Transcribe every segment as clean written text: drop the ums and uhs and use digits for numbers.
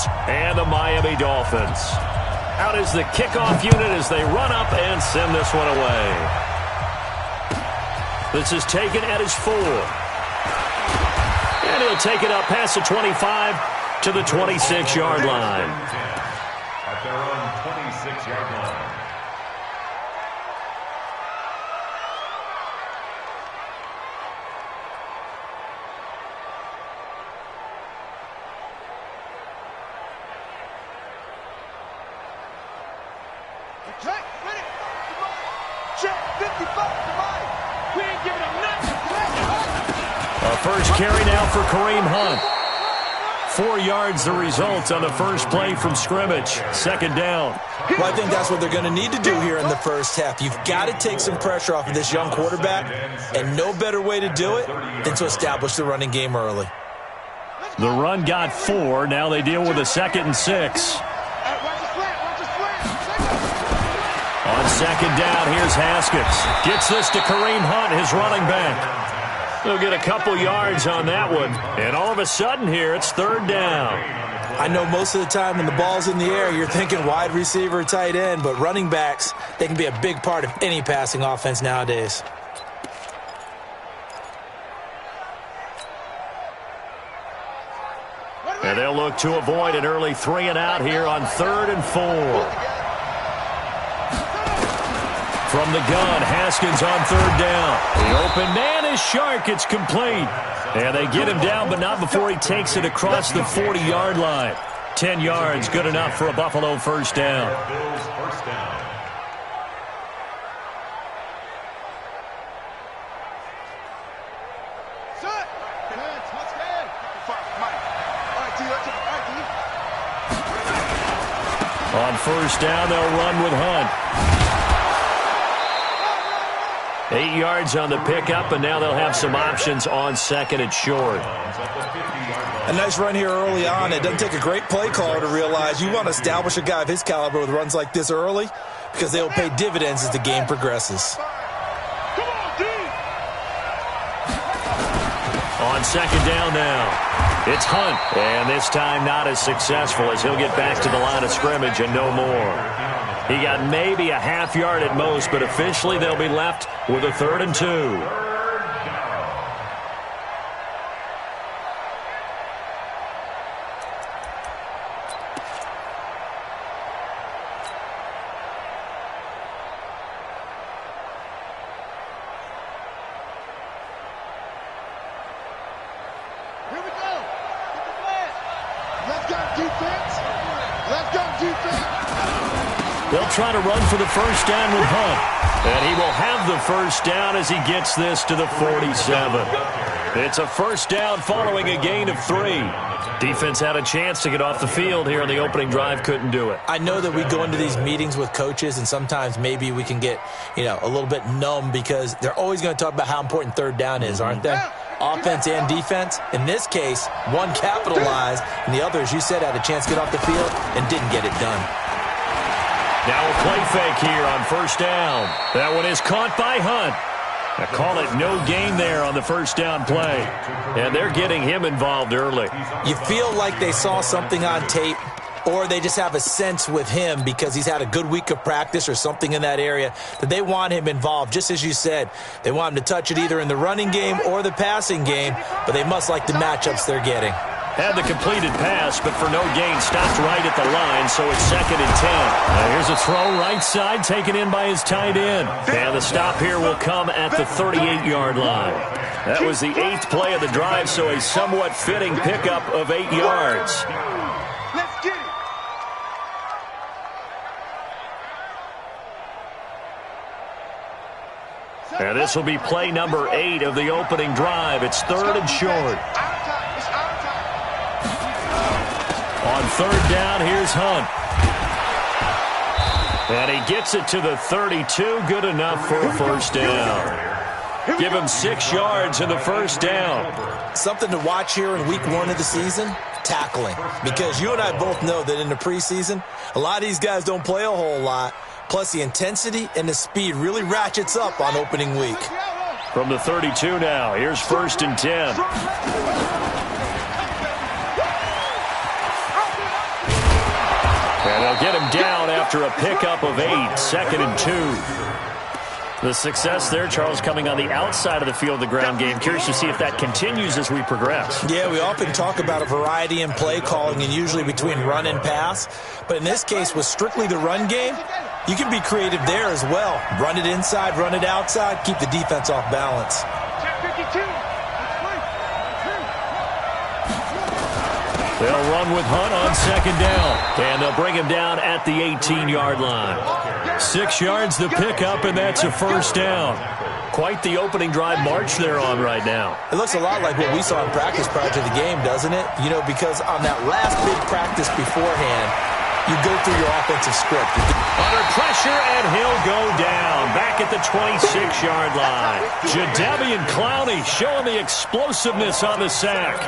Eagles and the Miami Dolphins. Out is the kickoff unit as they run up and send this one away. This is taken at his 4. And he'll take it up past the 25 to the 26-yard line. At their own 26-yard line. A first carry now for Kareem Hunt. 4 yards the result on the first play from scrimmage. Second down. Well, I think that's what they're going to need to do here in the first half. You've got to take some pressure off of this young quarterback, and no better way to do it than to establish the running game early. The run got 4. Now they deal with a 2nd and 6. On second down, here's Haskins. Gets this to Kareem Hunt, his running back. He'll get a couple yards on that one. And all of a sudden here, it's 3rd down. I know most of the time when the ball's in the air, you're thinking wide receiver, tight end, but running backs, they can be a big part of any passing offense nowadays. And they'll look to avoid an early 3 and out here on 3rd and 4. From the gun, Haskins on 3rd down. The open man is Shark. It's complete. And they get him down, but not before he takes it across the 40-yard line. 10 yards, good enough for a Buffalo first down. On first down, they'll run with Hunt. 8 yards on the pickup, and now they'll have some options on 2nd and short. A nice run here early on. It doesn't take a great play caller to realize you want to establish a guy of his caliber with runs like this early because they will pay dividends as the game progresses. On 2nd down now, it's Hunt. And this time not as successful as he'll get back to the line of scrimmage and no more. He got maybe a half yard at most, but officially they'll be left with a 3rd and 2. Here we go. Get the flag. Let's go defense. Let's go defense. They'll try to run for the first down with Hunt. And he will have the first down as he gets this to the 47. It's a first down following a gain of 3. Defense had a chance to get off the field here on the opening drive, couldn't do it. I know that we go into these meetings with coaches, and sometimes maybe we can get, a little bit numb because they're always going to talk about how important 3rd down is, aren't they? Offense and defense. In this case, one capitalized, and the other, as you said, had a chance to get off the field and didn't get it done. Now a play fake here on first down. That one is caught by Hunt. I call it no gain there on the first down play. And they're getting him involved early. You feel like they saw something on tape, or they just have a sense with him because he's had a good week of practice or something in that area that they want him involved. Just as you said, they want him to touch it either in the running game or the passing game, but they must like the matchups they're getting. Had the completed pass, but for no gain, stopped right at the line, so it's 2nd and 10. Now here's a throw right side, taken in by his tight end. And the stop here will come at the 38-yard line. That was the 8th play of the drive, so a somewhat fitting pickup of 8 yards. Let's get it. And this will be play number 8 of the opening drive. It's 3rd and short. On 3rd down, here's Hunt. And he gets it to the 32. Good enough for a first down. Give him 6 yards in the first down. Something to watch here in week 1 of the season, tackling. Because you and I both know that in the preseason, a lot of these guys don't play a whole lot. Plus, the intensity and the speed really ratchets up on opening week. From the 32 now, here's 1st and 10. And they'll get him down after a pickup of 8, 2nd and 2. The success there, Charles, coming on the outside of the field, the ground game. Curious to see if that continues as we progress. Yeah, we often talk about a variety in play calling and usually between run and pass. But in this case, with strictly the run game, you can be creative there as well. Run it inside, run it outside, keep the defense off balance. They'll run with Hunt on 2nd down. And they'll bring him down at the 18-yard line. 6 yards the pickup, and that's a 1st down. Quite the opening drive march they're on right now. It looks a lot like what we saw in practice prior to the game, doesn't it? You know, because on that last big practice beforehand, you go through your offensive script. Under pressure, and he'll go down. Back at the 26-yard line. Jadeveon Clowney showing the explosiveness on the sack.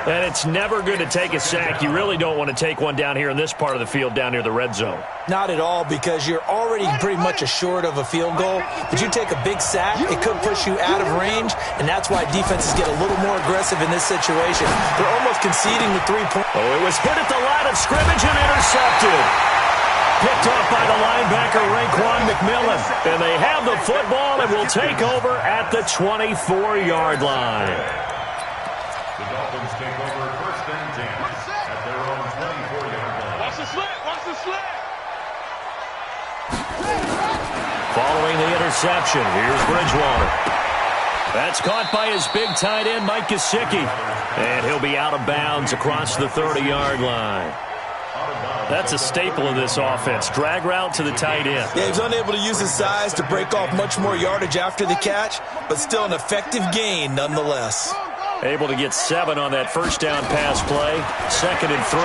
And it's never good to take a sack. You really don't want to take one down here in this part of the field, down near the red zone. Not at all, because you're already pretty much assured of a field goal. But you take a big sack, it could push you out of range, and that's why defenses get a little more aggressive in this situation. They're almost conceding the 3-point. Oh, it was hit at the line of scrimmage and intercepted. Picked off by the linebacker, Raekwon McMillan. And they have the football and will take over at the 24-yard line. The Dolphins take over 1st and 10 at their own 24-yard line. Watch the slant. Watch the slant. Following the interception, here's Bridgewater. That's caught by his big tight end, Mike Gesicki. And he'll be out of bounds across the 30-yard line. That's a staple of this offense. Drag route to the tight end. Yeah, he's unable to use his size to break off much more yardage after the catch, but still an effective gain nonetheless. Able to get 7 on that 1st down pass play. 2nd and 3.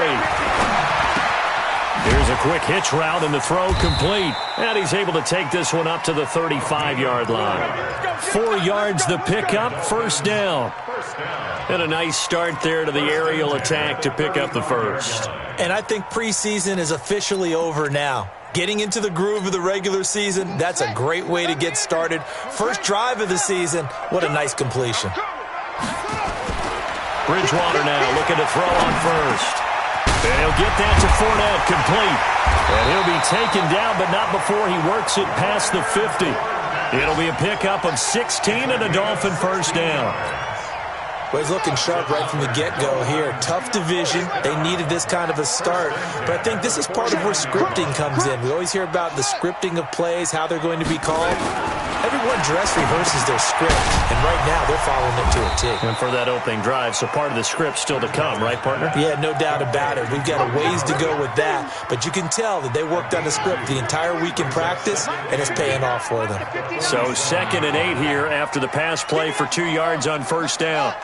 Here's a quick hitch route, and the throw complete. And he's able to take this one up to the 35-yard line. 4 yards the pickup, 1st down. And a nice start there to the aerial attack to pick up the 1st. And I think preseason is officially over now. Getting into the groove of the regular season, that's a great way to get started. First drive of the season, what a nice completion. Bridgewater now looking to throw on 1st. And he'll get that to Fournette, complete. And he'll be taken down, but not before he works it past the 50. It'll be a pickup of 16 and a Dolphin 1st down. Well, he's looking sharp right from the get-go here. Tough division. They needed this kind of a start. But I think this is part of where scripting comes in. We always hear about the scripting of plays, how they're going to be called. Everyone dress rehearses their script, and right now they're following it to a T. And for that opening drive, so part of the script still to come, right, partner? Yeah, no doubt about it. We've got a ways to go with that, but you can tell that they worked on the script the entire week in practice, and it's paying off for them. So 2nd and 8 here after the pass play for 2 yards on 1st down.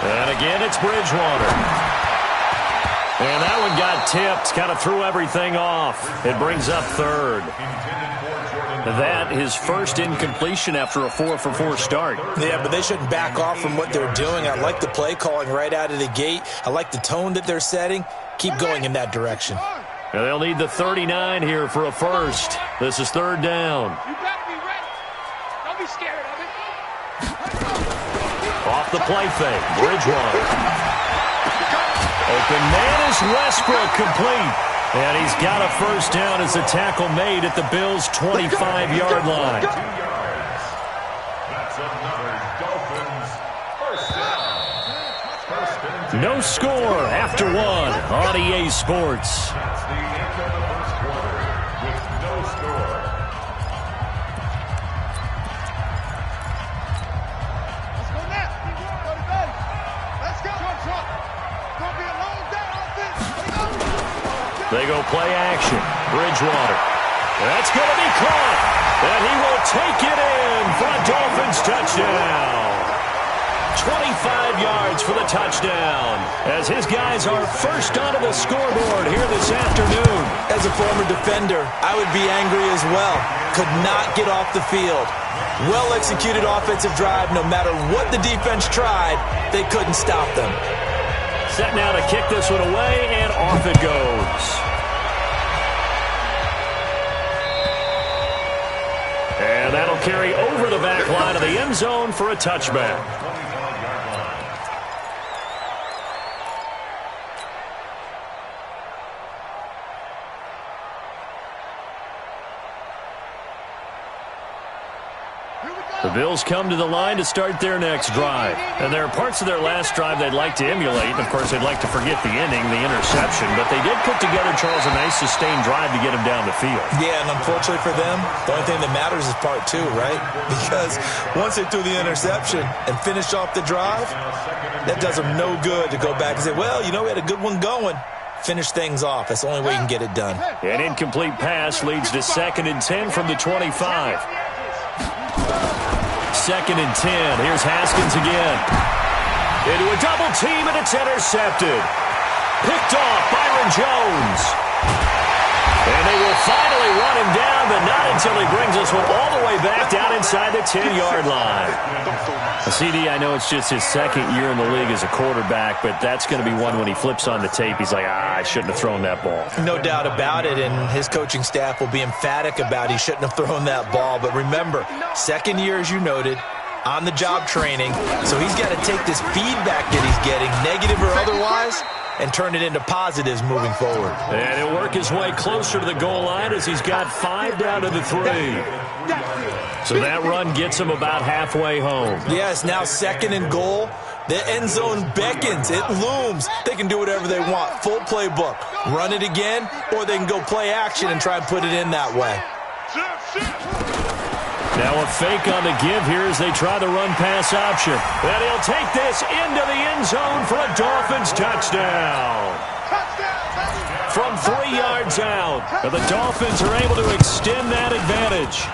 And again, it's Bridgewater. And that one got tipped, kind of threw everything off. It brings up 3rd. That his 1st incompletion after a 4-for-4 start. Yeah, but they shouldn't back off from what they're doing. I like the play calling right out of the gate. I like the tone that they're setting. Keep going in that direction. And they'll need the 39 here for a 1st. This is 3rd down. You better be ready. Don't be scared of it. Off the play fake, Bridgewater. Open man is Westbrook, complete. And he's got a 1st down as a tackle made at the Bills' 25-yard line. That's another Dolphins 1st down. No score after 1 on EA Sports. That's the end of the 1st quarter with no score. Let's go now. Go to base. Let's go. Gonna be a long day on this. They go play action. Bridgewater. That's going to be caught. And he will take it in for a Dolphins touchdown. 25 yards for the touchdown as his guys are first onto the scoreboard here this afternoon. As a former defender, I would be angry as well. Could not get off the field. Well-executed offensive drive. No matter what the defense tried, they couldn't stop them. Set now to kick this one away, and off it goes. And that'll carry over the back line of the end zone for a touchback. Bills come to the line to start their next drive. And there are parts of their last drive they'd like to emulate. And, of course, they'd like to forget the ending, the interception. But they did put together, Charles, a nice sustained drive to get him down the field. Yeah, and unfortunately for them, the only thing that matters is part two, right? Because once they threw the interception and finished off the drive, that does them no good to go back and say, well, you know, we had a good one going. Finish things off. That's the only way you can get it done. An incomplete pass leads to 2nd and 10 from the 25. 2nd and 10. Here's Haskins again. Into a double team, and it's intercepted. Picked off Byron Jones. And they will finally run him down, but not until he brings us all the way back down inside the 10-yard line. CD, I know it's just his 2nd year in the league as a quarterback, but that's going to be one when he flips on the tape. He's like, I shouldn't have thrown that ball. No doubt about it, and his coaching staff will be emphatic about he shouldn't have thrown that ball. But remember, 2nd year, as you noted, on-the-job training, so he's got to take this feedback that he's getting, negative or otherwise, and turn it into positives moving forward. And he'll work his way closer to the goal line as he's got 5 down to the 3. So that run gets him about halfway home. Yes, now 2nd and goal. The end zone beckons. It looms. They can do whatever they want. Full playbook. Run it again, or they can go play action and try and put it in that way. Now a fake on the give here as they try the run-pass option. And he'll take this into the end zone for a Dolphins touchdown. From 3 yards out, the Dolphins are able to extend that advantage.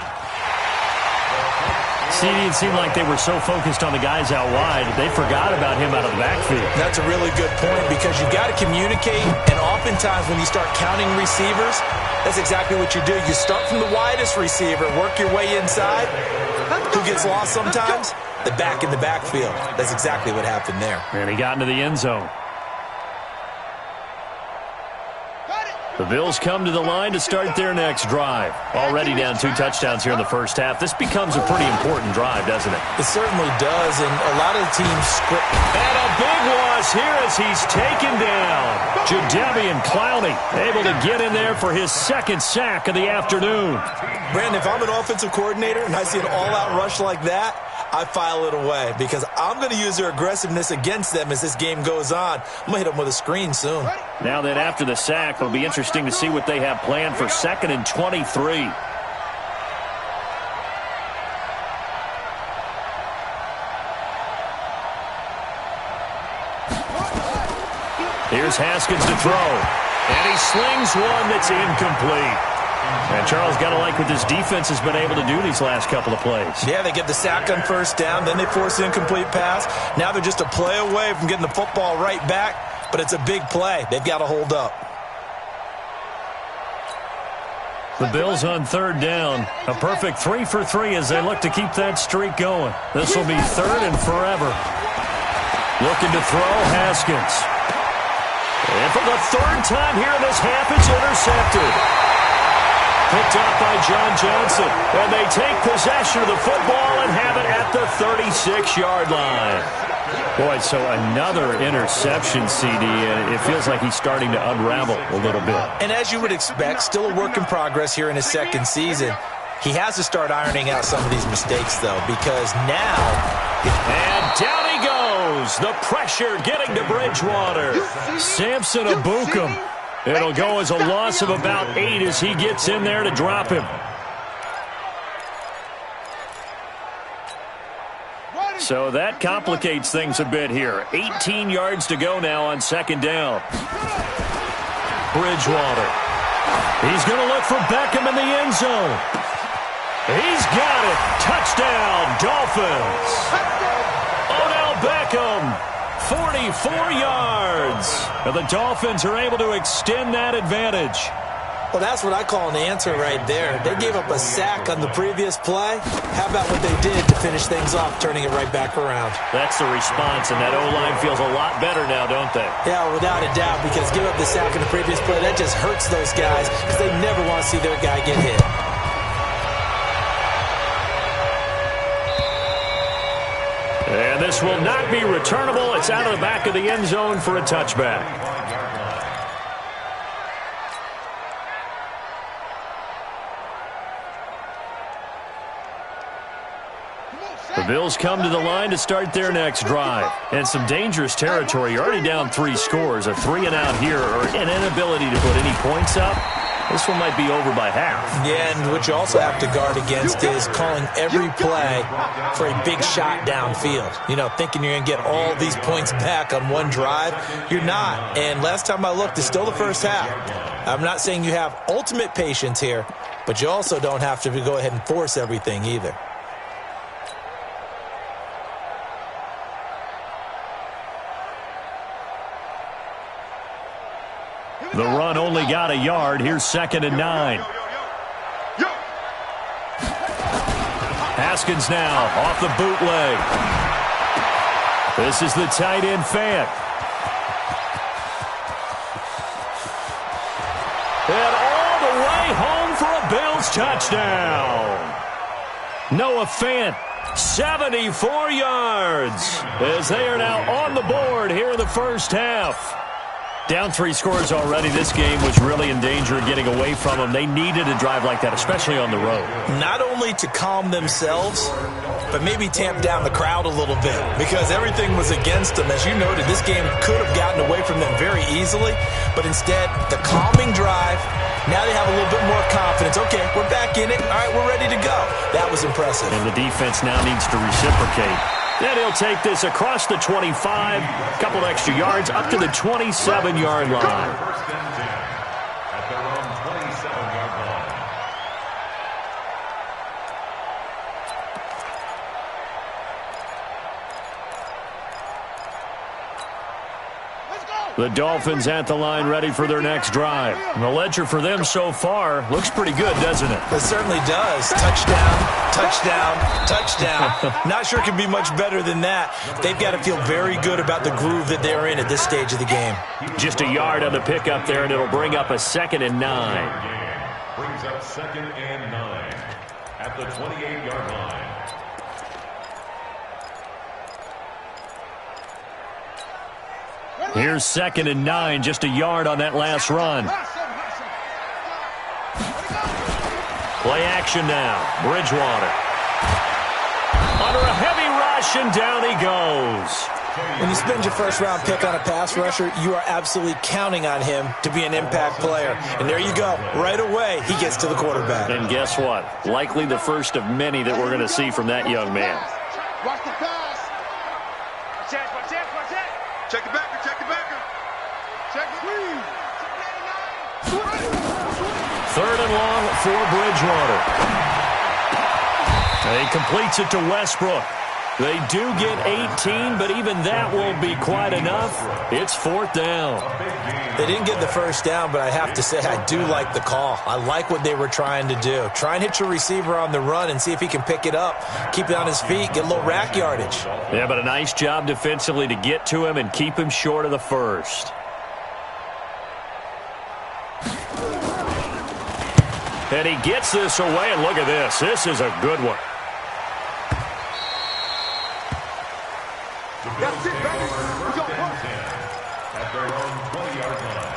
It seemed like they were so focused on the guys out wide, they forgot about him out of the backfield. That's a really good point because you've got to communicate, and oftentimes when you start counting receivers, that's exactly what you do. You start from the widest receiver, work your way inside. Who gets lost sometimes? The back in the backfield. That's exactly what happened there. And he got into the end zone. The Bills come to the line to start their next drive. Already down 2 touchdowns here in the first half. This becomes a pretty important drive, doesn't it? It certainly does, and a lot of the teams script. And a big loss here as he's taken down. Jadeveon Clowney able to get in there for his 2nd sack of the afternoon. Brandon, if I'm an offensive coordinator and I see an all-out rush like that, I file it away because I'm going to use their aggressiveness against them as this game goes on. I'm going to hit them with a screen soon. Now then, after the sack, it'll be interesting to see what they have planned for 2nd and 23. Here's Haskins to throw. And he slings one that's incomplete. And Charles, got to like what this defense has been able to do these last couple of plays. Yeah, they get the sack on 1st down, then they force the incomplete pass. Now they're just a play away from getting the football right back, but it's a big play. They've got to hold up. The Bills on 3rd down. A perfect 3 for 3 as they look to keep that streak going. This will be 3rd and forever. Looking to throw, Haskins. And for the 3rd time here in this half, it's intercepted. Picked up by John Johnson. And they take possession of the football and have it at the 36-yard line. Boy, so another interception, CD. It feels like he's starting to unravel a little bit. And as you would expect, still a work in progress here in his 2nd season. He has to start ironing out some of these mistakes, though, because now... And down he goes. The pressure getting to Bridgewater. Samson Abukum. It'll go as a loss of about 8 as he gets in there to drop him. So that complicates things a bit here. 18 yards to go now on 2nd down. Bridgewater. He's going to look for Beckham in the end zone. He's got it. Touchdown, Dolphins. Odell Beckham. 44 yards. And the Dolphins are able to extend that advantage. Well, that's what I call an answer right there. They gave up a sack on the previous play. How about what they did to finish things off, turning it right back around? That's the response, and that O-line feels a lot better now, don't they? Yeah, without a doubt, because give up the sack on the previous play, that just hurts those guys because they never want to see their guy get hit. And this will not be returnable. It's out of the back of the end zone for a touchback. The Bills come to the line to start their next drive. And some dangerous territory. You're already down 3 scores. A 3-and-out here or an inability to put any points up. This one might be over by half. Yeah, and what you also have to guard against is calling every play for a big shot downfield. You know, thinking you're going to get all these points back on one drive. You're not. And last time I looked, it's still the first half. I'm not saying you have ultimate patience here, but you also don't have to go ahead and force everything either. The run only got a yard. Here's 2nd and 9. Haskins now off the bootleg. This is the tight end Fant. And all the way home for a Bills touchdown. Noah Fant, 74 yards, as they are now on the board here in the first half. Down 3 scores already. This game was really in danger of getting away from them. They needed a drive like that, especially on the road. Not only to calm themselves, but maybe tamp down the crowd a little bit because everything was against them. As you noted, this game could have gotten away from them very easily, but instead, the calming drive, now they have a little bit more confidence. Okay, we're back in it. All right, we're ready to go. That was impressive. And the defense now needs to reciprocate. And he'll take this across the 25, a couple of extra yards, up to the 27-yard line. First and 10 at their own 27-yard line. The Dolphins at the line ready for their next drive. And the ledger for them so far looks pretty good, doesn't it? It certainly does. Touchdown, touchdown, touchdown. Not sure it can be much better than that. They've got to feel very good about the groove that they're in at this stage of the game. Just a yard on the pickup there, and it'll bring up a 2nd and 9. Brings up 2nd and 9 at the 28-yard line. Here's 2nd and 9, just a yard on that last run. Play action now. Bridgewater. Under a heavy rush, and down he goes. When you spend your first-round pick on a pass rusher, you are absolutely counting on him to be an impact player. And there you go. Right away, he gets to the quarterback. And guess what? Likely the first of many that we're going to see from that young man. Watch the pass. Check it back. Check it back. Check it. 3rd and long for Bridgewater. He completes it to Westbrook. They do get 18, but even that won't be quite enough. It's 4th down. They didn't get the first down, but I have to say I do like the call. I like what they were trying to do. Try and hit your receiver on the run and see if he can pick it up, keep it on his feet, get a little rack yardage. Yeah, but a nice job defensively to get to him and keep him short of the first. And he gets this away, and look at this. This is a good one. That's it, baby. We got one. At their own 20-yard line.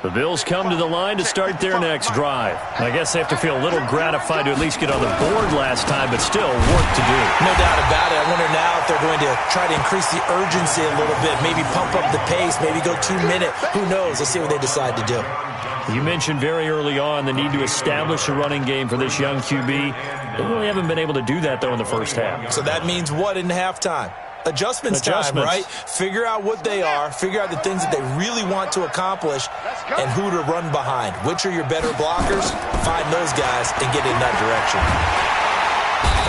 The Bills come to the line to start their next drive. I guess they have to feel a little gratified to at least get on the board last time, but still work to do. No doubt about it. I wonder now if they're going to try to increase the urgency a little bit, maybe pump up the pace, maybe go 2-minute. Who knows? Let's see what they decide to do. You mentioned very early on the need to establish a running game for this young QB. They really haven't been able to do that, though, in the first half. So that means what in halftime? Adjustments time, right? Figure out what they are, figure out the things that they really want to accomplish, and who to run behind. Which are your better blockers? Find those guys and get in that direction.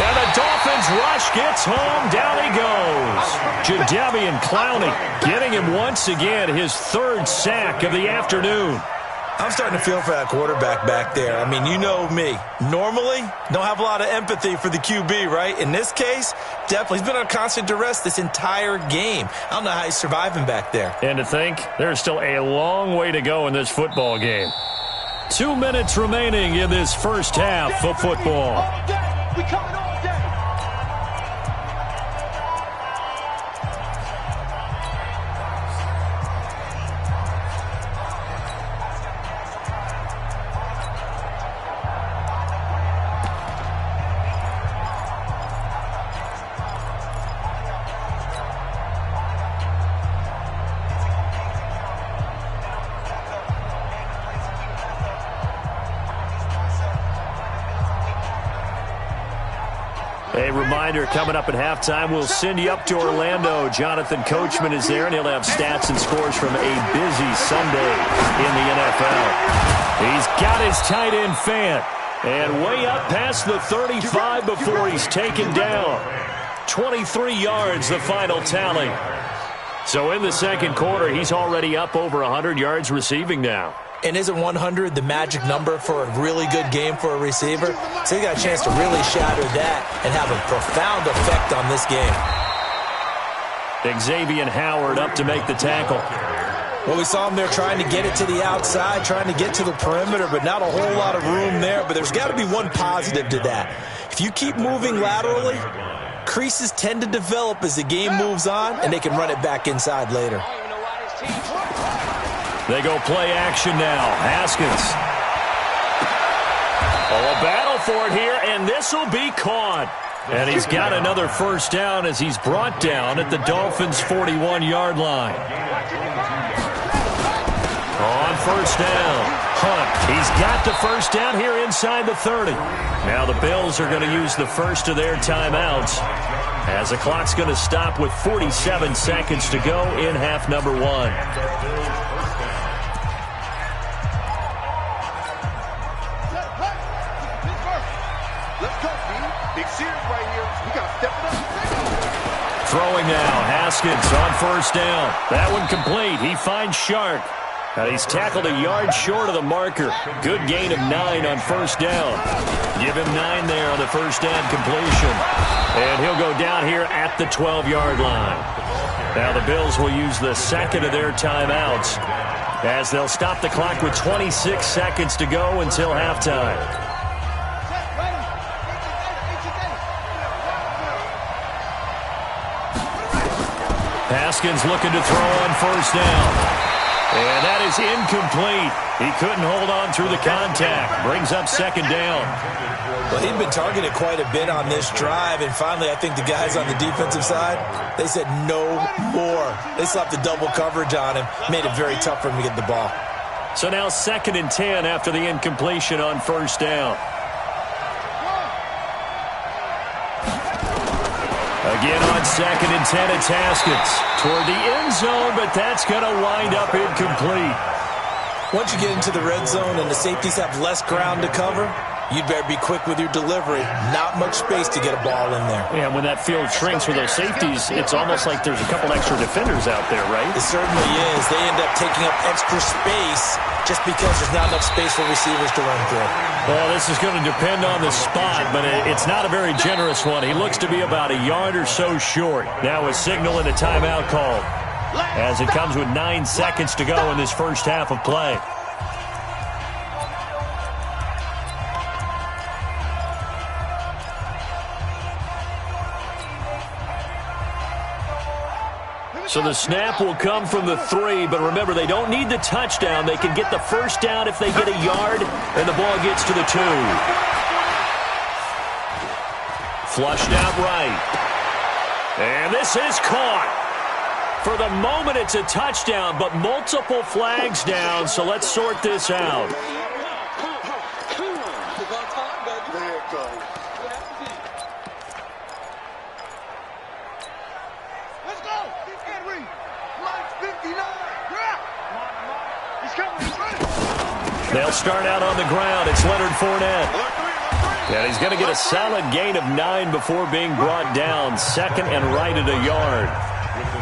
And the Dolphins rush gets home. Down he goes. Jadeveon Clowney getting him once again his 3rd sack of the afternoon. I'm starting to feel for that quarterback back there. I mean, you know me. Normally, don't have a lot of empathy for the QB, right? In this case, definitely. He's been on constant duress this entire game. I don't know how he's surviving back there. And to think, there's still a long way to go in this football game. 2 minutes remaining in this first half of football. We coming all day. A reminder, coming up at halftime, we'll send you up to Orlando. Jonathan Coachman is there, and he'll have stats and scores from a busy Sunday in the NFL. He's got his tight end Fant, and way up past the 35 before he's taken down. 23 yards, the final tally. So in the second quarter, he's already up over 100 yards receiving now. And isn't 100 the magic number for a really good game for a receiver? So he got a chance to really shatter that and have a profound effect on this game. Xavier Howard up to make the tackle. Well, we saw him there trying to get it to the outside, trying to get to the perimeter, but not a whole lot of room there. But there's got to be one positive to that. If you keep moving laterally, creases tend to develop as the game moves on, and they can run it back inside later. They go play action now. Haskins. Oh, a battle for it here, and this will be caught. And he's got another first down as he's brought down at the Dolphins' 41-yard line. On first down, Hunt. He's got the first down here inside the 30. Now the Bills are going to use the first of their timeouts as the clock's going to stop with 47 seconds to go in half number one. Throwing now, Haskins on first down. That one complete. He finds Shark. And he's tackled a yard short of the marker. Good gain of 9 on first down. Give him 9 there on the first down completion. And he'll go down here at the 12-yard line. Now the Bills will use the second of their timeouts as they'll stop the clock with 26 seconds to go until halftime. Haskins looking to throw on first down. And that is incomplete. He couldn't hold on through the contact. Brings up second down. Well, he'd been targeted quite a bit on this drive, and finally I think the guys on the defensive side, they said no more. They slapped the double coverage on him, made it very tough for him to get the ball. So now 2nd and 10 after the incompletion on first down. Again on 2nd and 10, it's Haskins toward the end zone, but that's going to wind up incomplete. Once you get into the red zone and the safeties have less ground to cover, you'd better be quick with your delivery. Not much space to get a ball in there. Yeah, when that field shrinks with those safeties, it's almost like there's a couple extra defenders out there, right? It certainly is. They end up taking up extra space just because there's not enough space for receivers to run through. Well, this is going to depend on the spot, but it's not a very generous one. He looks to be about a yard or so short. Now a signal and a timeout call as it comes with 9 seconds to go in this first half of play. So the snap will come from the 3, but remember, they don't need the touchdown. They can get the first down if they get a yard, and the ball gets to the 2. Flushed out right. And this is caught. For the moment, it's a touchdown, but multiple flags down, so let's sort this out. They'll start out on the ground. It's Leonard Fournette. And he's going to get a solid gain of 9 before being brought down. 2nd and right at a yard.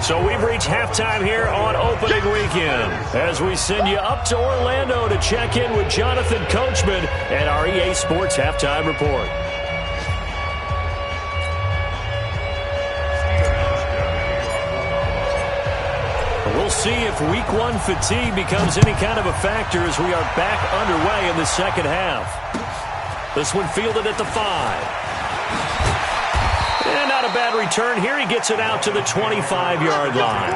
So we've reached halftime here on opening weekend as we send you up to Orlando to check in with Jonathan Coachman and our EA Sports Halftime Report. We'll see if Week 1 fatigue becomes any kind of a factor as we are back underway in the second half. This one fielded at the 5. And not a bad return here. He gets it out to the 25-yard line.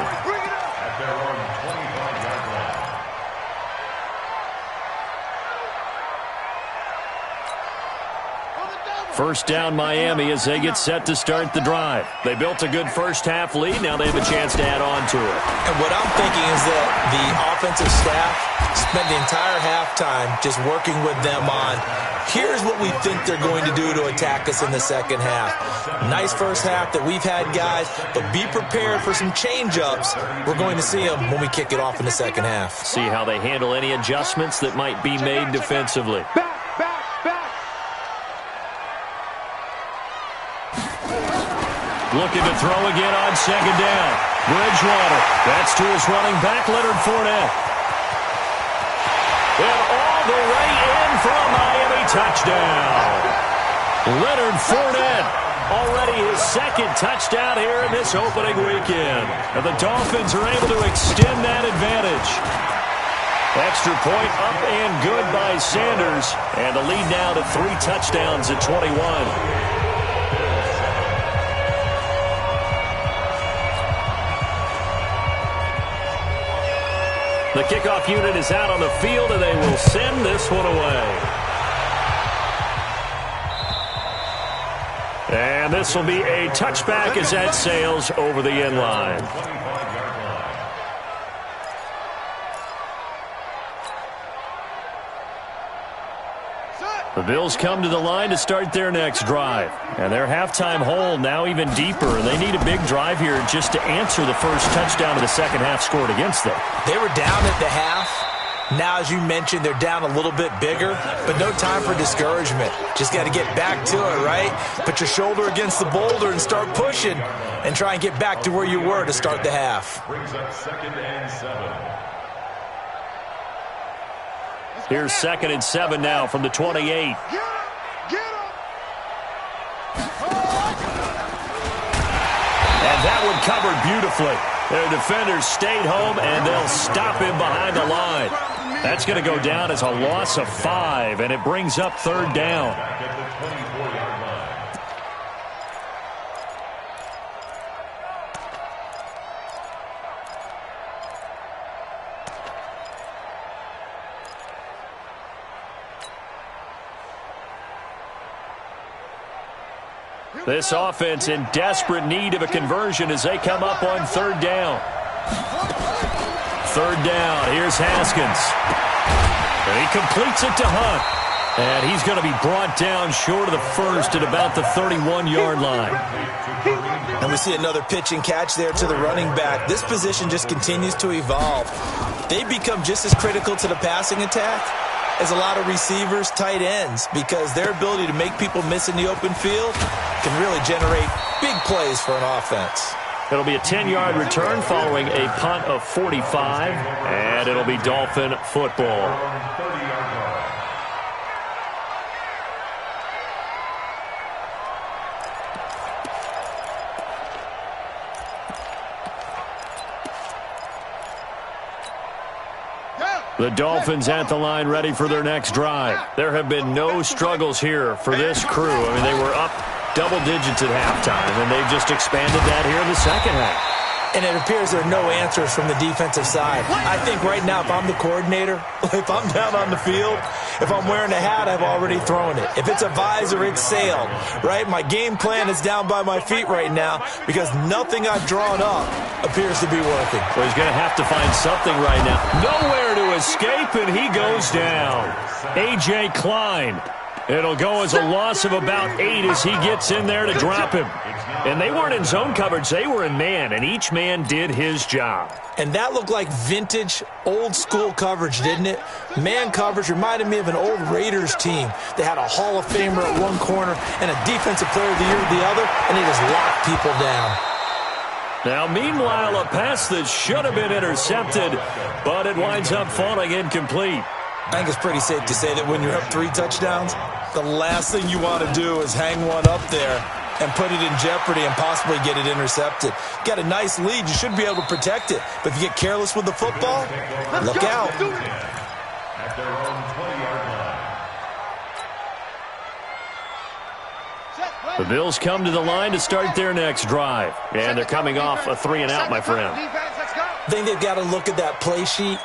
First down Miami as they get set to start the drive. They built a good first-half lead. Now they have a chance to add on to it. And what I'm thinking is that the offensive staff spent the entire halftime just working with them on, here's what we think they're going to do to attack us in the second half. Nice first half that we've had, guys, but be prepared for some change-ups. We're going to see them when we kick it off in the second half. See how they handle any adjustments that might be made defensively. Looking to throw again on second down. Bridgewater. That's to his running back, Leonard Fournette. And all the way in for a Miami touchdown. Leonard Fournette. Already his second touchdown here in this opening weekend. And the Dolphins are able to extend that advantage. Extra point up and good by Sanders. And the lead now to 3 touchdowns at 21. The kickoff unit is out on the field, and they will send this one away. And this will be a touchback as that sails over the end line. The Bills come to the line to start their next drive. And their halftime hole now even deeper. They need a big drive here just to answer the first touchdown of the second half scored against them. They were down at the half. Now, as you mentioned, they're down a little bit bigger, but no time for discouragement. Just got to get back to it, right? Put your shoulder against the boulder and start pushing and try and get back to where you were to start the half. Brings up 2nd and 7. Here's 2nd and 7 now from the 28. Get him! And that one covered beautifully. Their defenders stayed home, and they'll stop him behind the line. That's going to go down as a loss of 5, and it brings up 3rd down. Back at the 24-yard line. This offense in desperate need of a conversion as they come up on 3rd down. 3rd down. Here's Haskins. And he completes it to Hunt. And he's going to be brought down short of the first at about the 31-yard line. And we see another pitch and catch there to the running back. This position just continues to evolve. They become just as critical to the passing attack as a lot of receivers, tight ends, because their ability to make people miss in the open field can really generate big plays for an offense. It'll be a 10-yard return following a punt of 45, and it'll be Dolphin football. The Dolphins at the line ready for their next drive. There have been no struggles here for this crew. I mean, they were up double digits at halftime, and they've just expanded that here in the second half. And it appears there are no answers from the defensive side. I think right now, if I'm the coordinator, if I'm down on the field, if I'm wearing a hat, I've already thrown it. If it's a visor, it's sailed, right? My game plan is down by my feet right now because nothing I've drawn up appears to be working. Well, he's going to have to find something right now. Nowhere to escape, and he goes down. A.J. Klein. It'll go as a loss of about 8 as he gets in there to drop him. And they weren't in zone coverage. They were in man, and each man did his job. And that looked like vintage, old-school coverage, didn't it? Man coverage reminded me of an old Raiders team. They had a Hall of Famer at one corner and a Defensive Player of the Year at the other, and they just locked people down. Now, meanwhile, a pass that should have been intercepted, but it winds up falling incomplete. I think it's pretty safe to say that when you're up 3 touchdowns, the last thing you want to do is hang one up there and put it in jeopardy and possibly get it intercepted. Got a nice lead. You should be able to protect it. But if you get careless with the football, look out. At their own 20-yard line. The Bills come to the line to start their next drive. And they're coming off a 3-and-out, my friend. I think they've got to look at that play sheet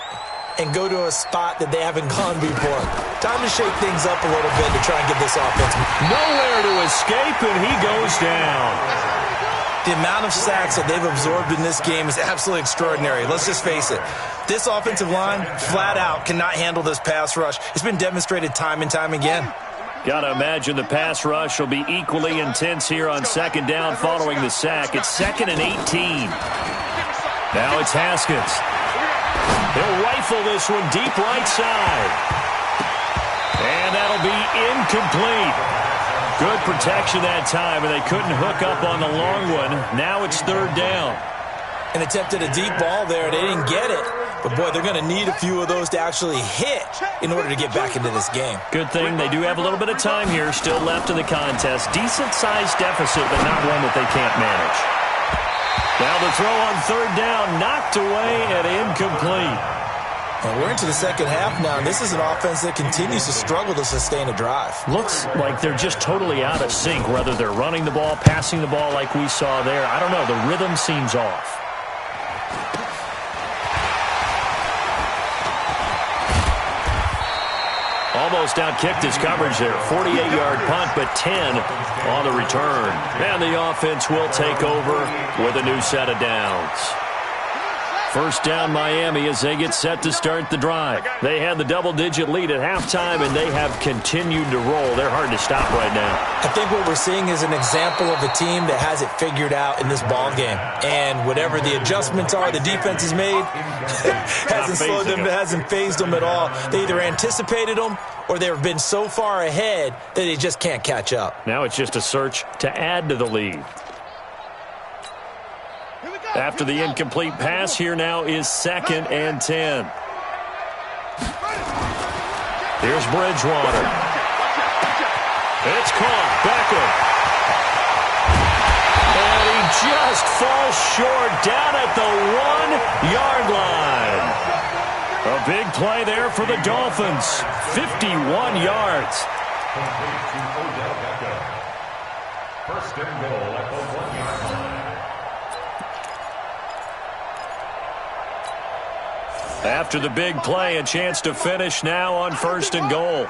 and go to a spot that they haven't gone before. Time to shake things up a little bit to try and get this offense. Nowhere to escape, and he goes down. The amount of sacks that they've absorbed in this game is absolutely extraordinary. Let's just face it. This offensive line, flat out, cannot handle this pass rush. It's been demonstrated time and time again. Got to imagine the pass rush will be equally intense here on second down following the sack. It's 2nd and 18. Now it's Haskins. He'll rifle this one deep right side. And that'll be incomplete. Good protection that time, and they couldn't hook up on the long one. Now it's 3rd down. And attempted a deep ball there. They didn't get it. But, boy, they're going to need a few of those to actually hit in order to get back into this game. Good thing they do have a little bit of time here still left in the contest. Decent-sized deficit, but not one that they can't manage. Now the throw on 3rd down, knocked away and incomplete. And we're into the second half now, and this is an offense that continues to struggle to sustain a drive. Looks like they're just totally out of sync, whether they're running the ball, passing the ball like we saw there. I don't know. The rhythm seems off. Almost out-kicked his coverage there. 48-yard punt, but 10 on the return. And the offense will take over with a new set of downs. First down Miami as they get set to start the drive. They had the double-digit lead at halftime, and they have continued to roll. They're hard to stop right now. I think what we're seeing is an example of a team that has it figured out in this ball game. And whatever the adjustments are the defense has made hasn't slowed them, hasn't phased them at all. They either anticipated them or they've been so far ahead that they just can't catch up. Now it's just a search to add to the lead. After the incomplete pass, here now is 2nd and 10. Here's Bridgewater. It's caught. Beckham. And he just falls short down at the 1-yard line. A big play there for the Dolphins. 51 yards. First and goal at the 1-yard line. After the big play, a chance to finish now on 1st and goal.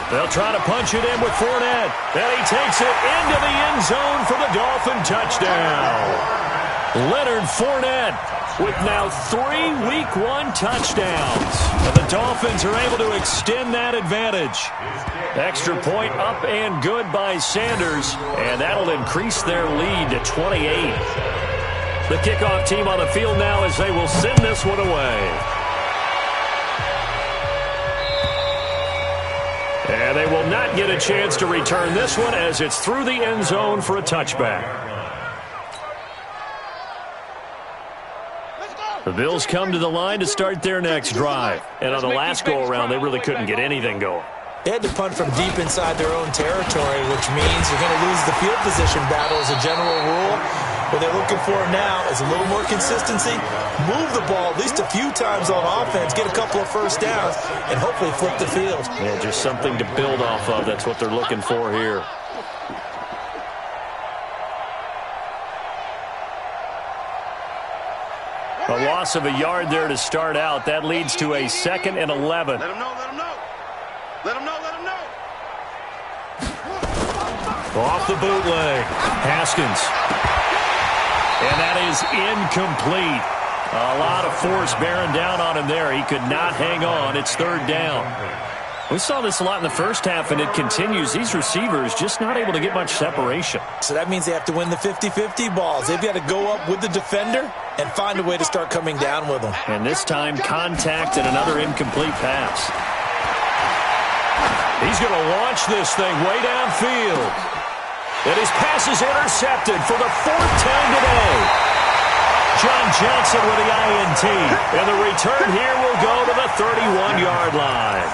They'll try to punch it in with Fournette. And he takes it into the end zone for the Dolphin touchdown. Leonard Fournette with now 3 Week 1 touchdowns. And the Dolphins are able to extend that advantage. Extra point up and good by Sanders. And that'll increase their lead to 28. The kickoff team on the field now as they will send this one away. And they will not get a chance to return this one as it's through the end zone for a touchback. The Bills come to the line to start their next drive. And on the last go-around, they really couldn't get anything going. They had to punt from deep inside their own territory, which means you're going to lose the field position battle as a general rule. What they're looking for now is a little more consistency, move the ball at least a few times on offense, get a couple of first downs, and hopefully flip the field. Yeah, just something to build off of. That's what they're looking for here. A loss of a yard there to start out. That leads to a 2nd and 11. Let him know, let him know. Let him know, let him know. Off the bootleg. Haskins. And that is incomplete. A lot of force bearing down on him there. He could not hang on. It's 3rd down. We saw this a lot in the first half, and it continues. These receivers just not able to get much separation. So that means they have to win the 50-50 balls. They've got to go up with the defender and find a way to start coming down with them. And this time, contact and another incomplete pass. He's going to launch this thing way downfield. And his pass is intercepted for the 4th time today. John Johnson with the INT. And the return here will go to the 31-yard line.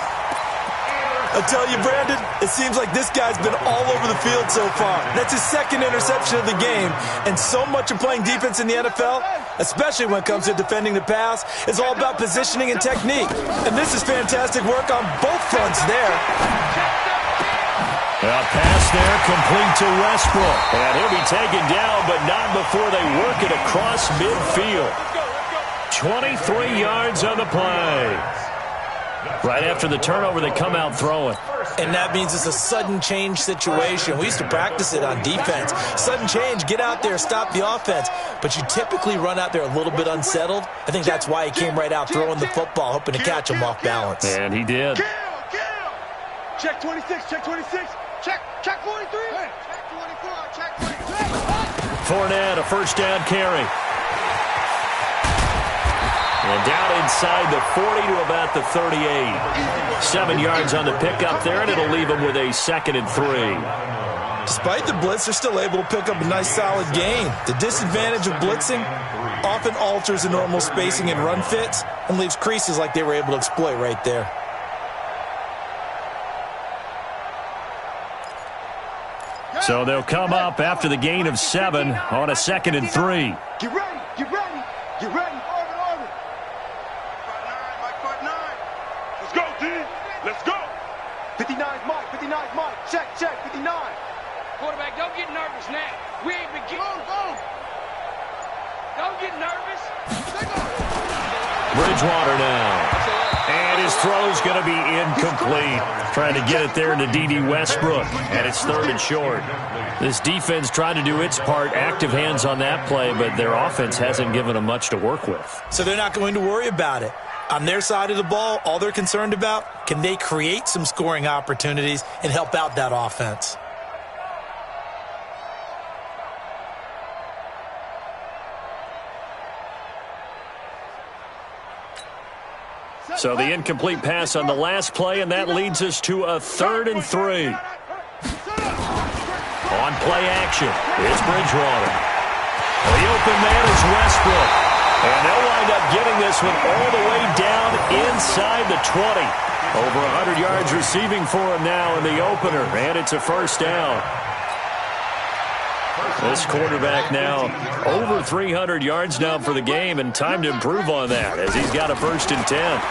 I tell you, Brandon, it seems like this guy's been all over the field so far. That's his 2nd interception of the game. And so much of playing defense in the NFL, especially when it comes to defending the pass, is all about positioning and technique. And this is fantastic work on both fronts there. A pass there complete to Westbrook. And he'll be taken down, but not before they work it across midfield. 23 yards on the play. Right after the turnover, they come out throwing. And that means it's a sudden change situation. We used to practice it on defense. Sudden change, get out there, stop the offense. But you typically run out there a little bit unsettled. I think that's why he came right out throwing the football, hoping to catch him off balance. And he did. Check 26, check 26. Check 43. Check 24, check 23. Fournette, a first down carry. And down inside the 40 to about the 38. 7 yards on the pickup there, and it'll leave them with a 2nd and 3. Despite the blitz, they're still able to pick up a nice, solid gain. The disadvantage of blitzing often alters the normal spacing and run fits and leaves creases like they were able to exploit right there. So they'll come up after the gain of 7 on a 2nd and 3. Get ready, get ready, get ready. Orbit. Mike 9. Let's go, D. Let's go. 59's Mike, 59's Mike. Check, 59. Quarterback, don't get nervous now. We ain't beginning. Go. Don't get nervous. Bridgewater now. And his throw's going to be incomplete. Trying to get it there to D.D. Westbrook. And it's 3rd and short. This defense tried to do its part, active hands on that play, but their offense hasn't given them much to work with. So they're not going to worry about it. On their side of the ball, all they're concerned about, can they create some scoring opportunities and help out that offense? So the incomplete pass on the last play, and that leads us to a 3rd and 3. On play action, it's Bridgewater. The open man is Westbrook. And they'll wind up getting this one all the way down inside the 20. Over 100 yards receiving for him now in the opener, and it's a first down. This quarterback now over 300 yards now for the game, and time to improve on that as he's got a 1st and 10.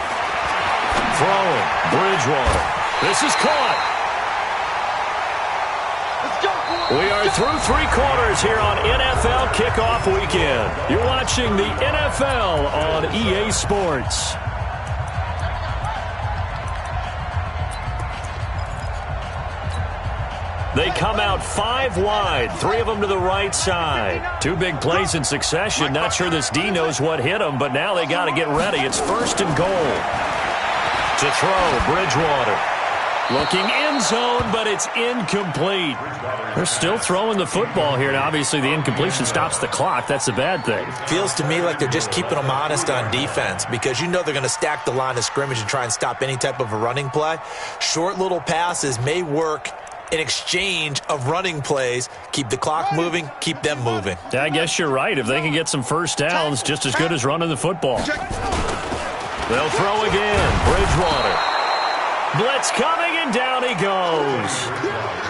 Throwing, Bridgewater. This is caught. We are through 3 quarters here on NFL Kickoff Weekend. You're watching the NFL on EA Sports. They come out 5 wide, 3 of them to the right side. 2 big plays in succession. Not sure this D knows what hit them, but now they got to get ready. It's 1st and goal. To throw, Bridgewater. Looking end zone, but it's incomplete. They're still throwing the football here, and obviously the incompletion stops the clock. That's a bad thing. Feels to me like they're just keeping them honest on defense because you know they're going to stack the line of scrimmage and try and stop any type of a running play. Short little passes may work in exchange of running plays. Keep the clock moving, keep them moving. Yeah, I guess you're right. If they can get some first downs, just as good as running the football. They'll throw again. Bridgewater. Blitz coming, and down he goes.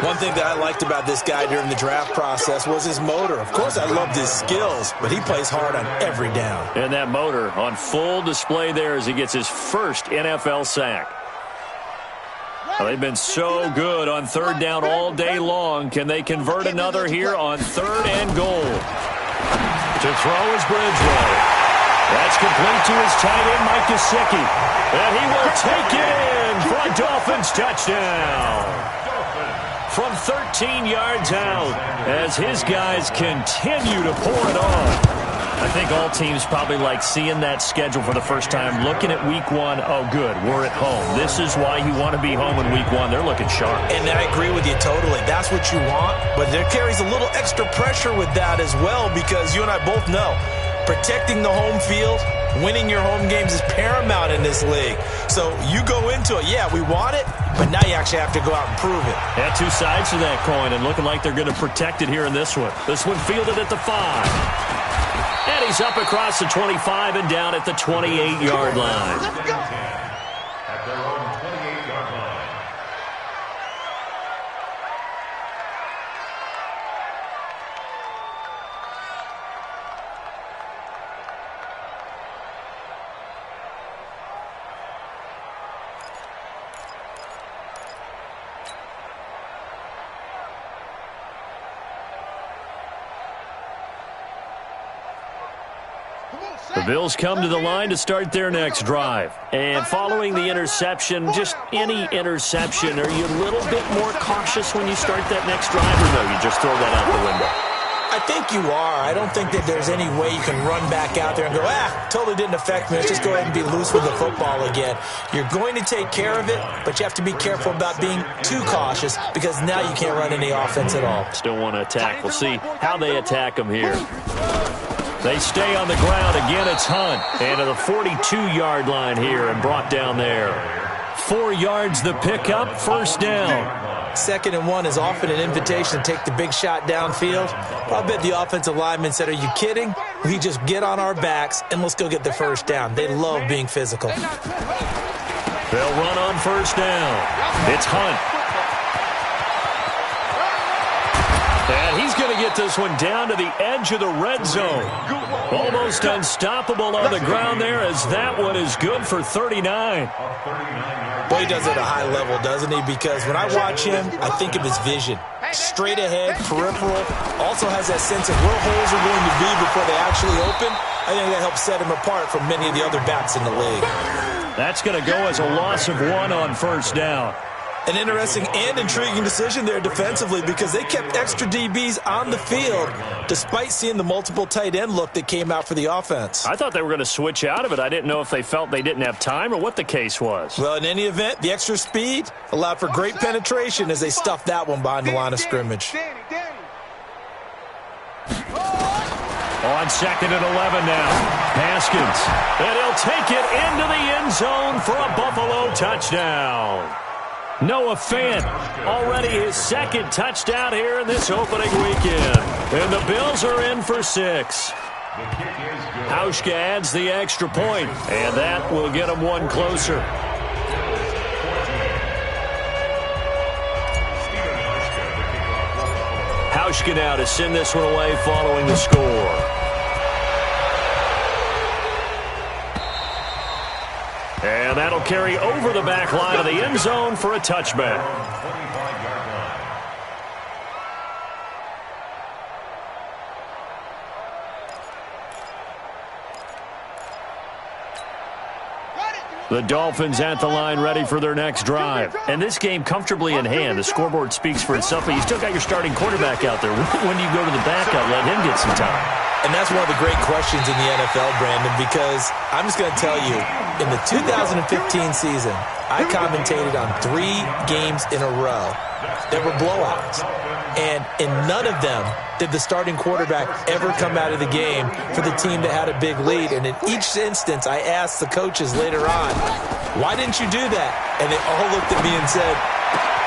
One thing that I liked about this guy during the draft process was his motor. Of course, I loved his skills, but he plays hard on every down. And that motor on full display there as he gets his first NFL sack. Well, they've been so good on 3rd down all day long. Can they convert another here on 3rd and goal? To throw is Bridgewater. That's complete to his tight end, Mike Gesicki. And he will take it in for a Dolphins touchdown. From 13 yards out as his guys continue to pour it on. I think all teams probably like seeing that schedule for the first time, looking at week 1. Oh, good, we're at home. This is why you want to be home in week 1. They're looking sharp. And I agree with you totally. That's what you want, but there carries a little extra pressure with that as well because you and I both know protecting the home field, winning your home games is paramount in this league. So you go into it, yeah, we want it, but now you actually have to go out and prove it. Yeah, 2 sides to that coin, and looking like they're going to protect it here in this one. This one fielded at the 5. And he's up across the 25 and down at the 28-yard line. At their own 28-yard line. The Bills come to the line to start their next drive. And following the interception, just any interception, are you a little bit more cautious when you start that next drive, or no, you just throw that out the window? I think you are. I don't think that there's any way you can run back out there and go, totally didn't affect me. Let's just go ahead and be loose with the football again. You're going to take care of it, but you have to be careful about being too cautious because now you can't run any offense at all. Still want to attack. We'll see how they attack them here. They stay on the ground. Again, it's Hunt. And to the 42-yard line here and brought down there. 4 yards the pickup, first down. 2nd and 1 is often an invitation to take the big shot downfield. I bet the offensive lineman said, are you kidding? We just get on our backs and let's go get the first down. They love being physical. They'll run on first down. It's Hunt. And he's going to get this one down to the edge of the red zone. Almost unstoppable on the ground there as that one is good for 39. Well, he does it at a high level, doesn't he? Because when I watch him, I think of his vision. Straight ahead, peripheral, also has that sense of where holes are going to be before they actually open. I think that helps set him apart from many of the other backs in the league. That's going to go as a loss of 1 on first down. An interesting and intriguing decision there defensively because they kept extra DBs on the field despite seeing the multiple tight end look that came out for the offense. I thought they were going to switch out of it. I didn't know if they felt they didn't have time or what the case was. Well, in any event, the extra speed allowed for great penetration as they stuffed that one behind the line of scrimmage. On 2nd and 11 now. Haskins. And he'll take it into the end zone for a Buffalo touchdown. Noah Fant, already his 2nd touchdown here in this opening weekend. And the Bills are in for 6. Hauschka adds the extra point, and that will get them 1 closer. Hauschka now to send this one away following the score. And that'll carry over the back line of the end zone for a touchback. The Dolphins at the line ready for their next drive. And this game comfortably in hand. The scoreboard speaks for itself, but you still got your starting quarterback out there. When do you go to the backup, let him get some time? And that's one of the great questions in the NFL, Brandon, because I'm just going to tell you, in the 2015 season, I commentated on 3 games in a row that were blowouts. And in none of them did the starting quarterback ever come out of the game for the team that had a big lead. And in each instance, I asked the coaches later on, why didn't you do that? And they all looked at me and said,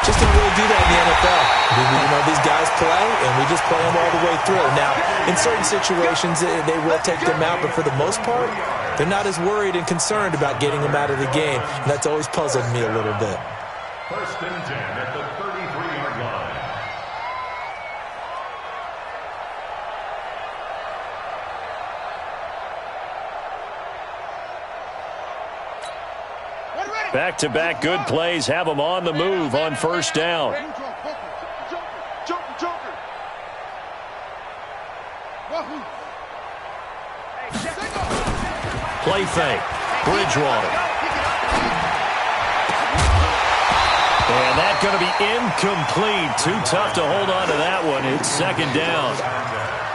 just don't really do that in the NFL. You know, these guys play, and we just play them all the way through. Now, in certain situations, they will take them out, but for the most part, they're not as worried and concerned about getting them out of the game. And that's always puzzled me a little bit. 1st and 10 at the 33-yard line. Back-to-back good plays have them on the move on first down. Play fake. Bridgewater. And that's going to be incomplete. Too tough to hold on to that one. It's 2nd down.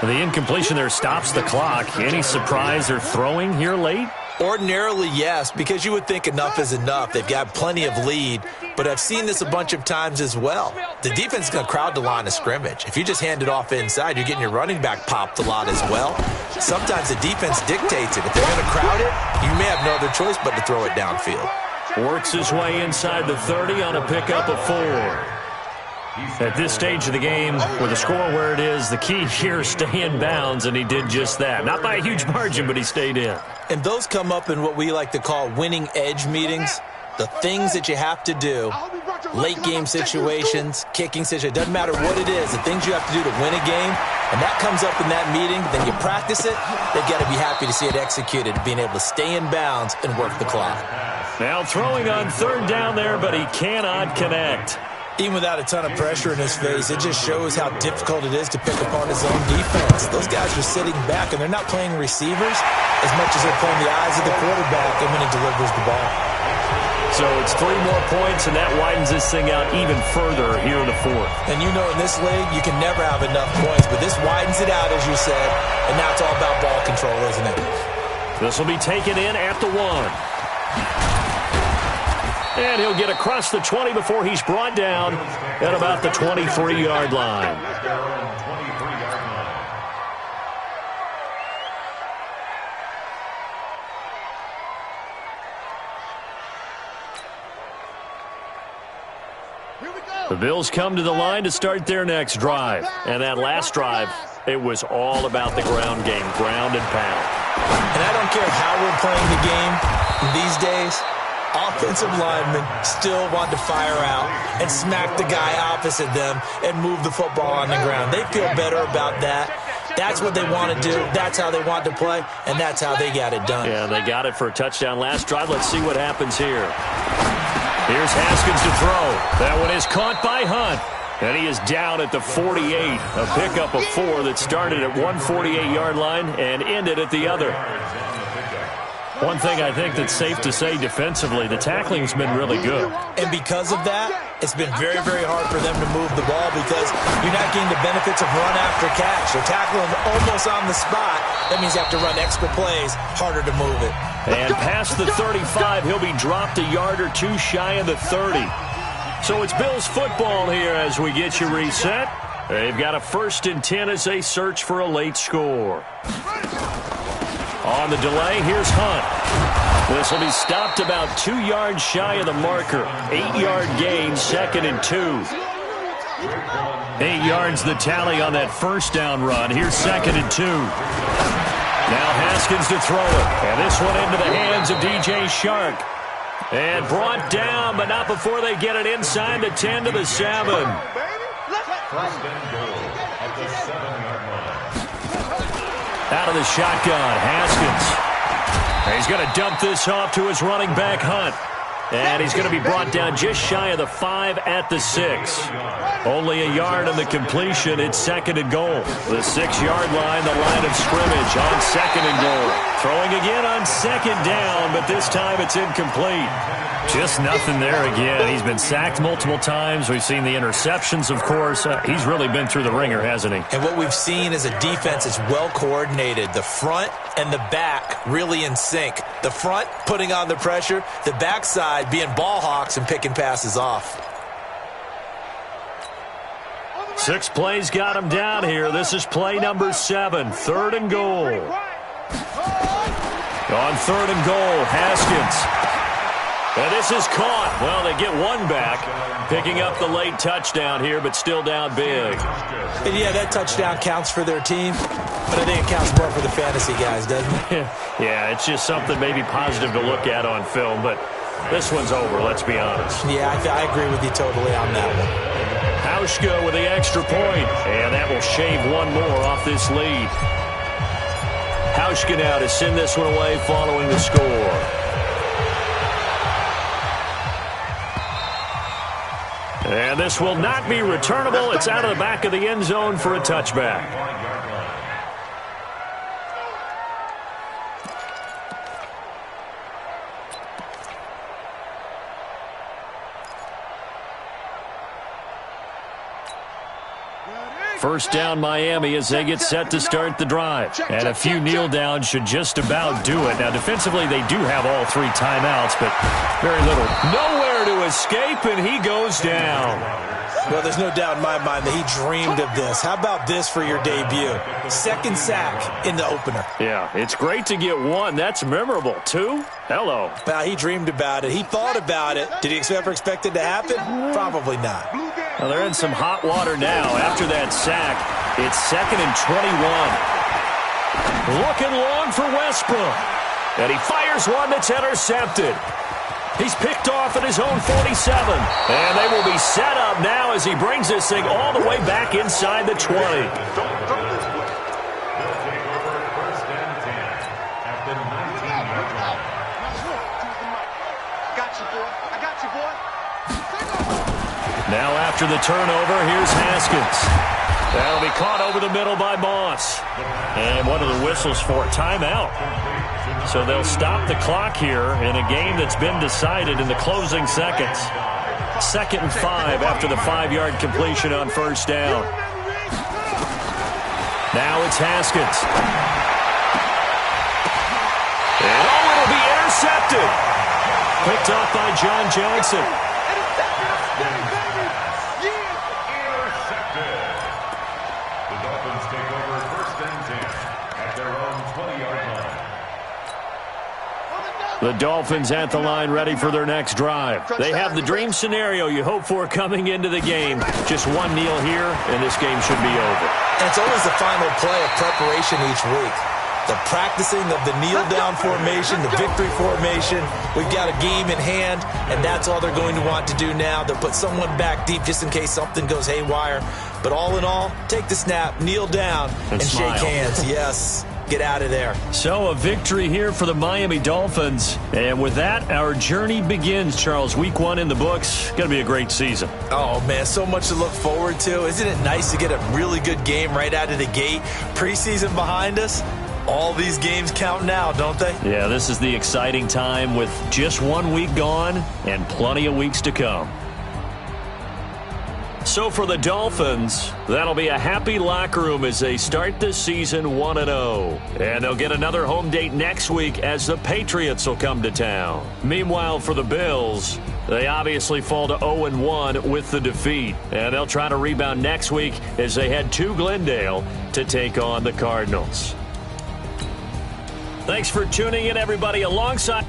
The incompletion there stops the clock. Any surprise they're throwing here late? Ordinarily, yes, because you would think enough is enough. They've got plenty of lead, but I've seen this a bunch of times as well. The defense is going to crowd the line of scrimmage. If you just hand it off inside, you're getting your running back popped a lot as well. Sometimes the defense dictates it. If they're going to crowd it, you may have no other choice but to throw it downfield. Works his way inside the 30 on a pickup of 4. At this stage of the game, with the score where it is, the key here is stay in bounds, and he did just that. Not by a huge margin, but he stayed in. And those come up in what we like to call winning edge meetings. The things that you have to do, late game situations, kicking situations, doesn't matter what it is, the things you have to do to win a game, and that comes up in that meeting, then you practice it, they've got to be happy to see it executed, being able to stay in bounds and work the clock. Now throwing on 3rd down there, but he cannot connect. Even without a ton of pressure in his face, it just shows how difficult it is to pick apart his own defense. Those guys are sitting back, and they're not playing receivers as much as they're playing the eyes of the quarterback and when he delivers the ball. So it's 3 more points, and that widens this thing out even further here in the fourth. And you know in this league, you can never have enough points, but this widens it out, as you said, and now it's all about ball control, isn't it? This will be taken in at the 1. And he'll get across the 20 before he's brought down at about the 23-yard line. The Bills come to the line to start their next drive. And that last drive, it was all about the ground game, ground and pound. And I don't care how we're playing the game these days, offensive linemen still want to fire out and smack the guy opposite them and move the football on the ground. They feel better about that. That's what they want to do. That's how they want to play, and that's how they got it done. Yeah, they got it for a touchdown last drive. Let's see what happens here. Here's Haskins to throw. That one is caught by Hunt. And he is down at the 48. A pickup of 4 that started at one 48-yard line and ended at the other. One thing I think that's safe to say defensively, the tackling's been really good. And because of that, it's been very, very hard for them to move the ball because you're not getting the benefits of run after catch. They're tackling almost on the spot. That means you have to run extra plays, harder to move it. And past the 35, he'll be dropped a yard or 2 shy of the 30. So it's Bills football here as we get you reset. They've got a 1st and 10 as they search for a late score. On the delay, here's Hunt. This will be stopped about 2 yards shy of the marker. 8-yard gain, 2nd and 2. 8 yards the tally on that first down run. Here's 2nd and 2. Now Haskins to throw it. And this one into the hands of DJ Shark. And brought down, but not before they get it inside the 10 to the 7. First and goal at the 7-yard line. Out of the shotgun, Haskins. He's going to dump this off to his running back, Hunt. And he's going to be brought down just shy of the 5 at the 6. Only a yard on the completion. It's 2nd and goal. The 6-yard line, the line of scrimmage on 2nd and goal. Throwing again on 2nd down, but this time it's incomplete. Just nothing there again. He's been sacked multiple times. We've seen the interceptions, of course. He's really been through the ringer, hasn't he? And what we've seen is a defense that's well coordinated. The front and the back really in sync. The front putting on the pressure, the backside being ball hawks and picking passes off. 6 plays got him down here. This is play number 7, 3rd and goal. On 3rd and goal, Haskins. And this is caught. Well, they get one back, picking up the late touchdown here, but still down big. And yeah, that touchdown counts for their team, but I think it counts more for the fantasy guys, doesn't it? Yeah, it's just something maybe positive to look at on film, but this one's over, let's be honest. Yeah, I agree with you totally on that one. Hauschka with the extra point, and that will shave one more off this lead. Hauschka now to send this one away following the score. And this will not be returnable. It's out of the back of the end zone for a touchback. First down Miami as they get set to start the drive. And a few kneel downs should just about do it. Now defensively they do have all 3 timeouts, but very little. Nowhere to escape, and he goes down. Well, there's no doubt in my mind that he dreamed of this. How about this for your debut? 2nd sack in the opener. Yeah, it's great to get 1. That's memorable. 2? Hello. Well, he dreamed about it. He thought about it. Did he ever expect it to happen? Probably not. Well, they're in some hot water now. After that sack, it's 2nd and 21. Looking long for Westbrook. And he fires one that's intercepted. He's picked off at his own 47. And they will be set up now as he brings this thing all the way back inside the 20. They'll take over 1st and 10 at the 19-yard line. Got you, boy. I got you, boy. Now after the turnover, here's Haskins. That'll be caught over the middle by Moss. And what are the whistles for? Timeout. So they'll stop the clock here in a game that's been decided in the closing seconds. 2nd and 5 after the 5-yard completion on first down. Now it's Haskins. And it'll be intercepted. Picked off by John Johnson. The Dolphins take over 1st and 10 at their own 20-yard line. The Dolphins at the line ready for their next drive. They have the dream scenario you hope for coming into the game. Just one kneel here, and this game should be over. And it's always the final play of preparation each week. The practicing of the kneel-down formation, the victory formation. We've got a game in hand, and that's all they're going to want to do now. They'll put someone back deep just in case something goes haywire. But all in all, take the snap, kneel down, and shake hands. Yes. Get out of there. So a victory here for the Miami Dolphins. And with that, our journey begins, Charles. Week 1 in the books. Going to be a great season. Oh, man, so much to look forward to. Isn't it nice to get a really good game right out of the gate? Preseason behind us. All these games count now, don't they? Yeah, this is the exciting time with just 1 week gone and plenty of weeks to come. So for the Dolphins, that'll be a happy locker room as they start this season 1-0. And they'll get another home date next week as the Patriots will come to town. Meanwhile, for the Bills, they obviously fall to 0-1 with the defeat. And they'll try to rebound next week as they head to Glendale to take on the Cardinals. Thanks for tuning in, everybody, alongside...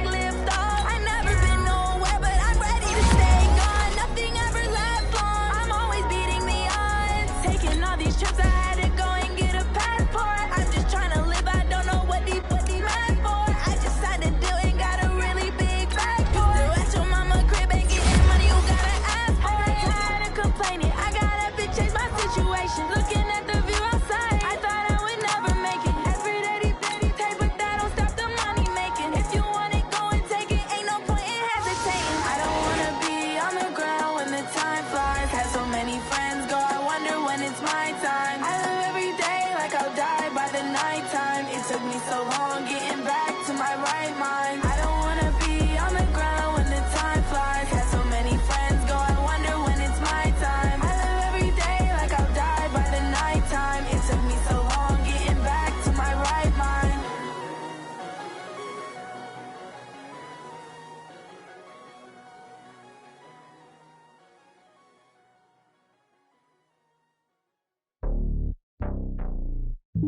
Lift It's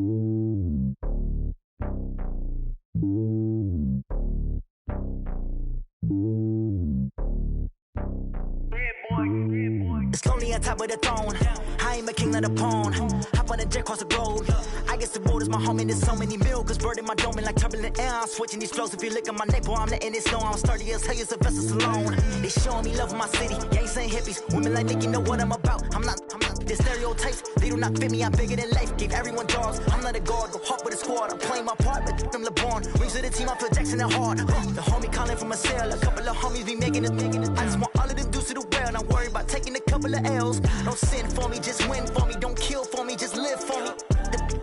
lonely on top of the throne. I ain't a king of the pawn. Hop on a jet across the globe. I guess the road is my home and there's so many milkers burning my dome like turbulent air. I'm switching these flows. If you look at my neck, boy, I'm letting it snow. I'm sturdy as hell, it's a vessel alone. They showing me love in my city. Gangs ain't hippies. Women like Nicky know what I'm about. I'm not. The stereotypes, they do not fit me. I'm bigger than life. Gave everyone jobs. I'm not a guard. Go hard with a squad. I'm playing my part, but I'm LeBron. Rings to the team, I feel Jackson and hard. The homie calling from a cell. A couple of homies be making it. I just want all of them dudes to the well. Not worry about taking a couple of L's. Don't sin for me, just win for me. Don't kill for me, just live for me.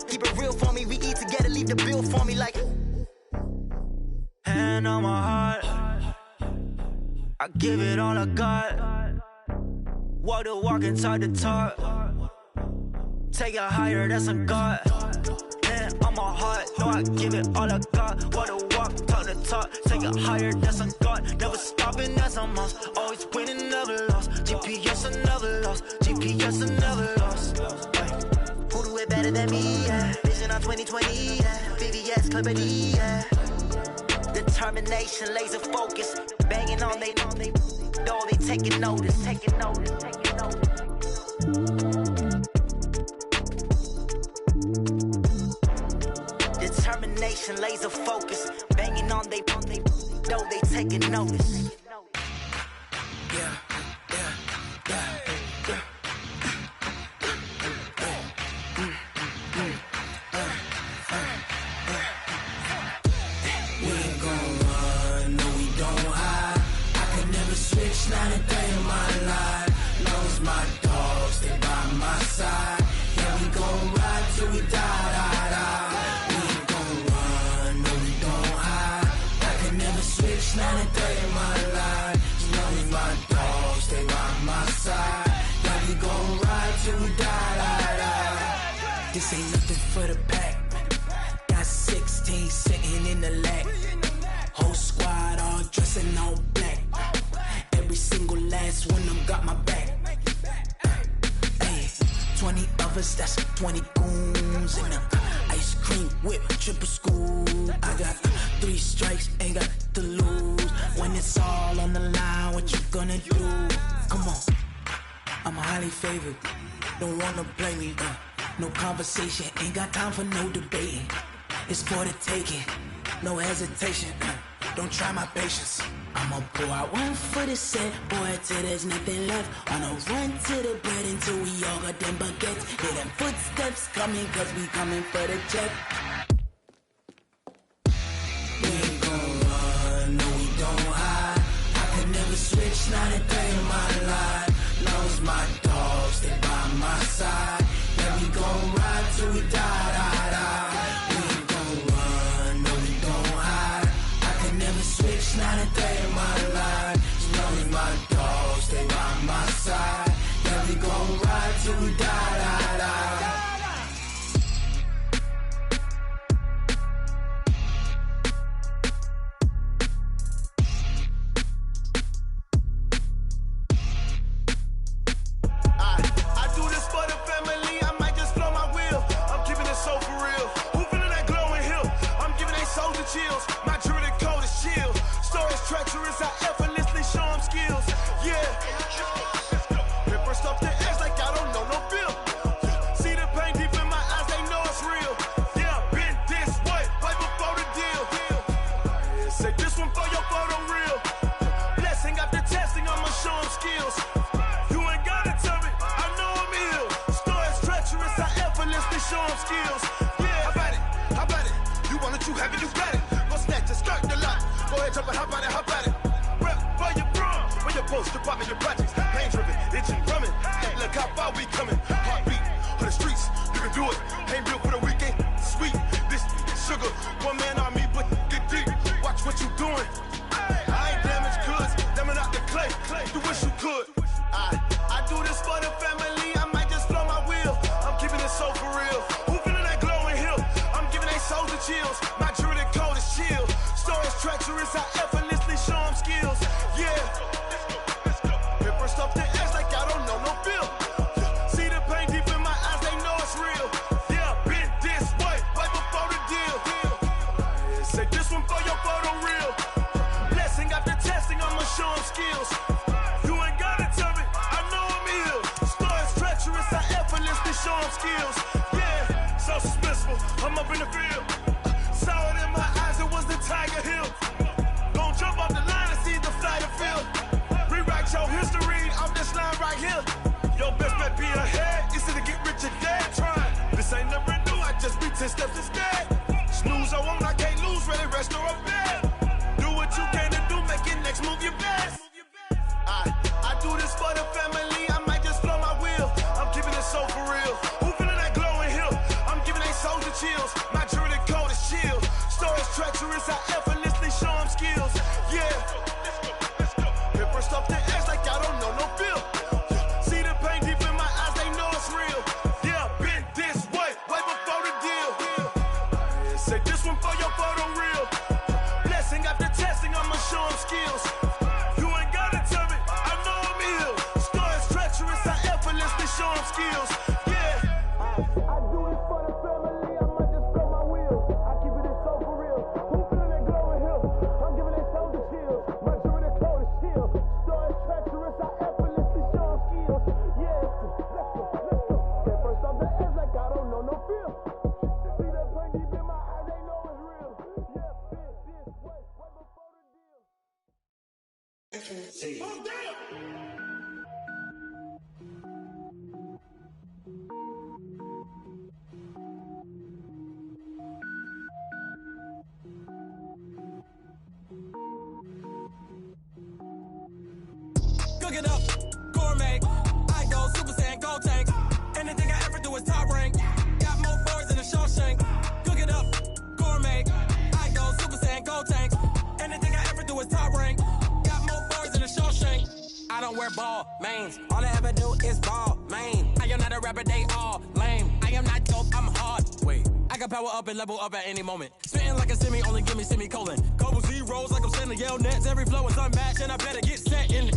Keep it real for me. We eat together, leave the bill for me like. Hand on my heart, I give it all I got. Walk the walk and talk the talk. Take it higher, that's a God. Hand on my heart, no, I give it all I got. Walk the walk, talk the talk. Take it higher, that's a God. Never stopping, that's a must. Always winning, never lost. GPS, I never lost. GPS, I never lost. Who do it better than me? Yeah. Vision on 2020. Yeah. VVS, Clippity. Yeah. Determination, laser focus. Banging on they know they taking notice. Taking notice. Taking notice. Determination, laser focus. Banging on they know they taking notice. Yeah. Not a day in my life. Knows my dogs, stay by my side. Yeah, we gon' ride till we die. We ain't gon' run, no, we don't hide. I can never switch, not a day in my life. Knows my dogs, stay by my side. Yeah, we gon' ride till we die. This ain't nothing for the pack. Got 16 sitting in the lap. Whole squad all dressing all black. Every single last one of them got my back. Hey, 20 of us, that's 20 goons. And ice cream whip, triple scoop. I got 3 strikes, ain't got to lose. When it's all on the line, what you gonna do? Come on, I'm highly favored. Don't wanna play me, no conversation. Ain't got time for no debating. It's for the taking, no hesitation. Don't try my patience. I'ma pour out one for the set, boy, till there's nothing left. On a run to the bread until we all got them baguettes. Hear them footsteps coming, cause we coming for the check. We ain't gon' run, no, we don't hide. I can never switch, not a day in my life. Knows my dogs, stay by my side. Yeah, we gon' ride till we die. We ain't gon' run, no, we don't hide. I can never switch, not a day in my life. Knows my dogs, stay by my side. Yeah, we gon' ride till we die. I do this for the family, I might just blow my wheel. I'm keeping it so for real. Who feeling that glowing hill? I'm giving they soldier chills. My jewelry code is chill. Stories treacherous, I effortlessly show them skills. Yeah. Ripper stuff the edge like I don't know no feel. See the pain deep in my eyes, they know it's real. Yeah, been this way, right before the deal. Say this one for your photo real. Blessing after testing, I'ma show them skills. You ain't gotta tell me, I know I'm ill. Stories treacherous, I effortlessly show them skills. Yeah, how about it? You want it, you have it, you got it. Go snatch it, skirt the lot. Go ahead, jump it, how about it? Rep for your bro, for your post, your pop, and your projects. Pain driven, itching, drumming. Look how far we coming. Heartbeat for the streets, you can do it. Ain't built for the weekend, sweet. This sugar, one man army, but get deep. Watch what you doing. I ain't damaged goods, damn out the clay. You wish you could. I do this for the family, I might just blow my wheel. I'm keeping it so for real. Who feeling that glowing hill? I'm giving they soldier chills. My jewelry code is chill. Stories treacherous, I effortlessly show them skills. Yeah. Ripper stuff the edge like I don't know no feel. See the pain deep in my eyes, they know it's real. Yeah, been this way. 10 steps instead. Snooze, I won't, I can't lose, ready, rest or up bed. Do what you can to do, make your next move your best. I do this for the family, I might just blow my wheel. I'm keeping it so for real. Who feeling that glowing hill? I'm giving they soldier chills. My jewelry cold is chill. Stories treacherous, I effortlessly show them skills. Yeah. Hit first off the edge like I don't know no feel. See the pain deep in my eyes, they know it's real. Yeah, been this way before the deal. Say this one for your photo reel. Blessing after testing, I'ma show them skills. You ain't gotta tell me, I know I'm ill. Stories treacherous, I effortlessly show them skills. Yeah. I do this for the family, I might just blow my wheel. I keep it so for real. Who feeling that glowing hill? I'm giving they soldier chills. My jewelry cold is chill. Stories treacherous, I effortlessly show them skills. Yeah, let's go. Get first off the edge like I don't know no feel. See that pain deep in my eyes, they know it's real. Yeah, been this way before the deal. Oh, damn! Cook it up, gourmet. I go Super Saiyan, gold tank. Anything I ever do is top rank. Got more boys in the Shawshank. Cook it up, gourmet. I go Super Saiyan, gold tank. Anything I ever do is top rank. Got more boys in the Shawshank. I don't wear ball mains. All I ever do is ball main. I am not a rapper, they all lame. I am not dope, I'm hard. Wait, I can power up and level up at any moment. Spitting like a semi, only give me semicolon. Couple zeros like I'm sending yell nets. Every flow is unmatched and I better get set in.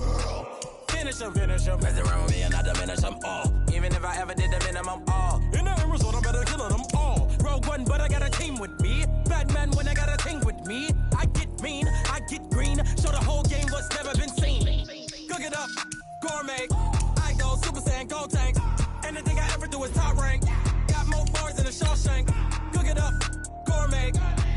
Finish them. Mess around with me and I diminish them all. Even if I ever did the minimum all. In the end result, I better kill them all. Rogue One, but I got a team with me. Batman when I got a team with me. I get mean, I get green. Show the whole game what's never been seen. Cook it up, gourmet. I go Super Saiyan, gold tank. Anything I ever do is top rank. Got more boys in the Shawshank. Cook it up, gourmet.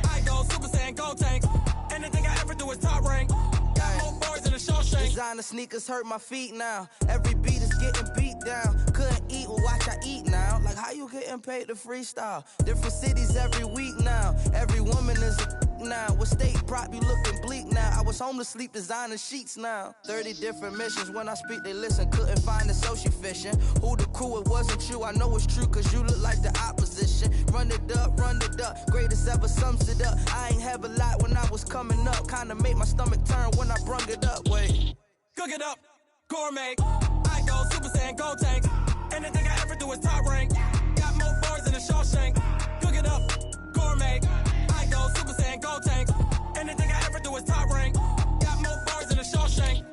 I go Super Saiyan, gold tank. Anything I ever do is top rank. Got more boys in the Shawshank. Designer sneakers hurt my feet now. Every beat is getting beat down. Couldn't eat, well watch I eat now. Like how you getting paid to freestyle? Different cities every week now. Every woman is a now. With state prop, you looking bleak now. I was home to sleep designing sheets now. 30 different missions. When I speak, they listen. Couldn't find the social fishing. Who the crew, it wasn't you. I know it's true, cause you look like the opposition. Run it up, greatest ever sums it up. I ain't have a lot when I was coming up. Kinda made my stomach turn when I brung it up. Wait. Cook it up, gourmet. I go Super Saiyan, gold tank. Anything I ever do is top rank. Got more boys in the Shawshank. Cook it up, gourmet. I go Super Saiyan, gold tank. Anything I ever do is top rank. Got more boys in the Shawshank.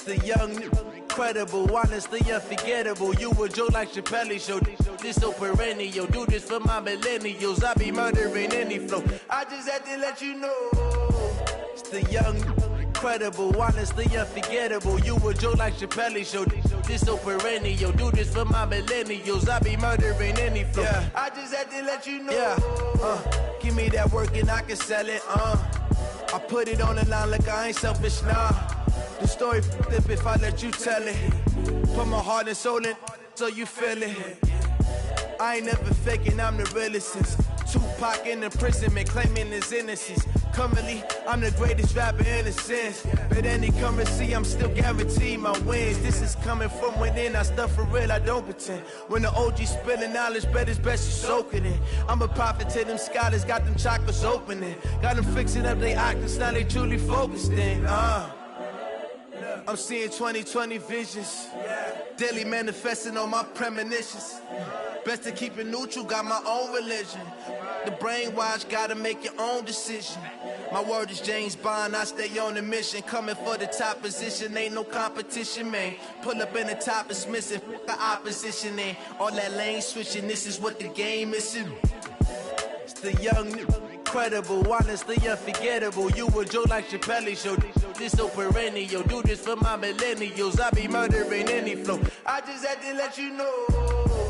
The young, incredible, honestly unforgettable. You a joke like Chappelle show. This so perennial. Do this for my millennials. I be murdering any flow. I just had to let you know. It's the young, incredible, honestly unforgettable. You a joke like Chappelle show. This so perennial. Do this for my millennials. I be murdering any flow. Yeah. I just had to let you know. Yeah. Give me that work and I can sell it. I put it on the line like I ain't selfish, nah. The story flip if I let you tell it. Put my heart and soul in so you feel it. I ain't never faking, I'm the realest since Tupac in imprisonment, claiming his innocence. Currently, I'm the greatest rapper in a sense. But any currency, I'm still guaranteed my wins. This is coming from within, I stuff for real, I don't pretend. When the OG spilling knowledge, bet it's best you soak it in. I'm a prophet to them scholars, got them chakras opening. Got them fixing up their octaves, now they truly focused in. I'm seeing 2020 visions. Daily manifesting on my premonitions. Best to keep it neutral, got my own religion. The brainwash, gotta make your own decision. My word is James Bond, I stay on a mission. Coming for the top position, ain't no competition, man. Pull up in the top, it's missing, the opposition, and all that lane switching, this is what the game is. It's the young, incredible, honestly unforgettable. You a joke like Chappelle show. This so perennial. Do this for my millennials. I be murdering any flow. I just had to let you know.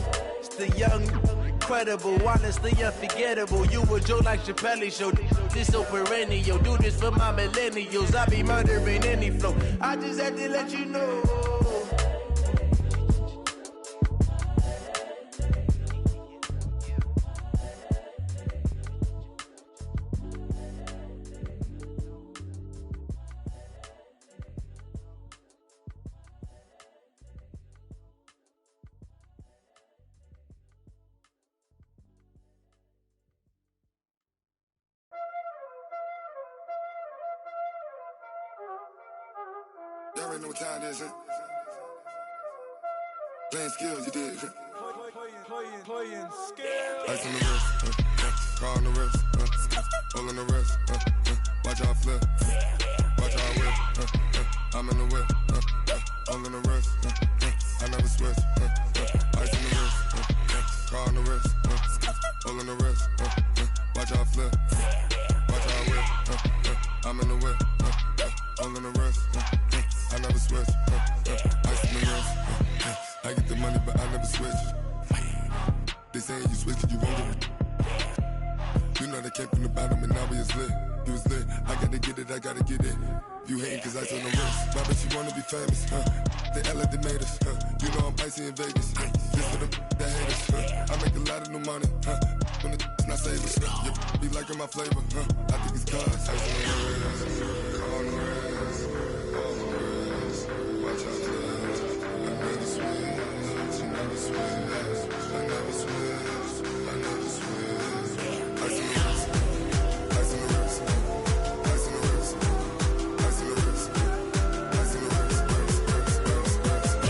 the young, incredible, honestly unforgettable. You a joke like Chappelle Show. This so perennial. Do this for my millennials. I be murdering any flow. I just had to let you know. Y'all already know what time it is, huh? Playing skills, you did. Playing skills. Ice on the wrist, car on the wrist, hole on the wrist, watch how I flip, watch how I whip, I'm in the whip, hole on the wrist, I never switch, ice on the wrist, car on the wrist, hole on the wrist, watch how I flip, watch how I whip, I'm in the whip, hole on the wrist, I never switch, ice on the wrist, I get the money but I never switch. They saying you switch it, you won't get it. You know they came from the bottom and now we is lit. You was lit, I gotta get it, I gotta get it. You hating cause ice on the wrist. Why bet you wanna be famous, They act like they made us, You know I'm icy in Vegas, Just for them that hate us, I make a lot of new money, When it's not savers, You be liking my flavor, I think it's cause ice on the wrist, on the wrist, on the wrist. Watch out for this, I never switch, I never switch. I never switch, I never switch. Ice on the wrist, ice on the wrist, ice on the wrist, ice on the wrist, ice on the wrist,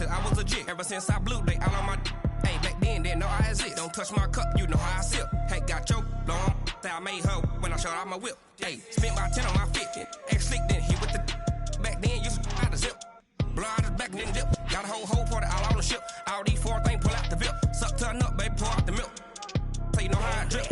I was legit. Ever since I blew, they all on my hey, back then, didn't know I exist. Don't touch my cup, you know how I sip. Hey, got your long that I made her when I showed out my whip. Hey, spent my 10 on my 50. Ex-slick, then hit with the back then, used to out the zip. Blow out his back and then dip. Got a whole party all on the ship. All these 4 things, pull out the VIP. Suck to a nut, baby, pour out the milk. So you know how I drip.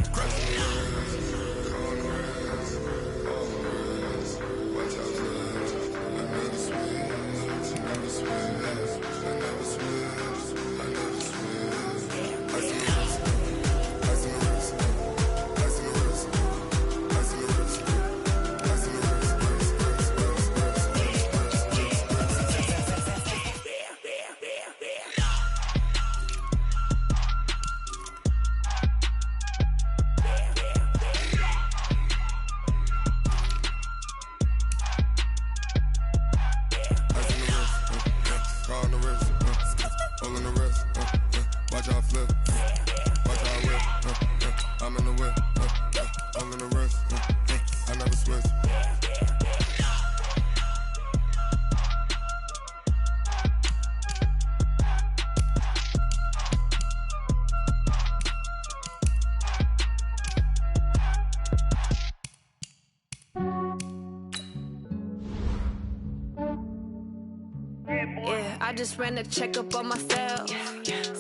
I just ran a checkup on myself.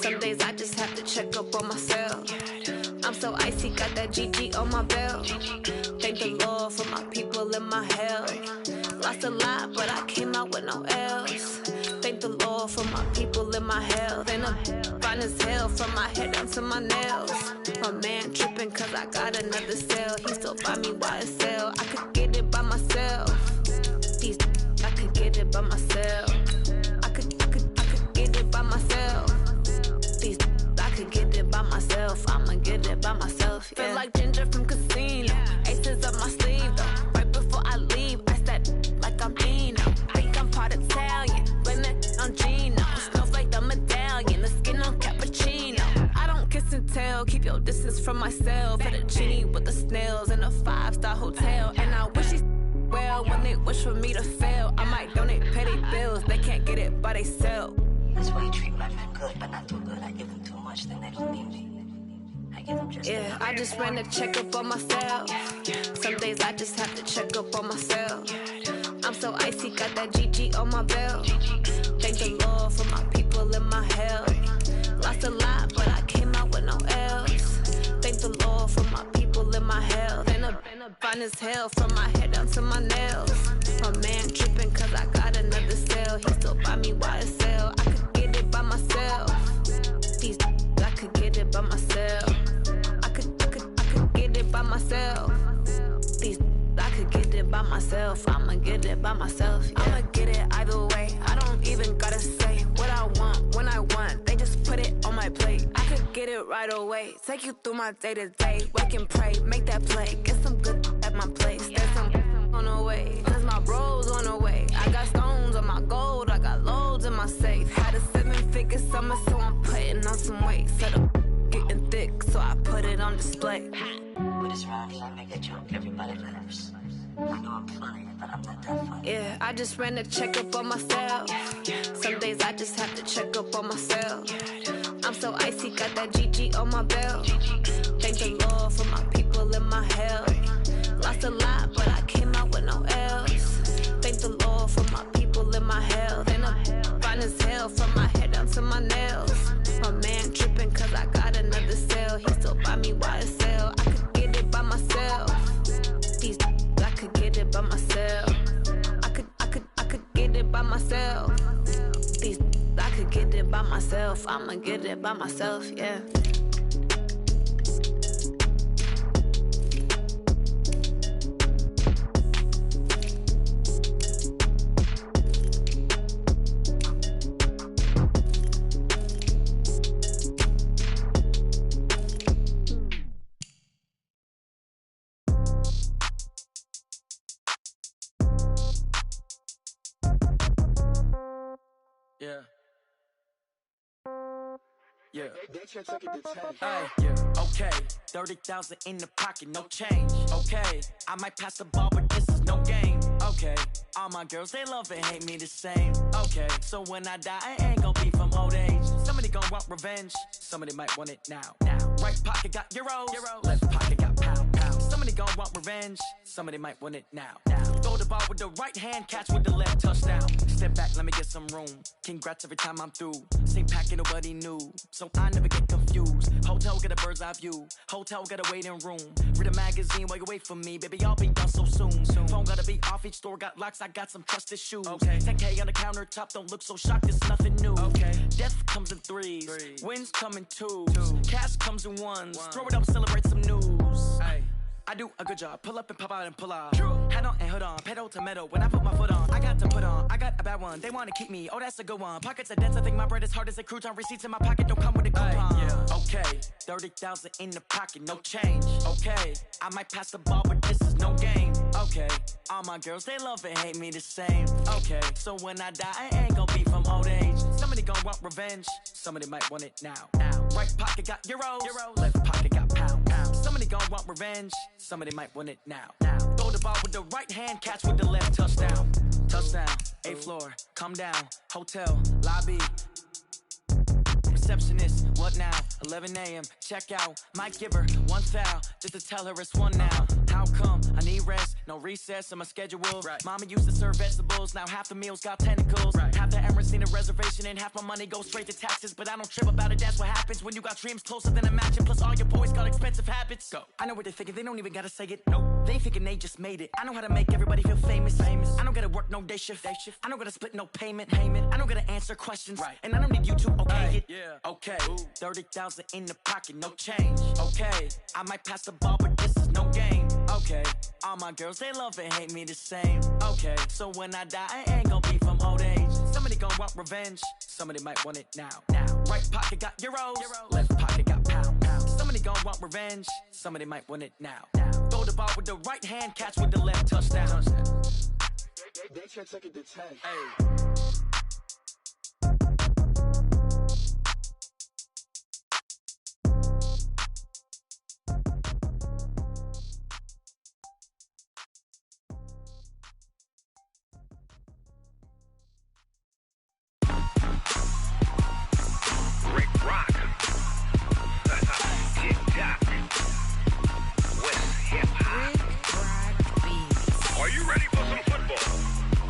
Some days I just have to check up on myself. I'm so icy, got that GG on my belt. Thank the Lord for my people and my health. Lost a lot, but I came out with no L's. Thank the Lord for my people and my health. And I'm fine as hell from my head down to my nails. My man tripping cause I got another cell. He still buy me YSL. I could get it by myself. These I could get it by myself. I could get it by myself. These I could get it by myself. I'ma get it by myself. Yeah. Feel like Ginger from Casino. Aces up my sleeve though. Right before I leave, I step like I'm Dino. Think I'm part Italian. Blame it on Gino. Snowflake the medallion. The skin on cappuccino. I don't kiss and tell. Keep your distance from myself. Put a genie with the snails in a 5-star hotel. And I wish he's well when they wish for me to fail. I might donate petty bills. They can't get it by they sell. That's why you treat my men good, but not too good. I give them too much, then they don't need me. I give them just yeah, I just ran a checkup on myself. Some days I just have to check up on myself. I'm so icy, got that GG on my belt. Thank the Lord for my people in my hell. Lost a lot, but I came out with no L's. Thank the Lord for my people in my hell. Then a fine as hell from my head down to my nails. My man tripping cause I got another cell. He still buy me YSL. I could get it by myself. These I could get it by myself. I could get it by myself. These I could get it by myself. I'ma get it by myself. Yeah. I'ma get it either way. I don't even gotta say what I want when I want. They just put it on my plate. I could get it right away. Take you through my day to day. Wake and pray, make that play. Get some good at my place. There's some on the way. Cause my bros on the way. I got stones on my gold. I got loads in my safe. Had a 7-figure summer, so I'm putting on some weight. Set up getting thick, so I put it on display. With this round here, I make a joke everybody laughs. I know I'm funny, but I'm not that funny. Yeah, I just ran a checkup on myself. Some days I just have to check up on myself. I'm so icy, got that GG on my belt. Thank the Lord for my people in my hell. Lost a lot, but I came out with no L's. Thank the Lord for my people in my hell. Then I'm fine as hell from my head down to my nails. My man tripping cause I got another cell. He still buy me YSL. I could get it by myself. These I could get it by myself. I could get it by myself. These I could get it by myself. I'ma get it by myself, yeah. Yeah. Yeah. Hey, yeah. Okay. 30,000 in the pocket, no change. Okay. I might pass the ball, but this is no game. Okay. All my girls, they love and hate me the same. Okay. So when I die, I ain't gonna be from old age. Somebody gonna want revenge. Somebody might want it now. Right pocket got euros. Left pocket got pound. Somebody gonna want revenge. Somebody might want it now. Throw the ball with the right hand, catch with the left, touchdown. Step back, let me get some room. Congrats every time I'm through. Same packet, nobody knew, so I never get confused. Hotel got a bird's eye view. Hotel got a waiting room. Read a magazine while you wait for me, baby. I'll be done so soon. Phone gotta be off. Each store got locks. I got some trusted shoes. Okay. 10K on the countertop. Don't look so shocked. It's nothing new. Okay. Death comes in threes. Wins come in twos. Cash comes in ones. Throw it up, celebrate some news. Hey. I do a good job. Pull up and pop out and pull out. Head on and hood on. Pedal to metal. When I put my foot on, I got to put on. I got a bad one. They want to keep me. Oh, that's a good one. Pockets are dense. I think my bread is hard as a crouton. Receipts in my pocket don't come with a coupon. Yeah. Okay. 30,000 in the pocket. No change. Okay. I might pass the ball, but this is no game. Okay. All my girls, they love and hate me the same. Okay. So when I die, I ain't gonna be from old age. Somebody gonna want revenge. Somebody might want it now. Right pocket got euros. Left pocket got pound. Somebody gonna want revenge. Somebody might want it now. Throw the ball with the right hand, catch with the left, touchdown. Touchdown, 8th floor, come down, hotel, lobby. Receptionist, what now? 11 a.m., check out. Might give her one foul, just to tell her it's one now. How come? I need rest, no recess in my schedule. Right. Mama used to serve vegetables, now half the meals got tentacles. Right. Half the Emirates need a reservation and half my money goes straight to taxes. But I don't trip about it, that's what happens when you got dreams closer than a match. And plus all your boys got expensive habits. Go. I know what they're thinking, they don't even gotta say it. Nope. They ain't thinking they just made it. I know how to make everybody feel famous. I don't gotta work no day shift. I don't gotta split no payment. I don't gotta answer questions. Right. And I don't need you to okay it. Yeah. Okay. 30,000 in the pocket, no change. Okay. I might pass the ball, but this is no game. Okay. All my girls, they love and hate me the same. Okay. So when I die, I ain't gonna be from old age. Somebody gonna want revenge. Somebody might want it now. Right pocket got euros. Left pocket got pound. Somebody gonna want revenge. Somebody might want it now. Throw the ball with the right hand, catch with the left, touchdown. They can't take it to 10. Hey. Are you ready for some football?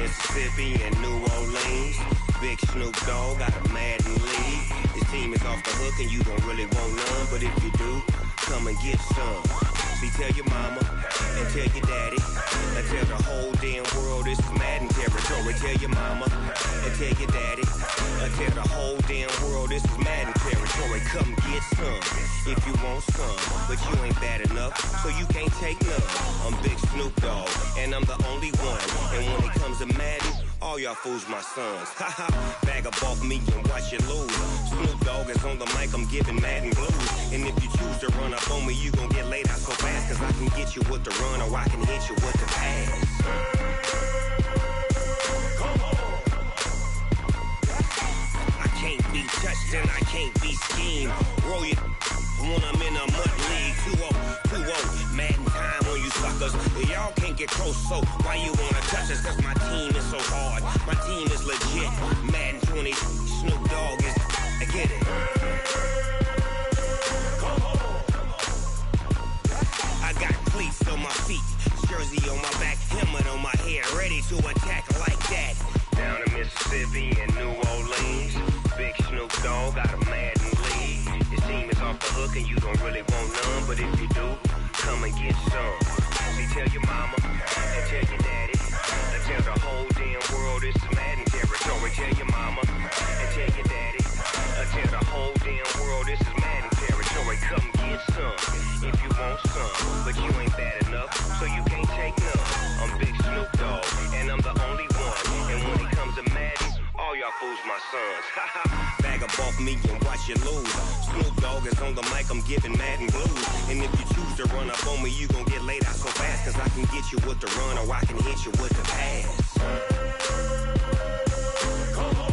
Mississippi and New Orleans. Big Snoop Dogg got a Madden league. His team is off the hook and you don't really want none, but if you do, come and get some. See, tell your mama and tell your daddy and tell the whole damn world this is Madden territory. Tell your mama and tell your daddy and tell the whole damn world this is Madden territory. Come get some if you want some, but you ain't bad enough, so you can't take none. I'm Big Snoop Dogg and I'm the only one, and when it comes to Madden, all y'all fools my sons. Haha, bag up off me and watch you lose. Snoop Dogg is on the mic, I'm giving Madden blues. And if you choose to run up on me, you gon' get laid out so fast, cause I can get you with the run or I can hit you with the pass. Come on. I can't be touched and I can't be schemed. Roll you when I'm in a mud league. 2-0, Madden time on you suckers. Y'all can't get close, so why you wanna touch us? Cause my team is so hard, my team is legit. Madden 20, Snoop Dogg is, I get it. Come on. I got cleats on my feet, jersey on my back, helmet on my head, ready to attack like that. Down in Mississippi and New Orleans, Big Snoop Dogg got a Madden league. His team is off the hook and you don't really want none, but if you do, come and get some. See, tell your mama and tell your daddy and tell the whole damn world this is Madden territory. Tell your mama and tell your daddy and tell the whole damn world this is Madden territory. Come get some if you want some, but you ain't bad enough, so you can't take none. I'm Big Snoop Dogg and I'm the only one, and when it comes to Madden, all y'all fools my sons. Bag up off me and watch you lose. Snoop Dogg is on the mic, I'm giving Madden blues. And if you choose to run up on me, you gon' get laid out so fast, cause I can get you with the run or I can hit you with the pass. Come on.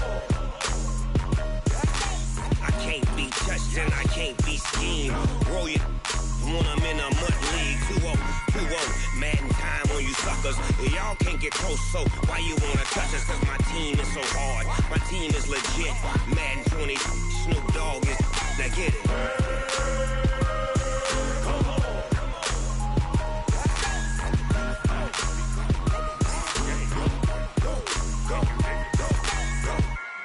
I can't be touched and I can't be schemed. Roll you when I'm in a mud league. 2-0, Madden time on you suckers. Y'all can't get close, so why you wanna touch us? Cause my team is so hard, my team is legit. Madden 20, Snoop Dogg is, now get it. Come on.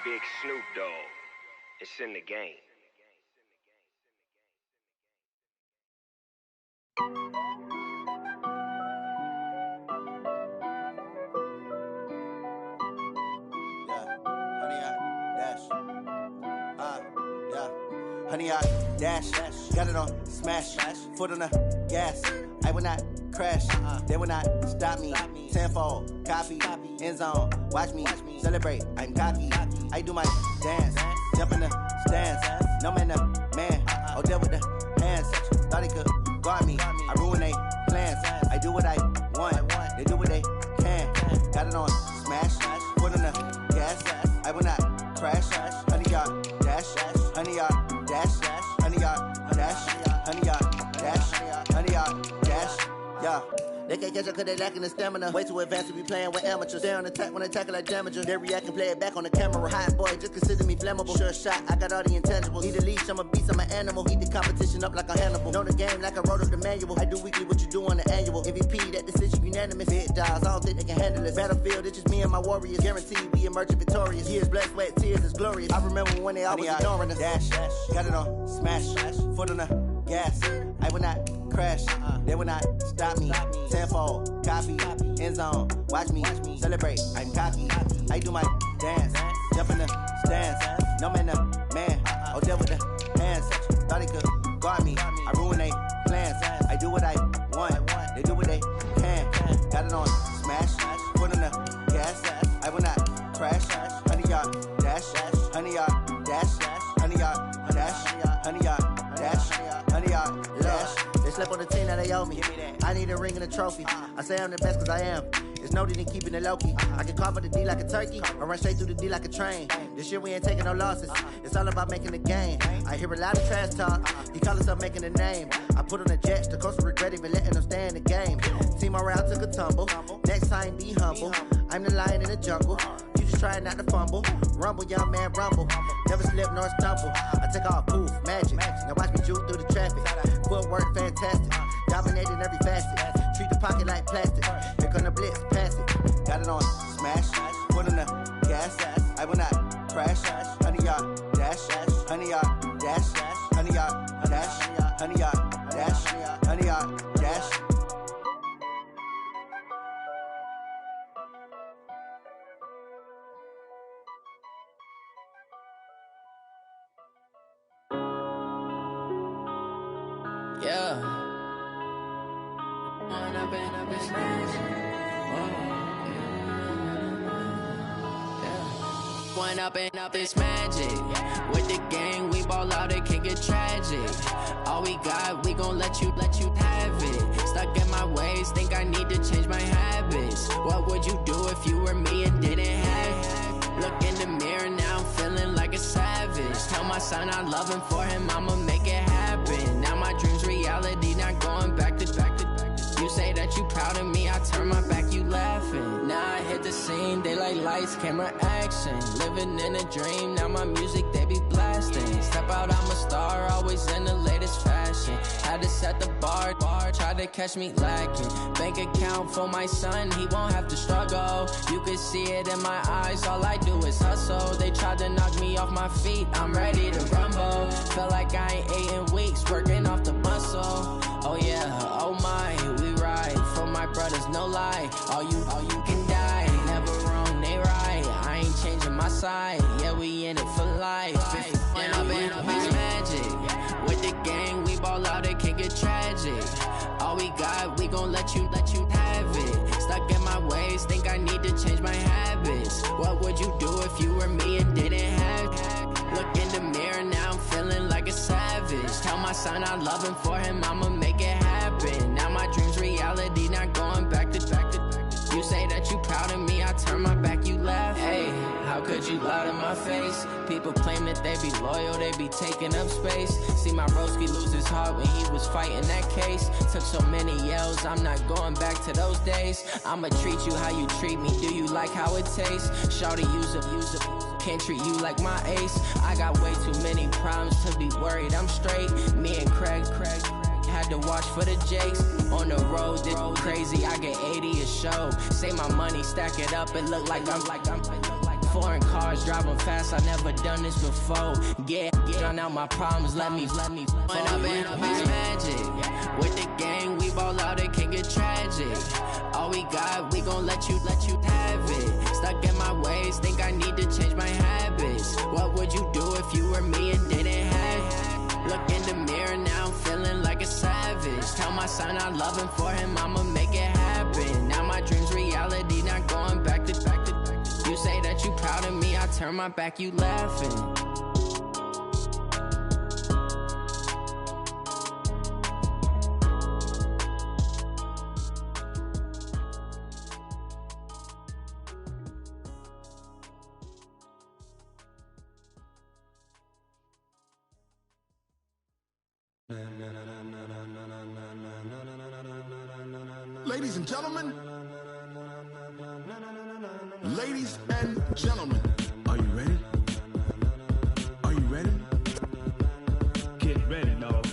Big Snoop Dogg, it's in the game. Honey, I dash, got it on smash, foot on the gas. I will not crash, they will not stop me. Tenfold, copy, end zone, watch me celebrate. I'm cocky, I do my dance, jump in the stands. No man, man, oh there with the hands. Thought he could guard me, I ruin they plans. I do what I want, they do what they can. Got it on smash, foot on the gas. I will not crash, honey, y'all dash, honey, y'all dash, honey, y'all dash, honey, y'all dash, honey, y'all dash, yeah. They can't catch up cause they lacking the stamina. Way too advanced to be playing with amateurs. Stay on attack when they tackle like damager. They react and play it back on the camera. Hot boy, just consider me flammable. Sure shot, I got all the intangibles. Need a leash, I'm a beast, I'm an animal. Eat the competition up like a Hannibal. Know the game like I wrote up the manual. I do weekly what you do on the annual. MVP, that decision unanimous. Big dials, I don't think they can handle this. Battlefield, it's just me and my warriors. Guaranteed we emerge victorious. Years, blood, sweat, tears, it's glorious. I remember when they always ignoring us. Dash, got it on smash, foot on the gas. I will not crash, they will not stop me. Tenfold, copy, end zone, watch me celebrate. I'm cocky, I do my dance, jump in the stands. No man, man, oh there with the hands. Thought he could guard me, I ruin they plans. I do what I want, they do what they can. Got it on smash, foot on the gas. I will not crash, honey y'all dash, honey y'all dash, honey y'all dash, honey y'all dash, honey y'all dash. They slept on the team that they owe me. I need a ring and a trophy. I say I'm the best cause I am. It's no need in keeping it low-key. I can carve up the D like a turkey or run straight through the D like a train. This year we ain't taking no losses. It's all about making the game. I hear a lot of trash talk. He call himself making a name. I put on the Jets. The coach will regret even letting them stay in the game. Team morale took a tumble. Next time be humble. I'm the lion in the jungle. You just try not to fumble. Rumble, young man, rumble. Never slip nor stumble. I take off, poof, magic. Now watch me juke through the traffic. Footwork fantastic. Dominating every facet. Treat the pocket like plastic. Here come the blitz, pass it. Got it on smash, Yeah. One up and up is magic. With the gang, we ball out, it can get tragic. All we got, we gon' let you have it. Stuck in my ways, think I need to change my habits. What would you do if you were me and didn't have it? Look in the mirror, now I'm feeling like a savage. Tell my son I love him, for him I'ma make it happen. Now my dream's reality, not going back to. You say that you proud of me, I turn my back, you laughing. Now I hit the scene, they like lights, camera, action. Living in a dream, now my music, they be blasting. Step out, I'm a star, always in the latest fashion. Had to set the bar, try to catch me lacking. Bank account for my son, he won't have to struggle. You can see it in my eyes, all I do is hustle. They tried to knock me off my feet, I'm ready to rumble. Feel like I ain't ate in weeks, working off the muscle. Oh yeah, oh my, we ride for my brothers, no lie. All you can die, never wrong, they right. I ain't changing my side, yeah, we in it for life. And up is magic. With the gang, we ball out, it can get tragic. All we got, we gon' let you have it. Stuck in my ways, think I need to change my habits. What would you do if you were me and didn't have it? Look in the mirror, now I'm feeling like a savage. Tell my son I love him, for him I'ma make it happen. Now my dream's reality, not going back to. You say that you proud of me, I turn my back, you laugh. Hey, how could you lie to my face? People claim that they be loyal, they be taking up space. See my broski lose his heart when he was fighting that case. Took so many yells, I'm not going back to those days. I'ma treat you how you treat me, do you like how it tastes? Shawty, use it. Can't treat you like my ace. I got way too many problems to be worried, I'm straight. Me and Craig had to watch for the Jakes. On the road, this crazy, I get 80 a show. Say my money, stack it up, it look like I'm foreign cars, driving fast, I never done this before. Get on out my problems, let me One up and up is magic. With the gang, we ball out, it can get tragic. All we got, we gon' let you have it. Stuck in my ways, think I need to change my habits. What would you do if you were me and didn't have it? Look in the mirror, now I'm feeling like a savage. Tell my son I love him, for him I'ma make it happen. Now my dream's reality, not going back to. You say that you proud of me, I turn my back, you laughing. Ladies and gentlemen, ladies and gentlemen, are you ready? Are you ready? Get ready, dog.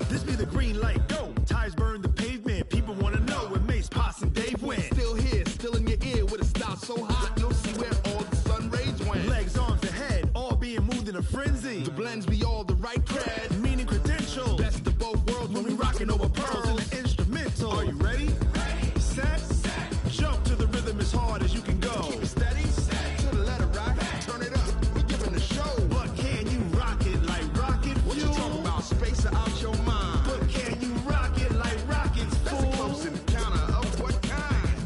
This be the green light, go. Tires burn the pavement. People wanna know where Mace, Potts, and Dave went. Still here, still in your ear with a style so hot, you'll see where all the sun rays went. Legs, arms, and head, all being moved in a frenzy. The blends be all the right cred, meaning credentials. Best of both worlds when we rockin' over pearls in the instrumental. Are you ready? Set. Jump to the rhythm as hard as you can go. Keep it steady, to the letter right. Turn it up, we giving the show. But can you rock it like rocket fuel? What you talking about? Space out your mind. But can you rock it like rockets, fool? That's a close encounter of what kind?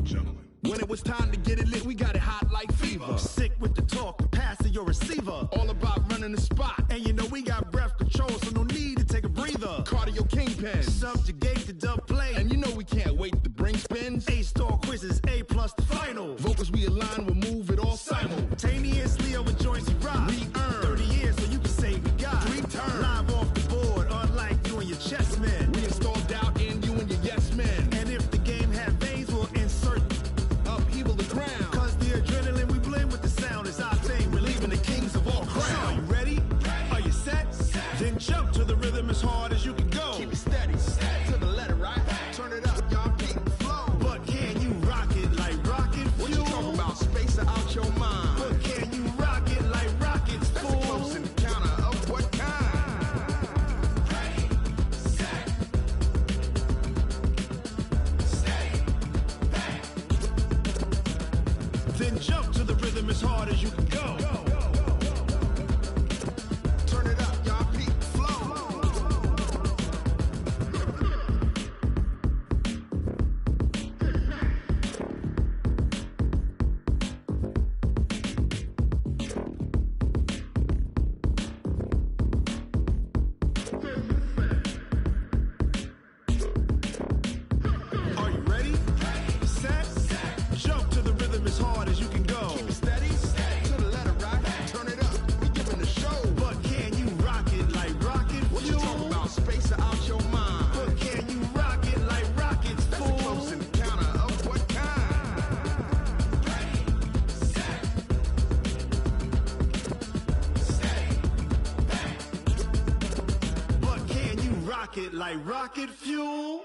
Gentlemen. When it was time to get it lit, we got it hot like fever. Sick with the talk, pass to your receiver. All about running the spot. And you know we got breath control, so no need to take a breather. Cardio kingpin, subjugate the dub play. And you know we can't wait to bring spins. A-star quizzes, A+ the final. Vocals we align, we'll move it all simultaneously over joints we rock. We earn 30 years, so you can say we got 3 turns. Live off the board, unlike you and your chess men. We install doubt in you and your yes men. And if the game had veins, we'll insert upheaval the ground. Cause the adrenaline we blend with the sound is our thing. We're leaving the kings of all crowns. Are you ready? Are you set? Then jump to the rhythm as hard as you can go. Keep it steady, to the letter right. Turn it up, y'all beat the flow. But can you rock it like rocket fuel? What you talking about? Space out your mind. pocket like rocket fuel.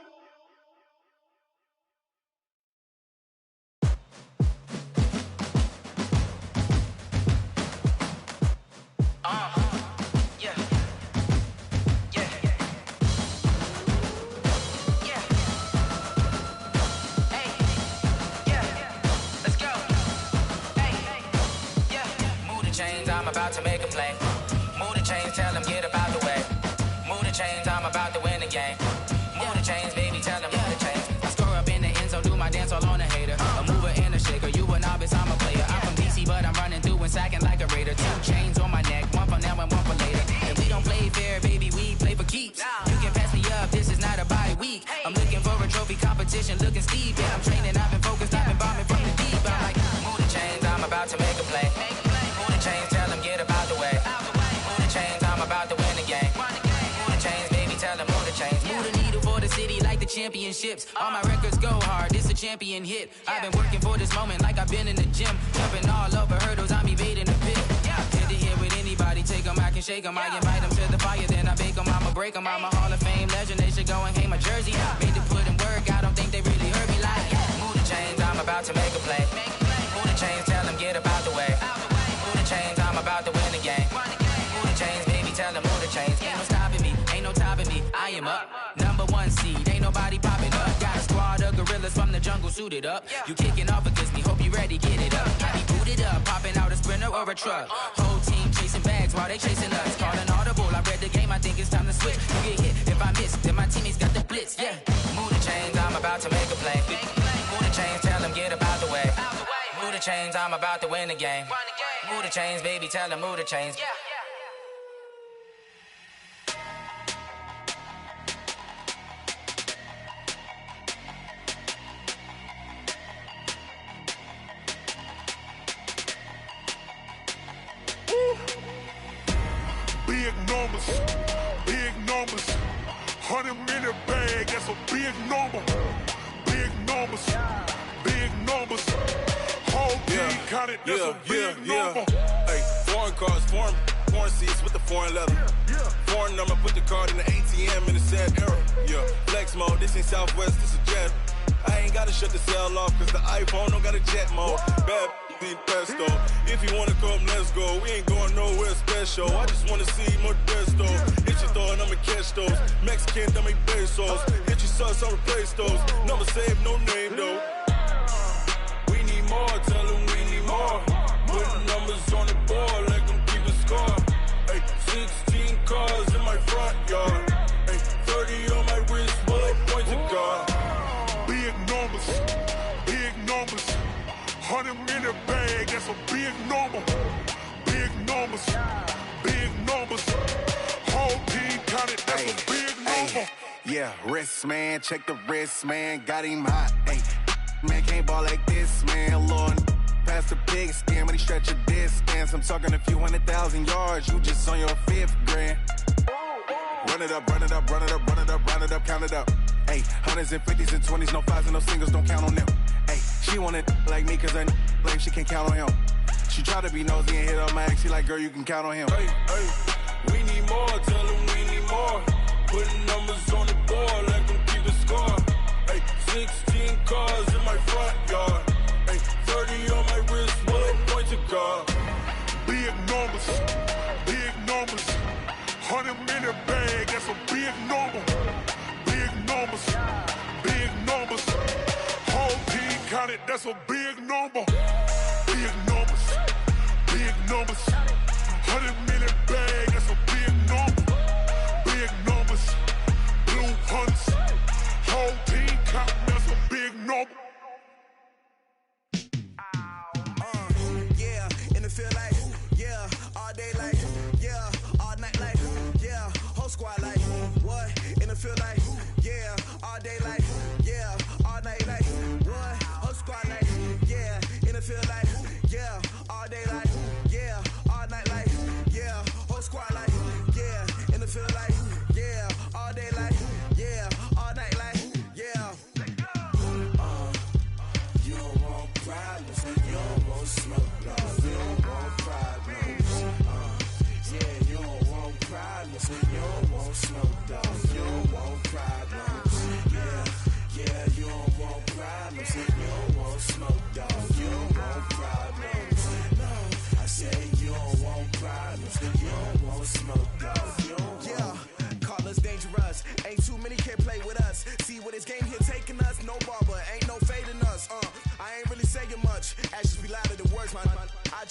I'm about to make a play. Move the chains, tell them get about the way. Move the chains, I'm about to win the game. Move the chains, baby, tell them move the chains. I score up in the end zone, do my dance all on a hater. A mover and a shaker, you a novice, I'm a player. I'm from DC, but I'm running through and sacking like a raider. 2 chains on my neck, one for now and one for later. And we don't play fair, baby, we play for keeps. You can pass me up, this is not a bye week. I'm looking for a trophy competition, looking steep. Yeah, I'm training, I've been focused, I've been bombing from the deep. I'm like, move the chains, I'm about to make a play. Move the chains, tell them get about the way. Move the chains, I'm about to win the game. Move the chains, baby, tell them move the chains. Move the needle for the city like the championships. All my records go hard, this a champion hit. I've been working for this moment like I've been in the gym. Jumping all over hurdles, I'm evading the pit. Hit to hit with anybody, take them, I can shake them. I invite them to the fire, then I bake them, I'ma break them. I'm a Hall of Fame legend, they should go and hang my jersey. Made to put in work, I don't think they really heard me like, move the chains, I'm about to make a play. Move the chains, tell them get about the way. Move the chains, I'm about to win the game. Move the chains, baby, tell them move the chains. Ain't no stopping me, ain't no topping me. I am up, #1 seed, ain't nobody popping up. Got a squad of gorillas from the jungle suited up. You kicking off against me, hope you ready, get it up. I be booted up, popping out a Sprinter or a truck. Whole team chasing bags while they chasing us. Call an audible, I read the game, I think it's time to switch. You get hit, if I miss, then my teammates got the blitz, yeah. Move the chains, I'm about to make a play. Move the chains, tell them get about the way. Move the chains, I'm about to win the game. Move the chains, baby, tell them move the chains. Big numbers, big numbers. 100-minute bag, that's a big number. Big numbers, big numbers. Whole team counted, that's a big number. Hey, foreign cars, foreign seats with the foreign leather. Foreign number, put the card in the ATM in the sad era. Yeah, flex mode, this ain't Southwest, this a jet. I ain't gotta shut the cell off, cause the iPhone don't got a jet mode. Bad need pesto. If you wanna come, let's go. We ain't going nowhere special. I just wanna see Modesto. Hit your thought, I'ma catch those. Mexican, I make pesos. Hit your sus, I'll replace those. Number saved, no name though. We need more, tell them we need more. Putting numbers on the board, like them keep a score. Hey, 16 cars in my front yard. Hey, 30 on my wrist, bullet points of God. Big numbers, big numbers. 100-minute bag, that's a big number. Big numbers, big numbers. Whole team counted, that's a big number. Yeah, wrist man, check the wrist man, got him hot. Ay, man can't ball like this, man. Lord, past the big skin when he stretch a distance. I'm talking a few 100,000 yards, you just on your 5th grand. Run it up, run it up, run it up, run it up, run it up, count it up. Ay, 100s and 50s and 20s, no 5s and no singles, don't count on them. Ay, she want it like me, cause her blame she can't count on him. She try to be nosy and hit on my ex, she like, girl, you can count on him. Hey, hey, we need more, tell them we need more. Putting numbers on the board, like them keep a score. Hey, 16 cars in my front yard. Hey, 30 on my wrist, bullet points of God. Big numbers, big numbers. 100-minute bag, that's a big number. Big numbers, big numbers. Whole team counted, that's a big number. Big numbers, big numbers. 100-minute bag, that's a big number. Big numbers, blue hunts. Whole team counting, that's a big number. Yeah, in the field like, yeah, all day like, yeah, all night like, yeah, whole squad like, what? In the field like, yeah, all day like, yeah, all night like, what? Whole squad like, yeah, in the field like, yeah, all day like, yeah, all night like, yeah, whole squad like, yeah, in the field like, yeah, all day like, yeah, all night like, yeah. You don't want problems, you don't want smoke, no. You don't want problems, yeah, you don't want problems, you don't want smoke, dog. You don't want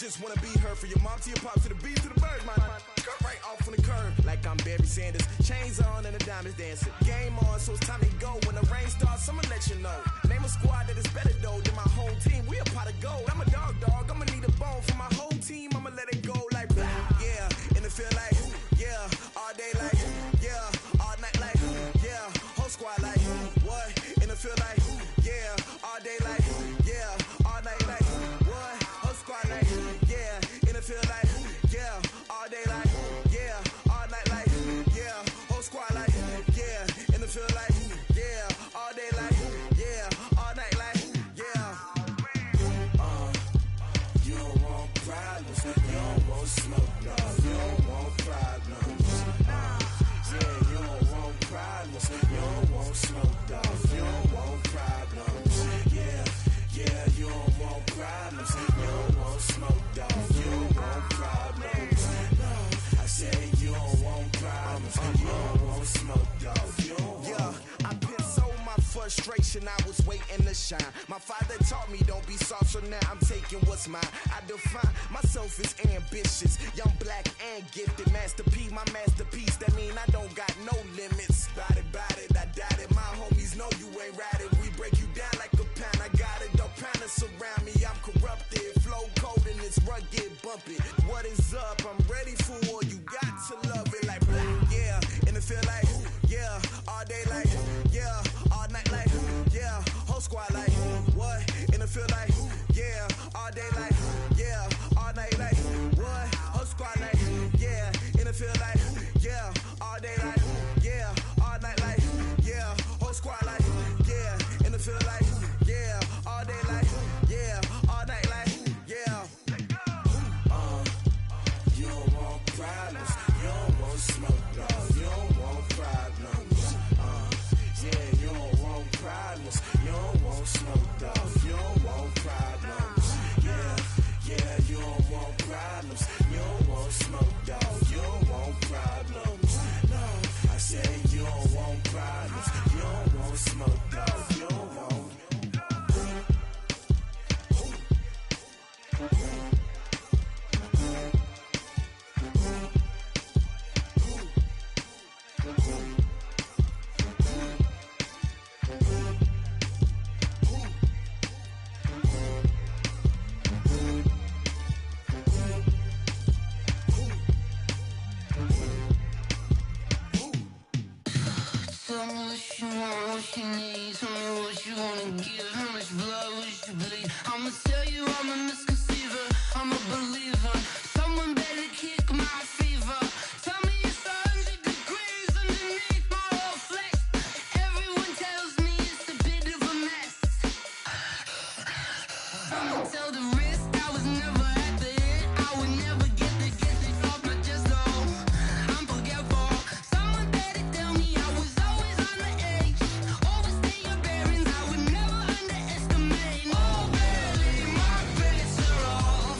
just wanna be her. From your mom to your pop to the beat to the bird, my cut right off on the curb. Like I'm Barry Sanders, chains on and the diamonds dancing. Game on, so it's time to go. When the rain starts, I'ma let you know. Name a squad that is better though than my home team. We a pot of gold. I'm a dog, I'ma need a bone for my whole team. I'ma let it go like yeah, and it feel like yeah, all day like yeah, all night like yeah, whole squad like what? And it feel like yeah, all day like yeah, all night like what? Whole squad like yeah, and it feel like yeah, all day like yeah, all night like yeah, whole squad like yeah, and it feel like yeah, all day like yeah, all night like yeah. You don't want problems, you don't want smoke, no, you don't want problems. Yeah, you don't want problems, you don't want smoke, dog, you don't want problems. Yeah, yeah, you don't want problems, you don't want smoke, dog, you don't want problems. No, I said you don't want problems, you don't want smoke, dog, you don't want. Yeah, I've been so my frustration, I was waiting to shine. My father taught me don't be soft, so now I'm taking what's mine. I define myself as ambitious, young, black, and gifted. Master P, my masterpiece, that mean I don't got no limits. Bout it, I doubt it. My homies know you ain't ratted. We break you down like a pound. I got it, don't pound to surround me. I'm corrupted, flow cold and it's rugged, bumpy. What is up? I'm ready for war. You got to love it like black, yeah. And it feel like yeah, all day like yeah, all night like yeah, whole squad like what? And it feel like yeah, all day like yeah, all night like what? Whole squad like yeah, and it feel like yeah, all day like yeah, all night like yeah, whole squad like yeah, and it feel like yeah, all day like yeah, all night like yeah. You don't want problems, you don't want smoke, no, you don't want problems. Yeah, you don't want problems, you don't want smoke, dog, you don't want problems. Yeah, yeah, you don't want problems, you don't want smoke, dog, you don't want problems. No, I said you don't want problems, you don't want smoke, dog, you don't want. Tell me what you want, what you need. Tell me what you wanna give. How much blood would you bleed? I'ma tell you I'm a misconceiver. I'm a believer. Someone better kick my fever. Tell me it's 100 degrees underneath my whole flesh. Everyone tells me it's a bit of a mess. I'ma tell the risk I was never at the end. I would never get it off my chest though. I'm forgetful. Someone better tell me I was always on the edge. Overstay your bearings, I would never underestimate. Oh, barely my bets are off.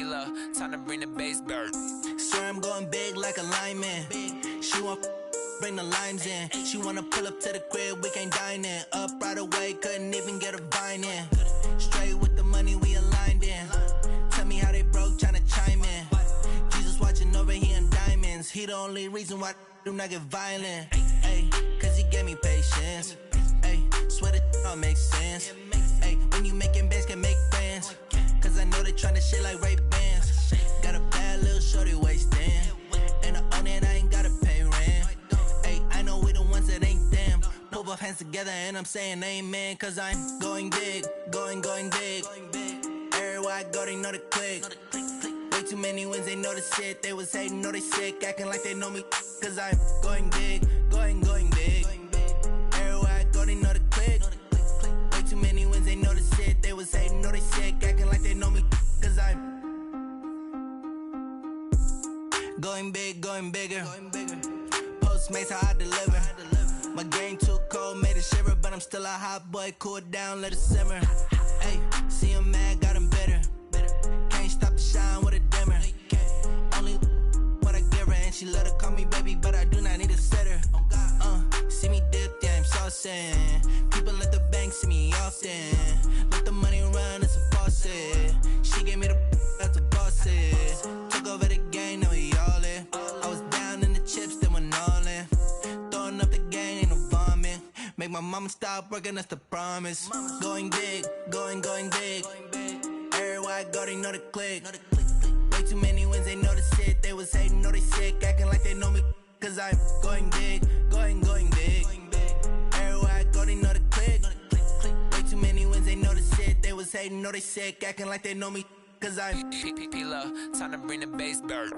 P-Love, time to bring the bass bird. Swear I'm going big like a lineman. She want bring the limes in. She wanna pull up to the crib, we can't dine in. Up right away, couldn't even get a vine in. Straight with the money we aligned in. Tell me how they broke, tryna chime in. Jesus watching over here in diamonds. He the only reason why I do not get violent. Ay, cause he gave me patience. Ay, swear that all makes sense. Ay, when you making bands, can make friends. Cause I know they tryna shit like Ray-Bans. Got a bad little shorty wasting. And I own it, I ain't gotta pay rent. Ay, I know we the ones that ain't them. Pull both hands together and I'm saying amen. Cause I'm going big, going big. Everywhere I go, they know the click. Way too many wins, they know the shit. They was hating, know they sick, acting like they know me. Cause I'm going big, going big. Everywhere I go, they know the click. Way too many wins, they know the shit. They was hating, know they sick, acting like they know me. Cause I'm going big, going bigger. Postmates, how I deliver. My game too cold, made it shiver. But I'm still a hot boy, cool it down, let it simmer. Hey, see him mad, got him bitter. Can't stop the shine with a dimmer. Only what I give her, and she let her call me baby, but I do not need a sitter. See me dip, yeah, I'm saucing. People at the bank see me often. Let the money run, it's a faucet. She gave me the that's a boss it. Took over the game, now we all in. I was down in the chips, then went all in. Throwing up the game, ain't no vomit. Make my mama stop working, that's the promise. Going big, going big. Everywhere I go, they know the click. Way too many wins, they know the shit. They was hating, know they sick, acting like they know me. Cause I'm going big, going big. Everywhere I go, they know the click. Way too many wins, they know the shit. They was hating, know they sick, acting like they know me. Cause I'm P-Love, time to bring the bass bird.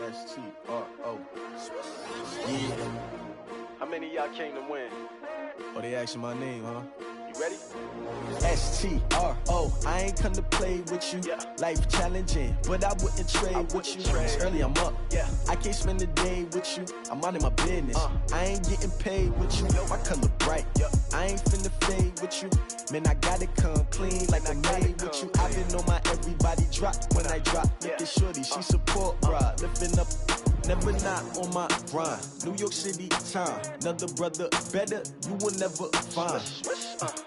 S-T-R-O. Yeah. How many of y'all came to win? Oh, they asking my name, huh? You ready? S-T-R-O. I ain't come to play with you. Life challenging, but I wouldn't trade with you. It's early, I'm up. I can't spend the day with you. I'm out in my business. I ain't getting paid with you. My color bright. I ain't finna fade with you. Man, I gotta come clean like I made with you. I've been on my everybody drop when I drop. Look at shorty, she support ride. Lifting up, never not on my grind. New York City time. Another brother better, you will never find.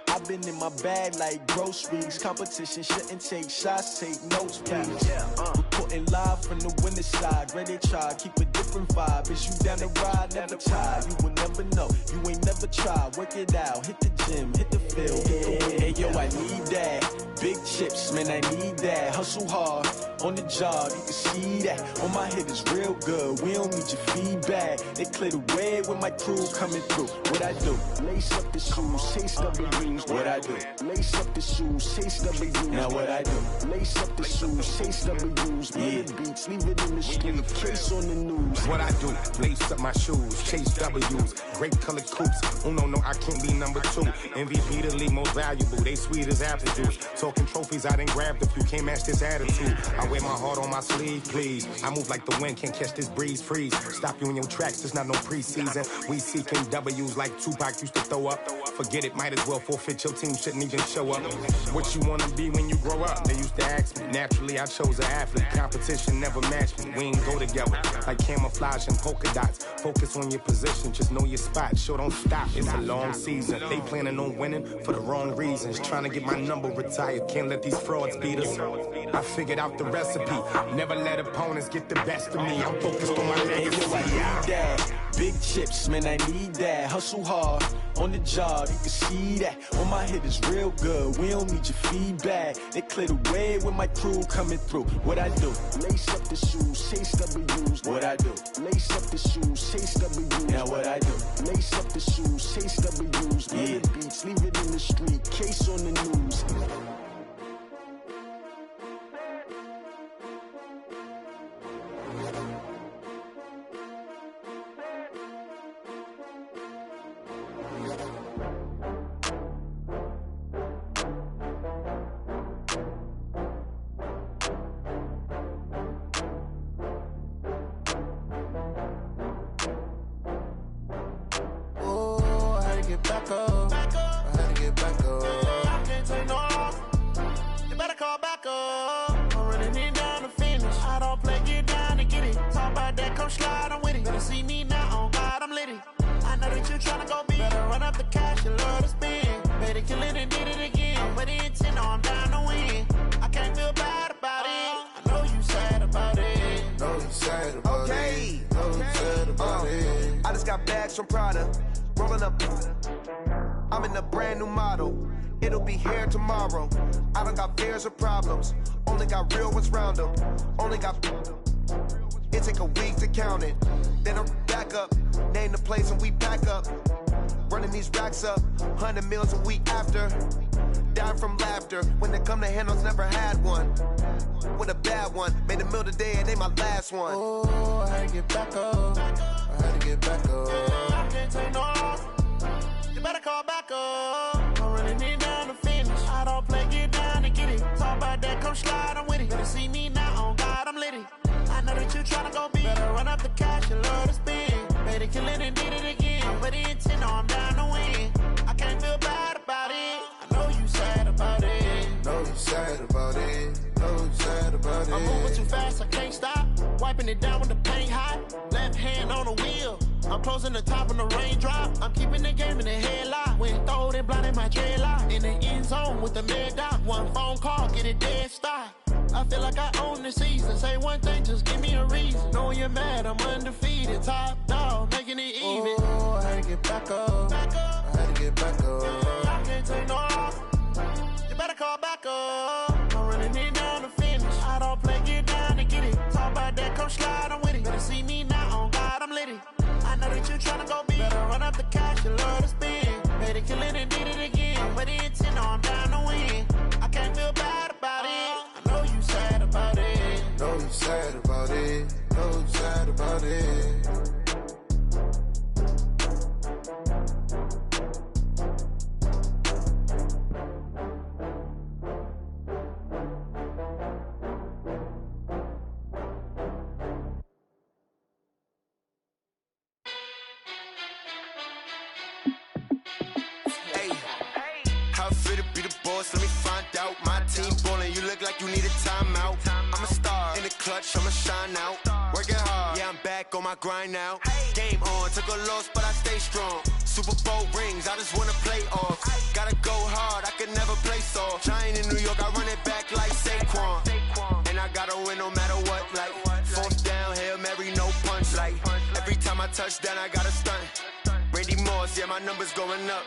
I've been in my bag like groceries. Competition shouldn't take shots, take notes, please. Reporting live from the winning side. Ready to try, keep a different vibe. Is you down the ride, never tired. You will never know, you ain't never tried. Work it out, hit the gym, hit the field, hit the win. Hey yo, I need that. Big chips, man, I need that. Hustle hard, on the job, you can see that. On my hit is real good, we don't need your feedback. They clear the way with my crew coming through. What I do? Lace up the shoes, chase W's. What I do? Lace up the shoes, chase W's. Now what I do? Lace up the shoes, chase W's. Murder beats, leave it in the street, case on the news. What I do? Lace up my shoes, chase W's. Great colored coops. Oh no, I can't be number 2. MVP the league most valuable. They sweet as apple juice. Talking trophies, I done grabbed a few. Can't match this attitude. I wear my heart on my sleeve, please. I move like the wind, can't catch this breeze. Freeze. Stop you in your tracks, there's not no preseason. We seeking W's like Tupac used to throw up. Forget it, might as well forfeit. Your team shouldn't even show up. What you wanna be when you grow up? They used to ask me. Naturally, I chose an athlete. Competition never matched me. We ain't go together. Like camouflage and polka dots. Focus on your position, just know your spot. Sure, don't stop. It's a long season. They planning on winning for the wrong reasons. Trying to get my number retired. Can't let these frauds beat us. I figured out the recipe. Never let opponents get the best of me. I'm focused on my legacy. Big chips, man, I need that. Hustle hard on the job, you can see that. On my head is real good, we don't need your feedback. They clear the way with my crew coming through. What I do? Lace up the shoes, chase W's. What I do? Lace up the shoes, chase W's. Now what I do? Lace up the shoes, chase W's. Yeah. Beats, leave it in the street, case on the news. From Prada, rolling up. I'm in a brand new model. It'll be here tomorrow. I don't got fears or problems. Only got real ones round them. Only got. It take a week to count it. Then I'm back up. Name the place and we back up. Running these racks up. 100 meals a week after. Dying from laughter. When it come to handles, never had one. With a bad one. Made a meal today and they my last one. Oh, I had to get back up. I had to get back up. I can't take no loss. You better call back up. I'm running it down to finish. I don't play, get down and get it. Talk about that, come slide, I'm with it. Better see me now, on God, I'm litty. I know that you tryna go big. Better run up the cash, you love to spend. Better kill it and did it again. But the intent, no, I'm down to win. I can't feel bad about it. I know you sad about it. Know you sad about it. Know you sad about it. I'm moving too fast, I can't stop. Wiping it down with the paint hot. Left hand on the wheel. I'm closing the top of the raindrop. I'm keeping the game in the headlock. When throwed and blinded my dreadlock. In the end zone with the mid dot. One phone call, get it dead stop. I feel like I own the season. Say one thing, just give me a reason. Knowing you're mad, I'm undefeated. Top dog, making it even. Oh, I had to get back up. I had to get back up. I can't take no loss. You better call back up. I'm running it down to finish. I don't play, get down and get it. Talk about that, come slide, I'm with it. Better see me now, on God, I'm litty. I know that you tryna go big. Better run up the cash, you love to spend. Better kill it and did it again. But the intent, no, I'm down to win. I can't feel bad about it. I know you sad about it. Know you sad about it. Know you sad about it. Let me find out. My team ballin', you look like you need a timeout. I'm a star in the clutch, I'ma shine out. Working hard, yeah, I'm back on my grind now. Game on, took a loss, but I stay strong. Super Bowl rings, I just wanna play off. Gotta go hard, I can never play soft. Giant in New York, I run it back like Saquon. And I gotta win no matter what, like fourth down, Hail Mary, no punch. Like every time I touch down, I gotta stunt. Randy Moss, yeah, my numbers going up.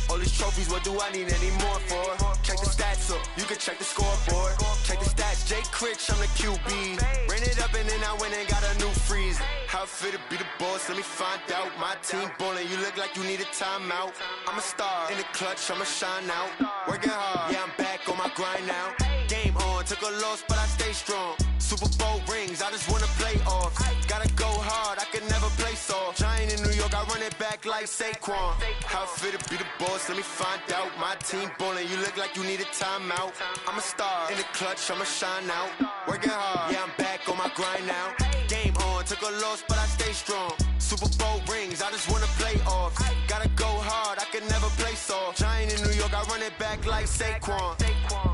All these trophies, what do I need any more for? Check the stats up, you can check the scoreboard. Check the stats, Jake Critch, I'm the QB. Ran it up and then I went and got a new freeze. How it feel to be the boss, let me find out. My team ballin', you look like you need a timeout. I'm a star in the clutch, I'ma shine out. Working hard, yeah, I'm back on my grind now. Game on, took a loss, but I stay strong. Super Bowl rings, I just wanna play off. Gotta go hard, I can never play soft. Giant in New York, I run it back like Saquon. How it feel to be the boss, let me find out. My team ballin', you look like you need a timeout. I'm a star in the clutch, I'ma shine out. Working hard, yeah, I'm back on my grind now. Game on, took a loss, but I stay strong. Super Bowl rings, I just wanna play off. Gotta go hard, I can never play soft. Giant in New York, I run it back like Saquon.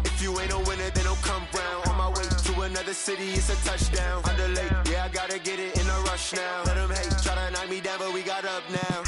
If you ain't a winner, then don't come round. On my way to another city, it's a touchdown. Underlay, yeah, I gotta get it in a rush now. Let them hate, try to knock me down, but we got up now.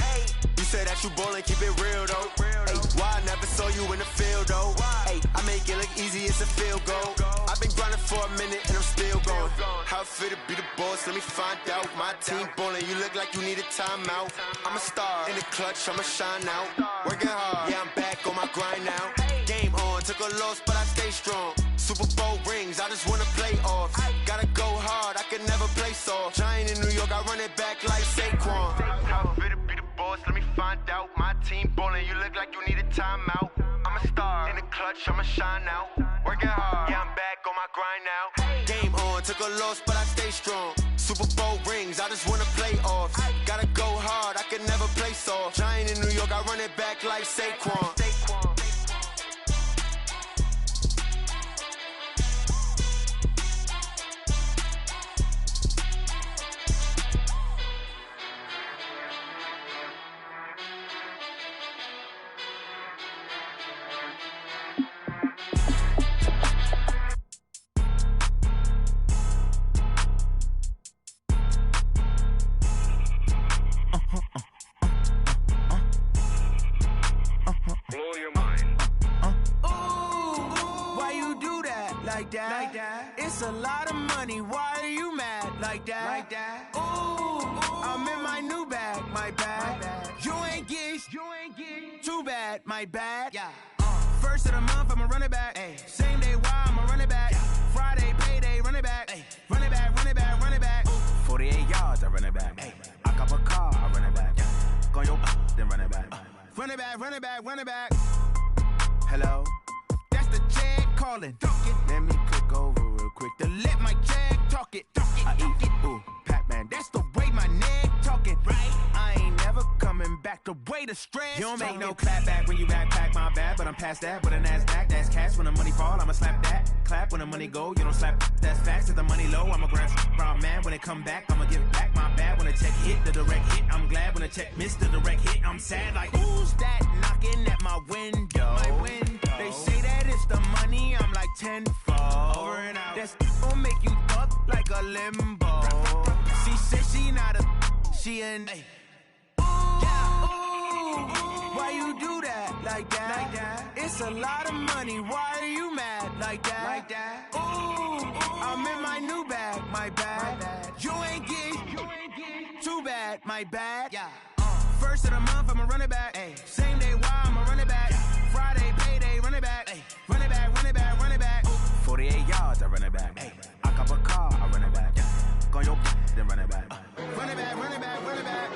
You say that you ballin', keep it real though. Hey, why I never saw you in the field though? Hey, I make it look easy, it's a field goal. I've been been grinding for a minute and I'm still going. How it feel to be the boss, let me find out. My team ballin', you look like you need a timeout. I'm a star in the clutch, I'ma shine out. Working hard, yeah, I'm back on my grind now. Game on, took a loss, but I stay strong. Super Bowl rings, I just wanna play off. Gotta go hard, I can never play soft. Giant in New York, I run it back like Saquon. How it feel to be the boss, let me find out. My team ballin', you look like you need a timeout. I'm a star in the clutch, I'ma shine out. Working hard, yeah, I'm back on my grind now. Game on, took a loss, but I stay strong. Super Bowl rings, I just wanna play off. Gotta go hard, I can never play soft. Giant in New York, I run it back like Saquon. It's a lot of money, why are you mad like that? Ooh, I'm in my new bag, my bad. You ain't get too bad, my bad. Yeah. First of the month, I'ma run it back. Same day, why I'ma run it back. Friday, payday, run it back. Run it back, run it back, run it back. 48 yards, I run it back. I cop a car, I run it back. Go your then run it back. Run it back, run it back, run it back. Hello? That's the check calling. Let me click over real quick to let my check talk it. I eat it, ooh, Pac-Man. That's the way my neck talking. Right? I ain't never coming back the way the stress. You don't make no clap back when you backpack my bad, but I'm past that with a NASDAQ. That's cash when the money fall, I'ma slap that. Clap when the money go, you don't slap. That's facts. If the money low, I'ma grab brown man. When it come back, I'ma give back my bad. When the check hit, the direct hit. I'm glad when the check missed the direct hit. I'm sad like, who's that knocking at my window? They say that it's the money, I'm like tenfold. Over and out. That's gon' make you fuck like a limbo. She said she not a, she an. Why you do that like that? It's a lot of money, why are you mad like that? Ooh, I'm in my new bag, my bad. You ain't get too bad, my bad. Yeah. First of the month, I'ma run it back. Same day, why I'ma run it back. Friday, payday, run it back. Run it back, run it back, run it back. 48 yards, I run it back. I cop a car, I run it back. Go your then run it back. Run it back, run it back, run it back.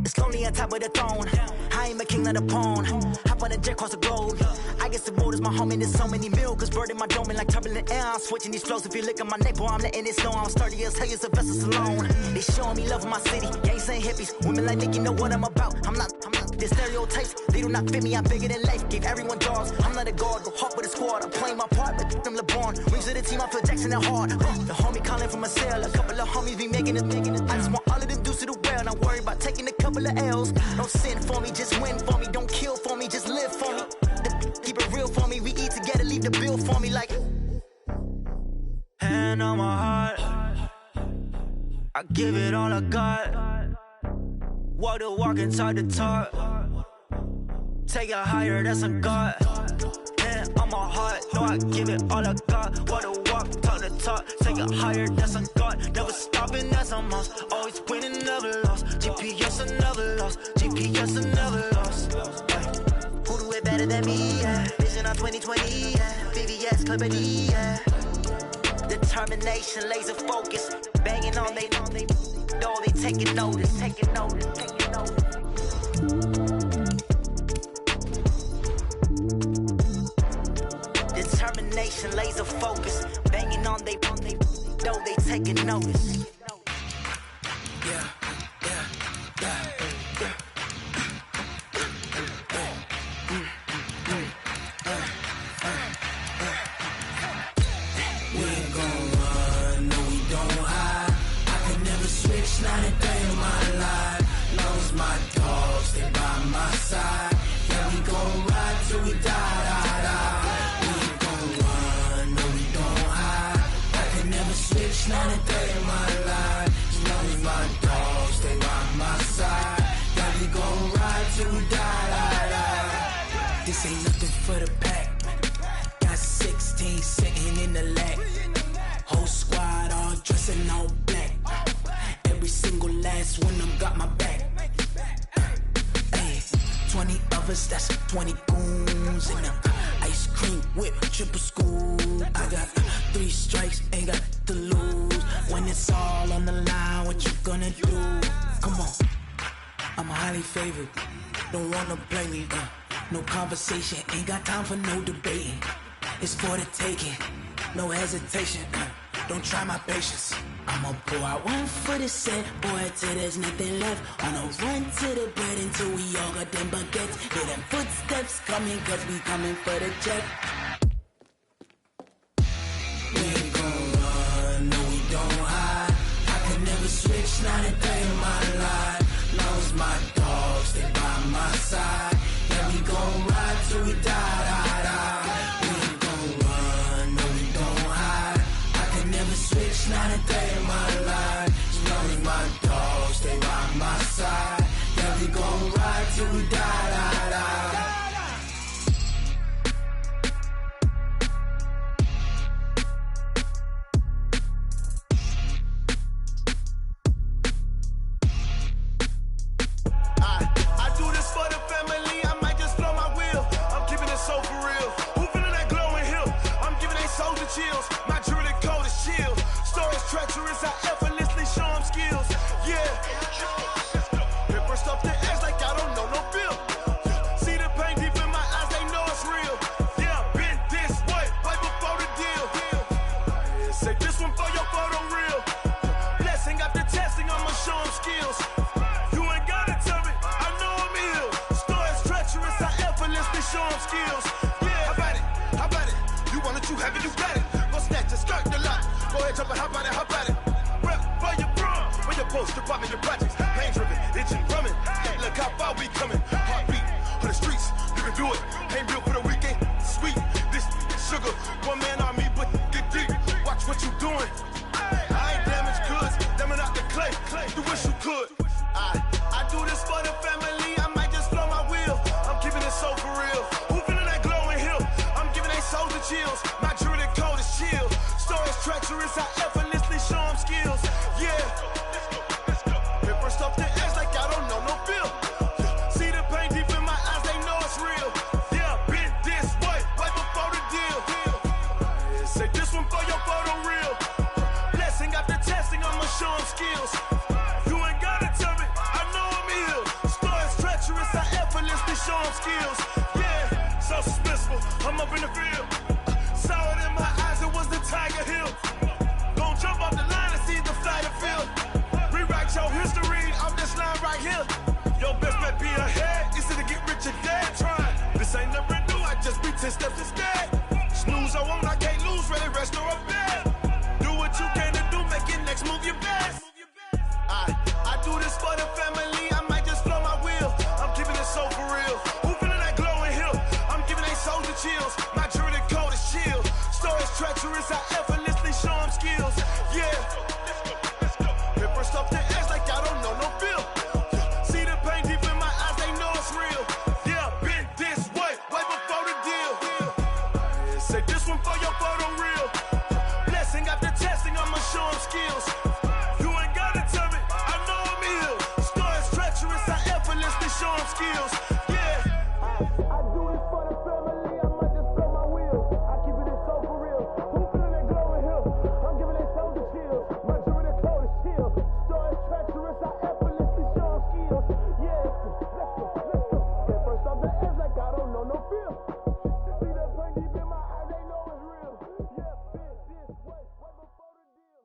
It's lonely on top of the throne. I ain't a king of the pawn. Hop on a jet across the globe. I guess the road is my home and there's so many milk. Bird in my dome and like turbulent air. I'm switching these flows. If you look at my neck, boy, I'm letting it snow. I'm sturdy as hell, it's a vessel alone. They showing me love in my city. Gangs and hippies. Women like Nick, you know what I'm about. I'm not. The stereotypes, they do not fit me. I'm bigger than life. Gave everyone dogs. I'm not a guard. Go hawk with a squad. I'm playing my part, but them LeBron. Wings of the team, I feel Jackson and hard. The homie calling from a cell. A couple of homies be making it. I just want all of them dudes to do well. Not worry about taking a couple of L's. Don't sin for me, just win for me. Don't kill for me, just live for me. Keep it real for me. We eat together, leave the bill for me like. Hand on my heart, I give it all I got. Walk the walk and talk the talk. Take it higher, that's a God. Hand on my heart, no, I give it all I got. Walk the walk, talk the talk. Take it higher, that's a God. Never stopping, that's a must. Always winning, never lost. GPS, I never lost. GPS, I never lost. Who do it better than me? Yeah. Vision on 2020, yeah. VVS, Clippity, yeah. Determination, laser focus. Banging on they know they taking notice, taking notice, taking notice. Determination, laser focus. Banging on they know they taking notice. Yeah, yeah, yeah. Not a day in my life. Knows my dogs, stay by my side. Yeah, we gon' ride till we die. We ain't gon' run, no, we don't hide. I can never switch, not a day in my life. Knows my dogs, stay by my side. Yeah, we gon' ride till we die. This ain't nothing for the pack. Got 16 sitting in the lag. Whole squad all dressing all black. Every single last one of them got my back. Hey, 20 of us, that's 20 goons in them. Ice cream whip, triple scoop. I got 3 strikes, ain't got to lose. When it's all on the line, what you gonna do? Come on, I'm highly favored. Don't wanna play me, no conversation, ain't got time for no debating. It's for the taking, no hesitation. Don't try my patience. I'ma pour out one for the set, boy, till there's nothing left. On a run to the bread until we all got them baguettes. Hear them footsteps coming, cause we coming for the check. We ain't gon' run, no, we don't hide. I can never switch, not a day in my life. Knows my dogs, stay by my side. Yeah, we gon' ride till we die. We ain't gon' run, no, we don't hide. I can never switch, not a day in my life. Knows my dogs, stay by my side. Yeah, we gon' ride till we die. I do this for the family, I might just blow my wheel. I'm keeping it so for real. Who feeling that glowing hill? I'm giving they soldier chills. My jewelry coat is chill. Stories treacherous, I effortlessly show them skills. Yeah. Hit burst up the edge like I don't know no feel. See the pain deep in my eyes, they know it's real. Yeah, been this way, right before the deal. Say this one for your photo real. Blessing after testing, I'ma show them skills. You ain't gotta tell me, I know I'm ill. Stories treacherous, I effortlessly show them skills. Yeah, how about it? How about it? You want it, you have it, you got it. Go snatch it, skirt the lot. Go ahead, jump it, how about it? How about it? Rep show them skills. You ain't gotta tell me, I know I'm ill. Stories treacherous, I effortlessly show them skills. Yeah, so suspenseful, I'm up in the field. Saw it in my eyes, it was the Tiger Hill. Gon' jump off the line and see the flight of field. Rewrite your history off this line right here. Your best bet be ahead, easy to get rich or dead trying. This ain't never new, I just be 10 steps instead. Snooze I won't, I can't lose, ready, rest or a bed. Do what you can to do, make your next move your best. I do this for the family, I might just flow my wheel. I'm keeping it so for real. Who feeling that glowing hill? I'm giving they soldier chills. My jewelry coat is chill. Stories treacherous, I effortlessly show them skills. Yeah. Paper stuff the edge like I don't know no feel. See the pain deep in my eyes, they know it's real. Yeah, been this way before the deal. Say this one for your photo reel. Blessing after testing, I'ma show them skills. You ain't gotta tell me, I know I'm ill. Stories treacherous, I effortlessly show them skills. Yeah. I do this for the family, I might just blow my wheel. I keep it so for real. Who feeling that glowing hill? I'm giving they soldier chills. My jewelry coat is chill. Stories treacherous, I effortlessly show them skills. Yeah. Let's go. Get first off the edge like I don't know no feel. See the pain deep in my eyes, they know it's real. Yeah, been this way before the deal.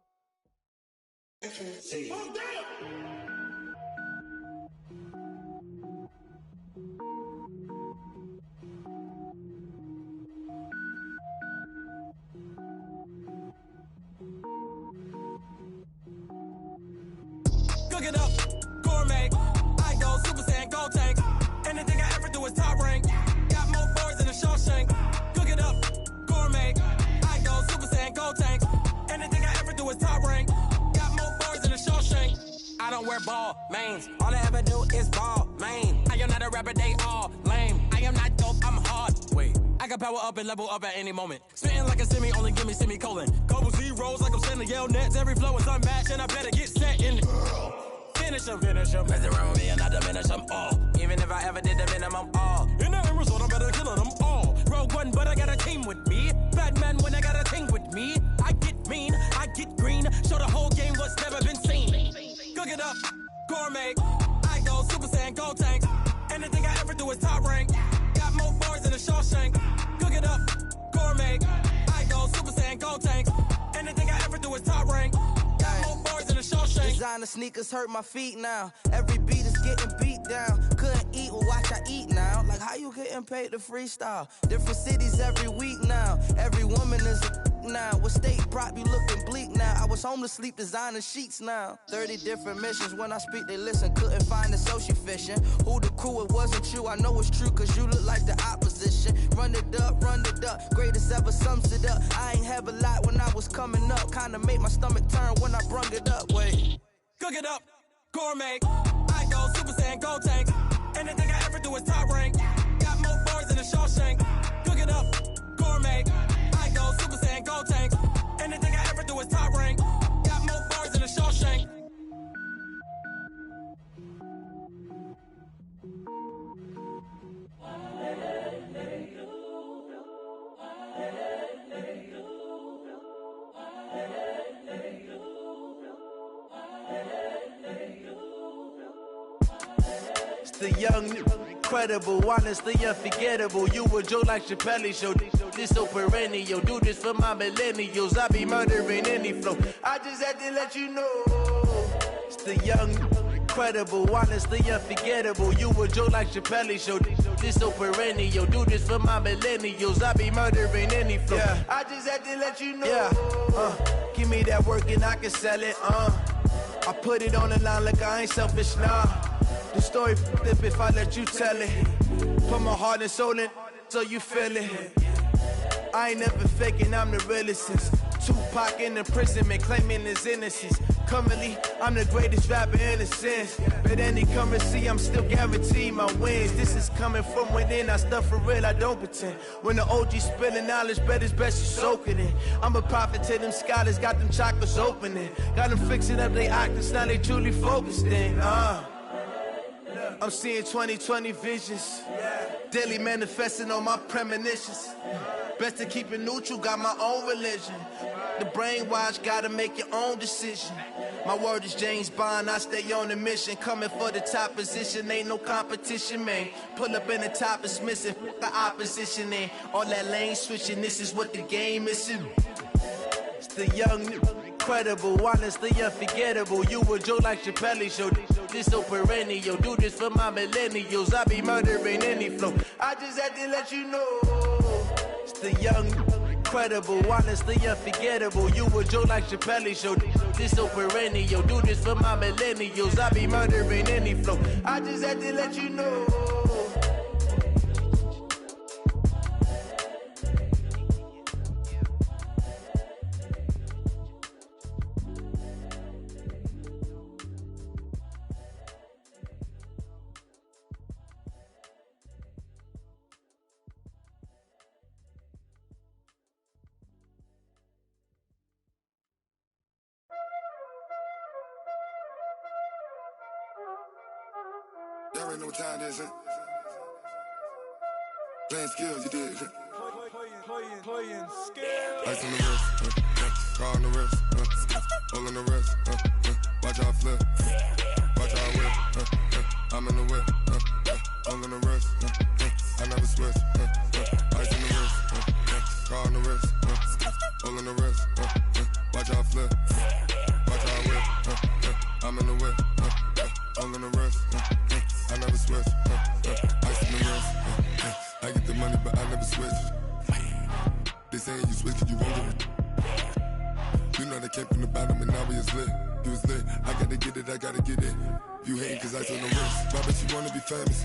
Cook it up, gourmet. I go Super Saiyan, gold tank. Anything I ever do is top rank. Got more boys than a Shawshank. Cook it up, gourmet. I go Super Saiyan, gold tank. Anything I ever do is top rank. Got more boys than a Shawshank. I don't wear ball mains. All I ever do is ball main. I am not a rapper, they all lame. I am not dope, I'm hard. Wait, I can power up and level up at any moment. Spitting like a semi, only give me semicolon. Couple zeros like I'm sending yell nets. Every flow is unmatched and I better get set in. Finish them. Mess around with me and I diminish them all. Even if I ever did the minimum all. In the end result, I'm better killing them all. Rogue one, but I got a team with me. Batman when I got a team with me. I get mean, I get green. Show the whole game what's never been seen. Cook it up, gourmet. I go Super Saiyan, gold tank. Anything I ever do is top rank. Got more bars than a Shawshank. Cook it up, gourmet. I go Super Saiyan, gold tank. Anything I ever do is top rank. Got more bars than a Shawshank. Designer sneakers hurt my feet now. Every beat is getting beat down. Couldn't eat, well watch I eat now. Like how you getting paid to freestyle? Different cities every week now. Every woman is a now. What state prop you looking bleak now? I was home to sleep designing sheets now. 30 different missions. When I speak they listen. Couldn't find it so she fishing. Who the crew, it wasn't you. I know it's true cause you look like the opposition. Run it up. Greatest ever sums it up. I ain't have a lot when I was coming up. Kinda made my stomach turn when I brung it up. Wait. Cook it up, gourmet. I go Super Saiyan, gold tank. Anything I ever do is top rank. Got more bars than a Shawshank. Cook it up, gourmet. I go Super Saiyan, gold tank. Anything I ever do is top rank. Got more bars than a Shawshank. The young, incredible, honestly unforgettable. You a joke like Chappelle show. This so perennial. Do this for my millennials. I be murdering any flow. I just had to let you know. It's the young, incredible, honestly unforgettable. You a joke like Chappelle show. This so perennial. Do this for my millennials. I be murdering any flow. Yeah. I just had to let you know. Yeah. Give me that work and I can sell it. I put it on the line like I ain't selfish, nah. The story flip if I let you tell it. Put my heart and soul in so you feel it. I ain't never faking, I'm the realest since Tupac in imprisonment, claiming his innocence. Currently, I'm the greatest rapper in a sense. But any currency, I'm still guaranteed my wins. This is coming from within, I stuff for real, I don't pretend. When the OG spilling knowledge, bet it's best you soak it in. I'm a prophet to them scholars, got them chakras opening. Got them fixing up they octaves, now they truly focused in. I'm seeing 2020 visions. Daily manifesting on my premonitions. Best to keep it neutral, got my own religion. The brainwash, gotta make your own decision. My word is James Bond, I stay on a mission. Coming for the top position, ain't no competition, man. Pull up in the top is missing, the opposition in. All that lane switching, this is what the game is. It's the young, incredible, honestly unforgettable. You a joke like Chappelle show. This so perennial, do this for my millennials. I be murdering any flow. I just had to let you know. It's the young, incredible, honestly unforgettable. You a joke like Chappelle show. This so perennial, do this for my millennials. I be murdering any flow. I just had to let you know. Y'all already know what time it is, huh? Playing skills, you did, huh? Playing skills. Ice on the wrist, car on the wrist, hole in the wrist, watch how I flip, watch how I whip, I'm in the whip, hole in the wrist, I never switch, ice on the wrist, car on the wrist, hole in the wrist, watch how I flip, watch how I whip, I'm in the whip, hole in the wrist, I never switch, ice in the wrist, I get the money but I never switch. They saying you switch cause you won't get it. You know they came from the bottom and now we is lit. You was lit, I gotta get it, I gotta get it. You hating cause ice on the wrist. Why bet you wanna be famous,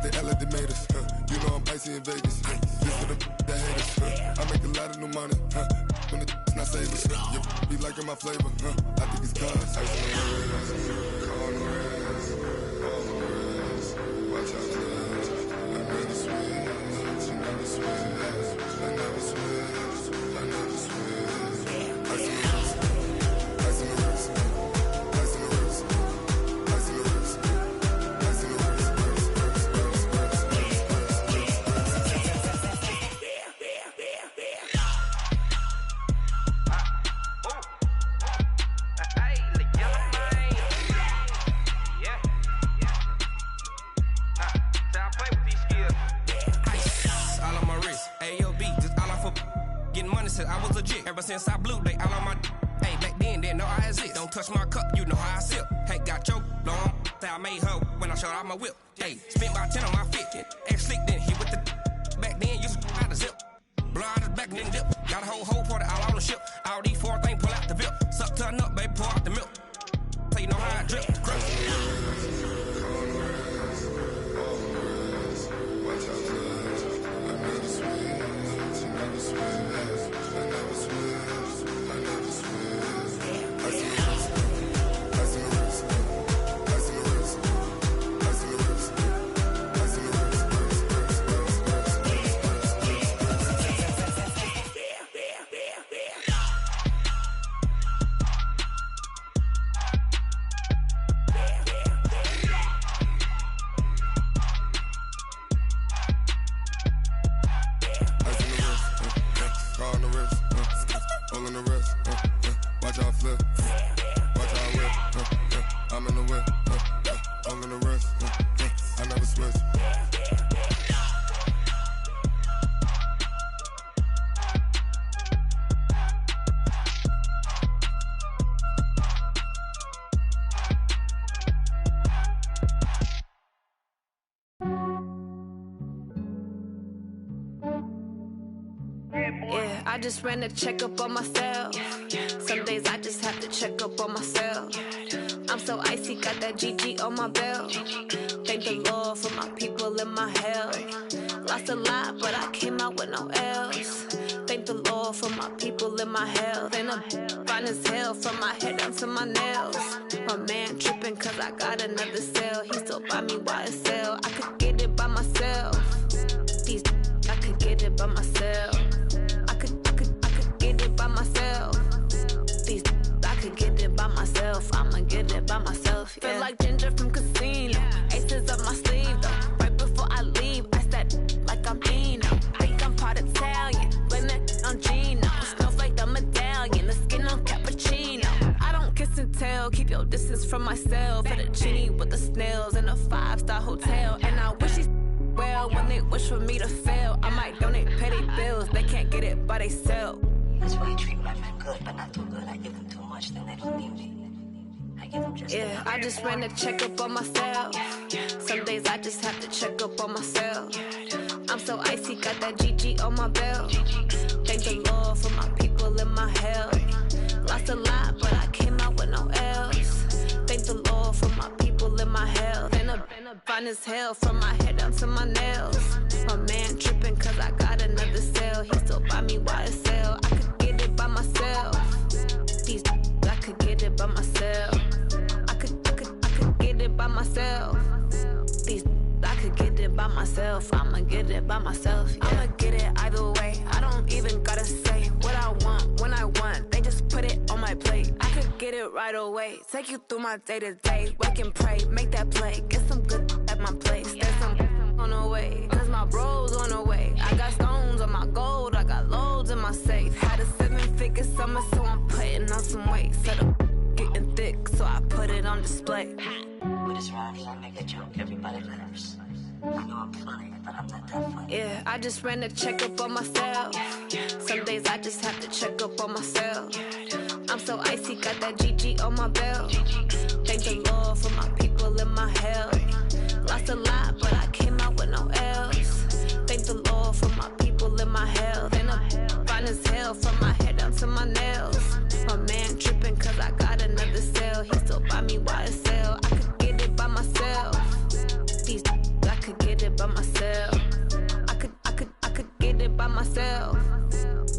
They act like they made us, You know I'm icy in Vegas, This for the that hate us, I make a lot of new money, When the not save us, You be liking my flavor, I think it's cause ice on the wrist, car on the wrist, all on the wrist. Watch out, cuz I never switch, you never switch. I never switch, I never switch. Ice in the wrist, ice in the wrist, ice in the wrist, ice in the wrist, ice in the wrist, I was legit. Ever since I blew, they all on my. Hey, back then, didn't know I exist. Don't touch my cup, you know how I sip. Hey, got your long. Say I made her when I showed out my whip. Hey, spent about 10 on my fit. Ex slick, then he with the. Back then, used to out the zip. Blow out his back and then dip. Got a whole party all on the ship. All these 4 things pull out the VIP. Suck to a nut, baby, pour out the milk. So you know how I drip. I just ran a checkup on myself. Some days I just have to check up on myself. I'm so icy, got that GG on my belt. Thank the Lord for my people in my health. Lost a lot, but I came out with no L's. Thank the Lord for my people in my health. And I'm fine as hell from my head down to my nails. My man tripping cause I got another cell. He still buy me YSL. I could get it by myself. These I could get it by myself. I could get it by myself. These I could get it by myself. I'ma get it by myself. Yeah. Feel like Ginger from Casino. Aces up my sleeve though. Right before I leave, I said like I'm Dino. Think I'm part Italian. Blame that on Gino. Smells like the medallion. The skin on cappuccino. I don't kiss and tell. this is for myself. For the genie with the snails in a 5-star hotel. And I wish these well when they wish for me to fail. I might donate, pay their bills, they can't get it by they self. That's why I treat my men good, but not too good. I give them too much, then they don't need me. I give them just yeah, I just ran a checkup on myself. Some days I just have to check up on myself. I'm so icy, got that GG on my belt. Thank the Lord for my people in my health. Lost a lot, but I came out with no else. Thank the Lord for my people in my health. And a fine as hell from my head down to my nails. My man tripping cause I got another cell. He still buy me YSL. I could get it by myself. These I could get it by myself. I could get it by myself. These I could get it by myself. I'ma get it by myself. Yeah. I'ma get it either way. I don't even gotta say what I want when I want. They just put it on my plate. I could get it right away. Take you through my day to day. Wake and pray, make that play. Get some good at my place. There's some on the way. Cause my bros on the way. I got stones on my gold. I got loads in my safe. Had a 7-figure summer, so I'm putting on some weight. Set up getting thick, so I put it on display. With this round here, I make a joke, everybody laughs. I know I'm funny, but I'm not that funny. Yeah, I just ran a checkup on myself. Some days I just have to check up on myself. I'm so icy, got that GG on my belt. Thank the Lord for my people in my health. Lost a lot, but I came out with no else. Thank the Lord for my people in my health. And I'm fine as hell from my head down to my nails. My man tripping cause I got another cell. He still buy me YSL. I could get it by myself. These I could get it by myself. I could get it by myself.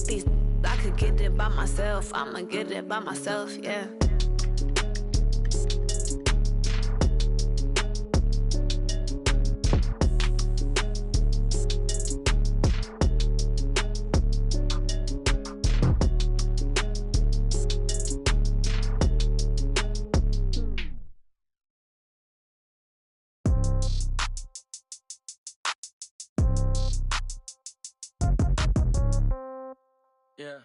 These I could get it by myself. I'ma get it by myself, yeah. Yeah.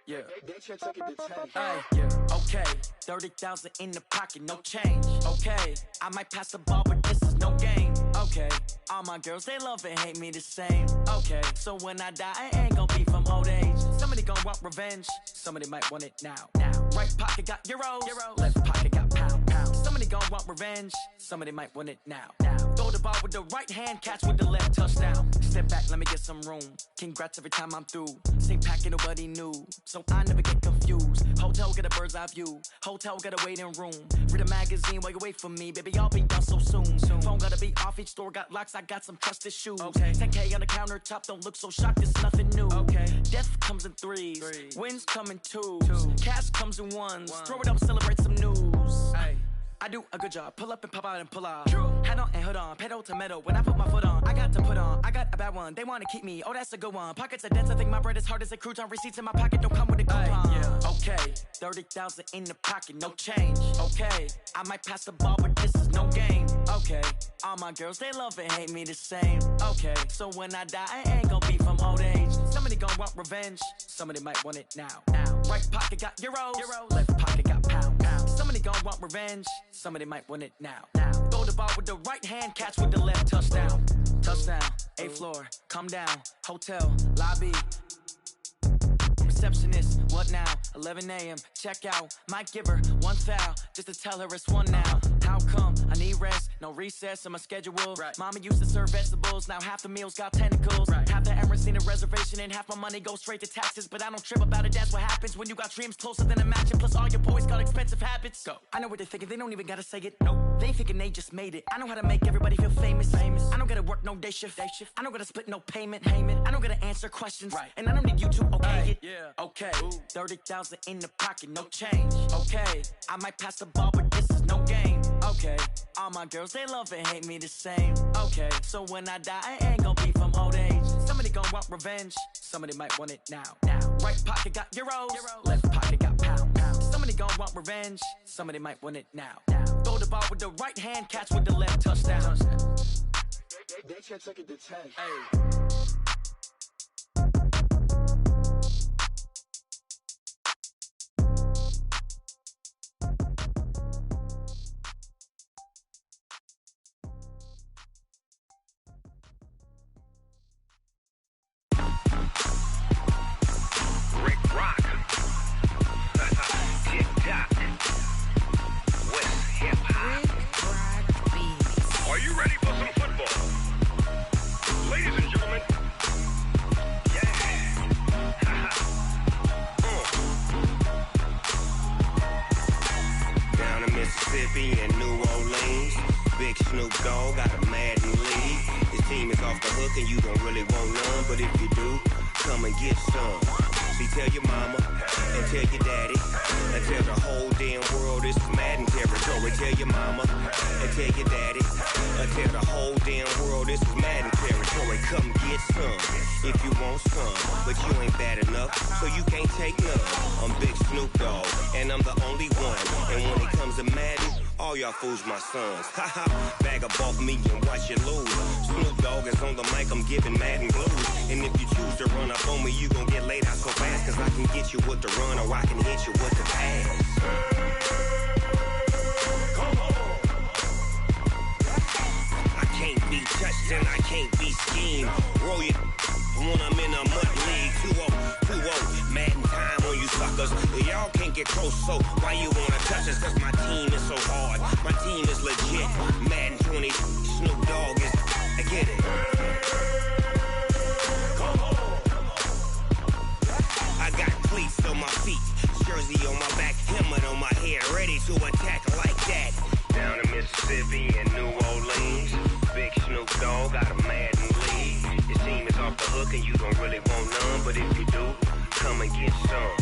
Yeah. They should take it to 10. Hey, yeah. Okay. 30,000 in the pocket, no change. Okay. I might pass the ball, but this is no game. Okay. All my girls, they love and hate me the same. Okay. So when I die, I ain't gon' be from old age. Somebody gon' want revenge. Somebody might want it now. Right pocket got euros. Left pocket got pound. Somebody gon' want revenge. Somebody might want it now. Throw the ball with the right hand, catch with the left, touchdown. Step back, let me get some room. Congrats every time I'm through. Same packet, nobody knew, so I never get confused. Hotel get a bird's eye view. Hotel got a waiting room. Read a magazine while you wait for me, baby. I'll be done so soon. Phone gotta be off. Each store got locks. I got some trusted shoes. Okay. 10K on the countertop. Don't look so shocked. It's nothing new. Okay. Death comes in threes. Wins come in twos. Cash comes in ones. Throw it up, celebrate some news. Ay. I do a good job. Pull up and pop out and pull out. Head on and hood on. Pedal to metal. When I put my foot on, I got to put on. I got a bad one. They want to keep me. Oh, that's a good one. Pockets are dense. I think my bread is hard as a crouton. Receipts in my pocket don't come with a coupon. Yeah. Okay. 30,000 in the pocket. No change. Okay. I might pass the ball, but this is no game. Okay. All my girls, they love and hate me the same. Okay. So when I die, I ain't gonna be from old age. Somebody gon' want revenge. Somebody might want it now. Right pocket got euros. Left pocket got pound. Somebody gon' want revenge. Somebody might want it now. Throw the ball with the right hand, catch with the left, touchdown. Touchdown, 8th floor, come down, hotel, lobby. Receptionist, what now? 11 a.m., check out. Might give her one foul, just to tell her it's one now. How come? I need rest, no recess in my schedule. Mama used to serve vegetables, now half the meals got tentacles. Half the Emirates need a reservation and half my money goes straight to taxes. But I don't trip about it, that's what happens when you got dreams closer than a match. Plus all your boys got expensive habits. Go. I know what they're thinking, they don't even gotta say it. Nope. They thinking they just made it. I know how to make everybody feel famous. I don't gotta work no day shift. I don't gotta split no payment. I don't gotta answer questions. And I don't need you to okay it. Okay. 30,000 in the pocket, no change. Okay. I might pass the ball, but this is no game. Okay. All my girls, they love and hate me the same. Okay. So when I die, I ain't gonna be from old age. Somebody gon' want revenge. Somebody might want it now. Right pocket got euros. Left pocket got pound. Somebody gon' want revenge. Somebody might want it now. Throw the ball with the right hand, catch with the left, touchdown. They should take it to 10. Hey. Dogg got a Madden league. His team is off the hook and you don't really want none, but if you do, come and get some. See, tell your mama and tell your daddy and tell the whole damn world this is Madden territory. Tell your mama and tell your daddy and tell the whole damn world this is Madden territory. Come get some if you want some, but you ain't bad enough, so you can't take none. I'm Big Snoop Dogg, and I'm the only one. And when it comes to Madden, all y'all fools my sons. Haha, bag up off me and watch you lose. Snoop Dogg is on the mic, I'm giving Madden blues. And if you choose to run up on me, you gon' get laid out so fast, cause I can get you with the run or I can hit you with the pass. I can't be touched and I can't be schemed. Roll you when I'm in a mud league. 2-0, Madden time on you suckers. Y'all can't get close, so why you wanna touch us? Cause my team is so hard, my team is legit. Madden 20, Snoop Dogg is, I get it. I got cleats on my feet, jersey on my back, helmet on my head, ready to attack like that. Down in Mississippi and New Orleans, Big Snoop Dogg got a Madden league. Your team is off the hook and you don't really want none, but if you do, come and get some.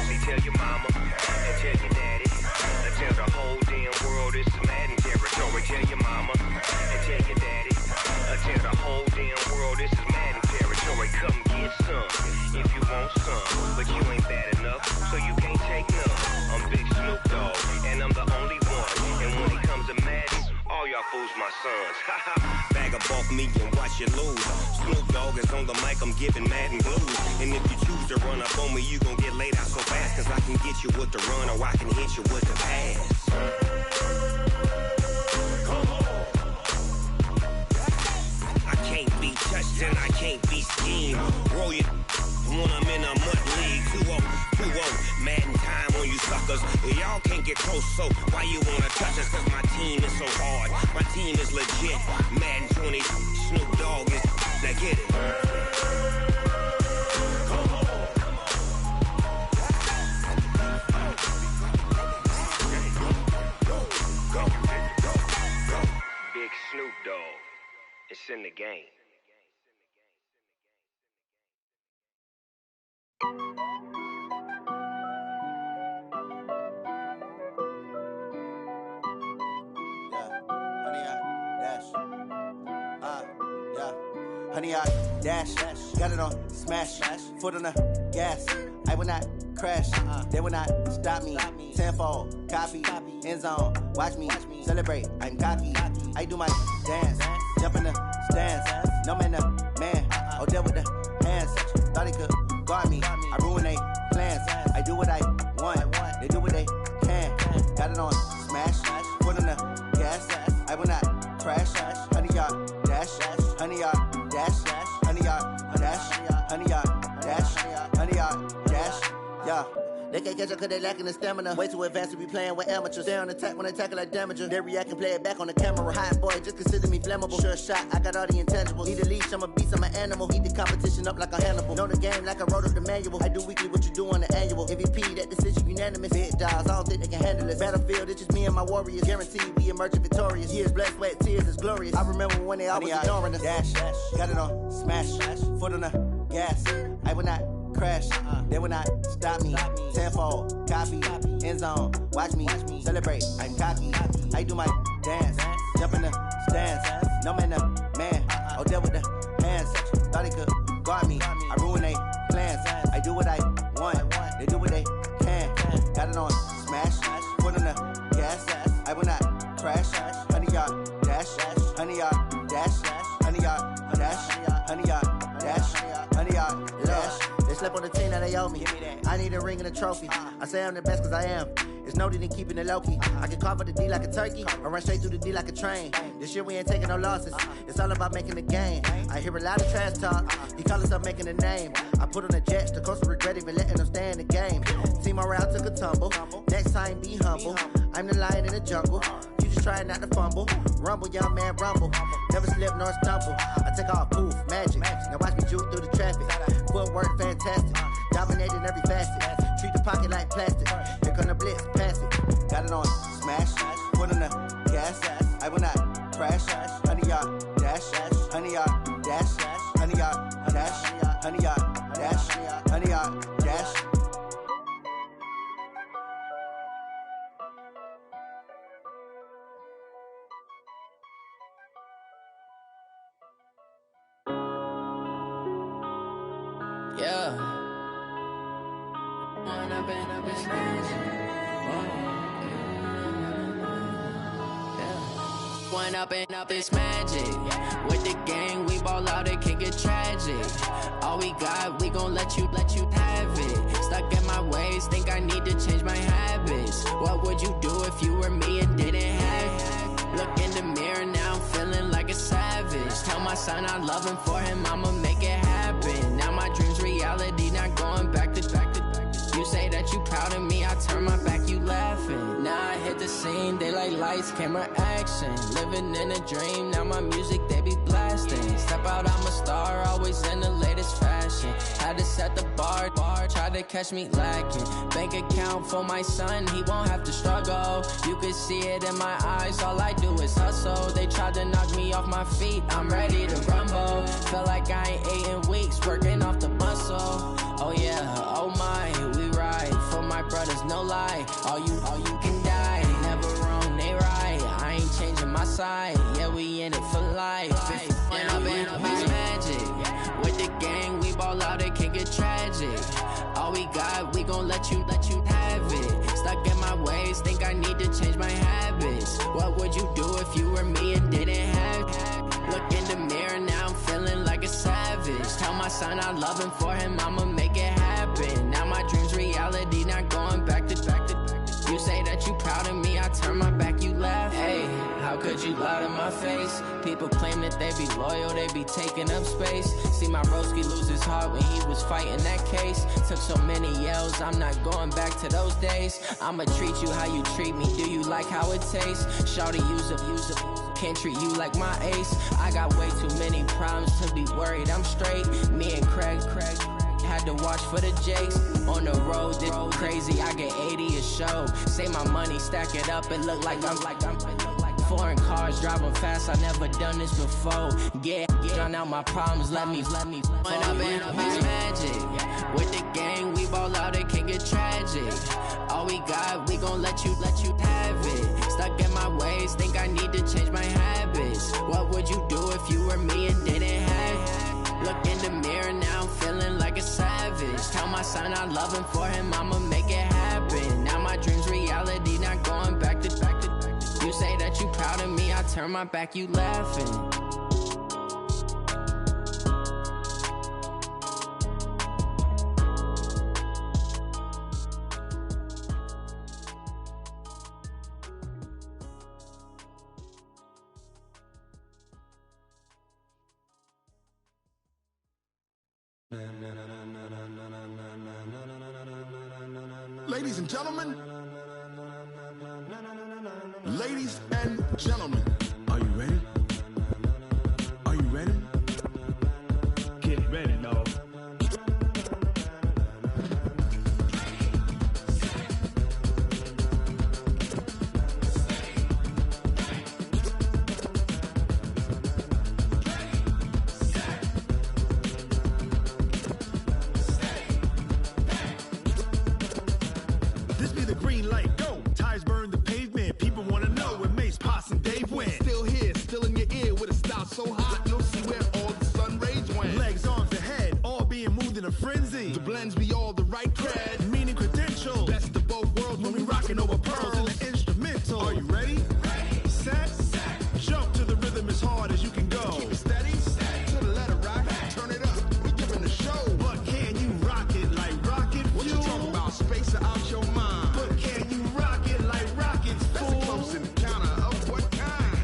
See, tell your mama and tell your daddy and tell the whole damn world this is Madden territory. Tell your mama and tell your daddy and tell the whole damn world this is Madden territory. Come get some if you want some, but you ain't bad enough, so you can't take none. I'm Big Snoop Dogg, and I'm the only one. And when it comes to Madden, all y'all fools my sons. Bag up off me and watch you lose. Snoop Dogg is on the mic, I'm giving Madden blues. And if you choose to run up on me, you gon' get laid out so fast, cause I can get you with the run or I can hit you with the pass. I can't be touched and I can't be schemed. Roll you when I'm in a mud league. 2-0, Madden time on you suckers. Y'all can't get close, so why you wanna touch us? Cause my team is so hard, my team is legit. Madden 20, Snoop Dogg is, now get it. Big Snoop Dogg, it's in the game. Honey, I dash, got it on smash, foot on the gas. I will not crash, they will not stop me. Tenfold, copy, end zone, watch me celebrate. I'm cocky, I do my dance, jump in the stands. No man, the man, oh, deal with the hands. Thought he could guard me, I ruin they plans. I do what I want, they do what they can. Got it on smash, foot on the gas. I will not crash, honey, y'all dash, honey, y'all dash, honey, y'all dash, honey, y'all dash, honey, y'all dash, yeah. They can't catch up cause they lacking the stamina. Way too advanced to be playing with amateurs. Stay on attack when I tackle like damager. They react and play it back on the camera. Hot boy, just consider me flammable. Sure shot, I got all the intangibles. Need a leash, I'm a beast, I'm an animal. Eat the competition up like a Hannibal. Know the game like I wrote up the manual. I do weekly what you do on the annual. MVP, that decision unanimous. Big dogs, I don't think they can handle it. Battlefield, it's just me and my warriors. Guaranteed we emerge victorious. Years, blood, sweat, tears, it's glorious. I remember when they always ignoring us. Dash, got it on smash, foot on the gas. I will not crash, they will not stop me. Tenfold, copy, end zone, watch me celebrate. I'm cocky, I do my dance, jump in the stands. No man, the man, oh, deal with the hands. Thought he could guard me, I ruin they plans. I do what I want, they do what they can. Got it on smash, foot on the gas. I will not crash, honey, y'all dash, honey, y'all dash, honey, y'all dash, honey, y'all dash, honey, y'all dash. They slept on the team that they owe me. I need a ring and a trophy. I say I'm the best cause I am. It's no need in keeping it low-key. I can carve up the D like a turkey or run straight through the D like a train. This year we ain't taking no losses. It's all about making the game. I hear a lot of trash talk. He call us up making a name. I put on the jets. The coast will regret even letting them stay in the game. Team morale took a tumble. Next time be humble. I'm the lion in the jungle. You just try not to fumble. Rumble, young man, rumble. Never slip nor stumble. I take off, poof, magic. Now watch me juke through the traffic. Footwork fantastic. Dominating every facet. Treat the pocket like plastic. Here come the blitz, pass it. Got it on smash. Foot on the gas. I will not crash. Yeah. When I've been up, it's magic. When up and up, it's magic. With the gang, we ball out, it can get tragic. All we got, we gon' let you have it. Stuck in my ways, think I need to change my habits. What would you do if you were me and didn't have it? Look in the mirror, now I'm feeling like a savage. Tell my son I love him, for him I'ma make it happen. Now my dream's reality, not going back to. You say that you proud of me, I turn my back, you laughing. Now I hit the scene, they like lights, camera, action. Living in a dream, now my music, they be blasting. Step out, I'm a star, always in the latest fashion. Had to set the bar, try to catch me lacking. Bank account for my son, he won't have to struggle. You can see it in my eyes, all I do is hustle. They tried to knock me off my feet, I'm ready to rumble. Feel like I ain't ate in weeks, working off the muscle. Oh yeah, oh my, we ride for my brothers, no lie. All you can die, never wrong, they right. I ain't changing my side, yeah, we in it for life. When I've been up, it's magic. With the gang, we ball out, it can get tragic. All we got, we gon' let you have it. Stuck in my ways, think I need to change my habits. What would you do if you were me and didn't have it? Look in the mirror, now I'm feeling like a savage. Tell my son I love him, for him I'ma make it happen. Now my dream's reality, not going back to. You say that you proud of me, I turn my back, you laugh. Hey, how could you lie to my face? People claim that they be loyal, they be taking up space. See my broski lose his heart when he was fighting that case. Took so many yells, I'm not going back to those days. I'ma treat you how you treat me, do you like how it tastes? Shawty, use up. Can't treat you like my ace. I got way too many problems to be worried, I'm straight. Me and Craig had to watch for the Jakes. On the road, this crazy, I get 80 a show. Say my money, stack it up, it look like I'm foreign cars, driving fast, I never done this before. Get drown out my problems, let me. When I've been up, it's magic. With the gang, we ball out, it can get tragic. All we got, we gon' let you have it. Stuck in my ways, think I need to change my habits. What would you do if you were me and didn't have it? Look in the mirror, now I'm feeling like a savage. Tell my son I love him, for him I'ma make it happen. Now my dream's reality, not going back to. You say that you proud of me, I turn my back, you laughing. Ladies and gentlemen, ladies and gentlemen, are you ready? Are you ready? Get ready, dog. This be the green light, go. Tires burn the pavement. People wanna know where Mace, Posse, and Dave went. Still here, still in your ear with a style so hot, you'll see where all the sun rays went. Legs, arms, and head, all being moved in a frenzy. The blends be all the right cred, meaning credentials. Best of both worlds when we rockin' over pearls in the instrumental. Are you ready? Ready. Set. Jump to the rhythm as hard as you can go. Keep it steady. To the letter rock. Turn it up. We giving the show. But can you rock it like rocket fuel? What you talking about? Space or out your mind? But can you rock it like rockets, fool? That's a close encounter of what kind?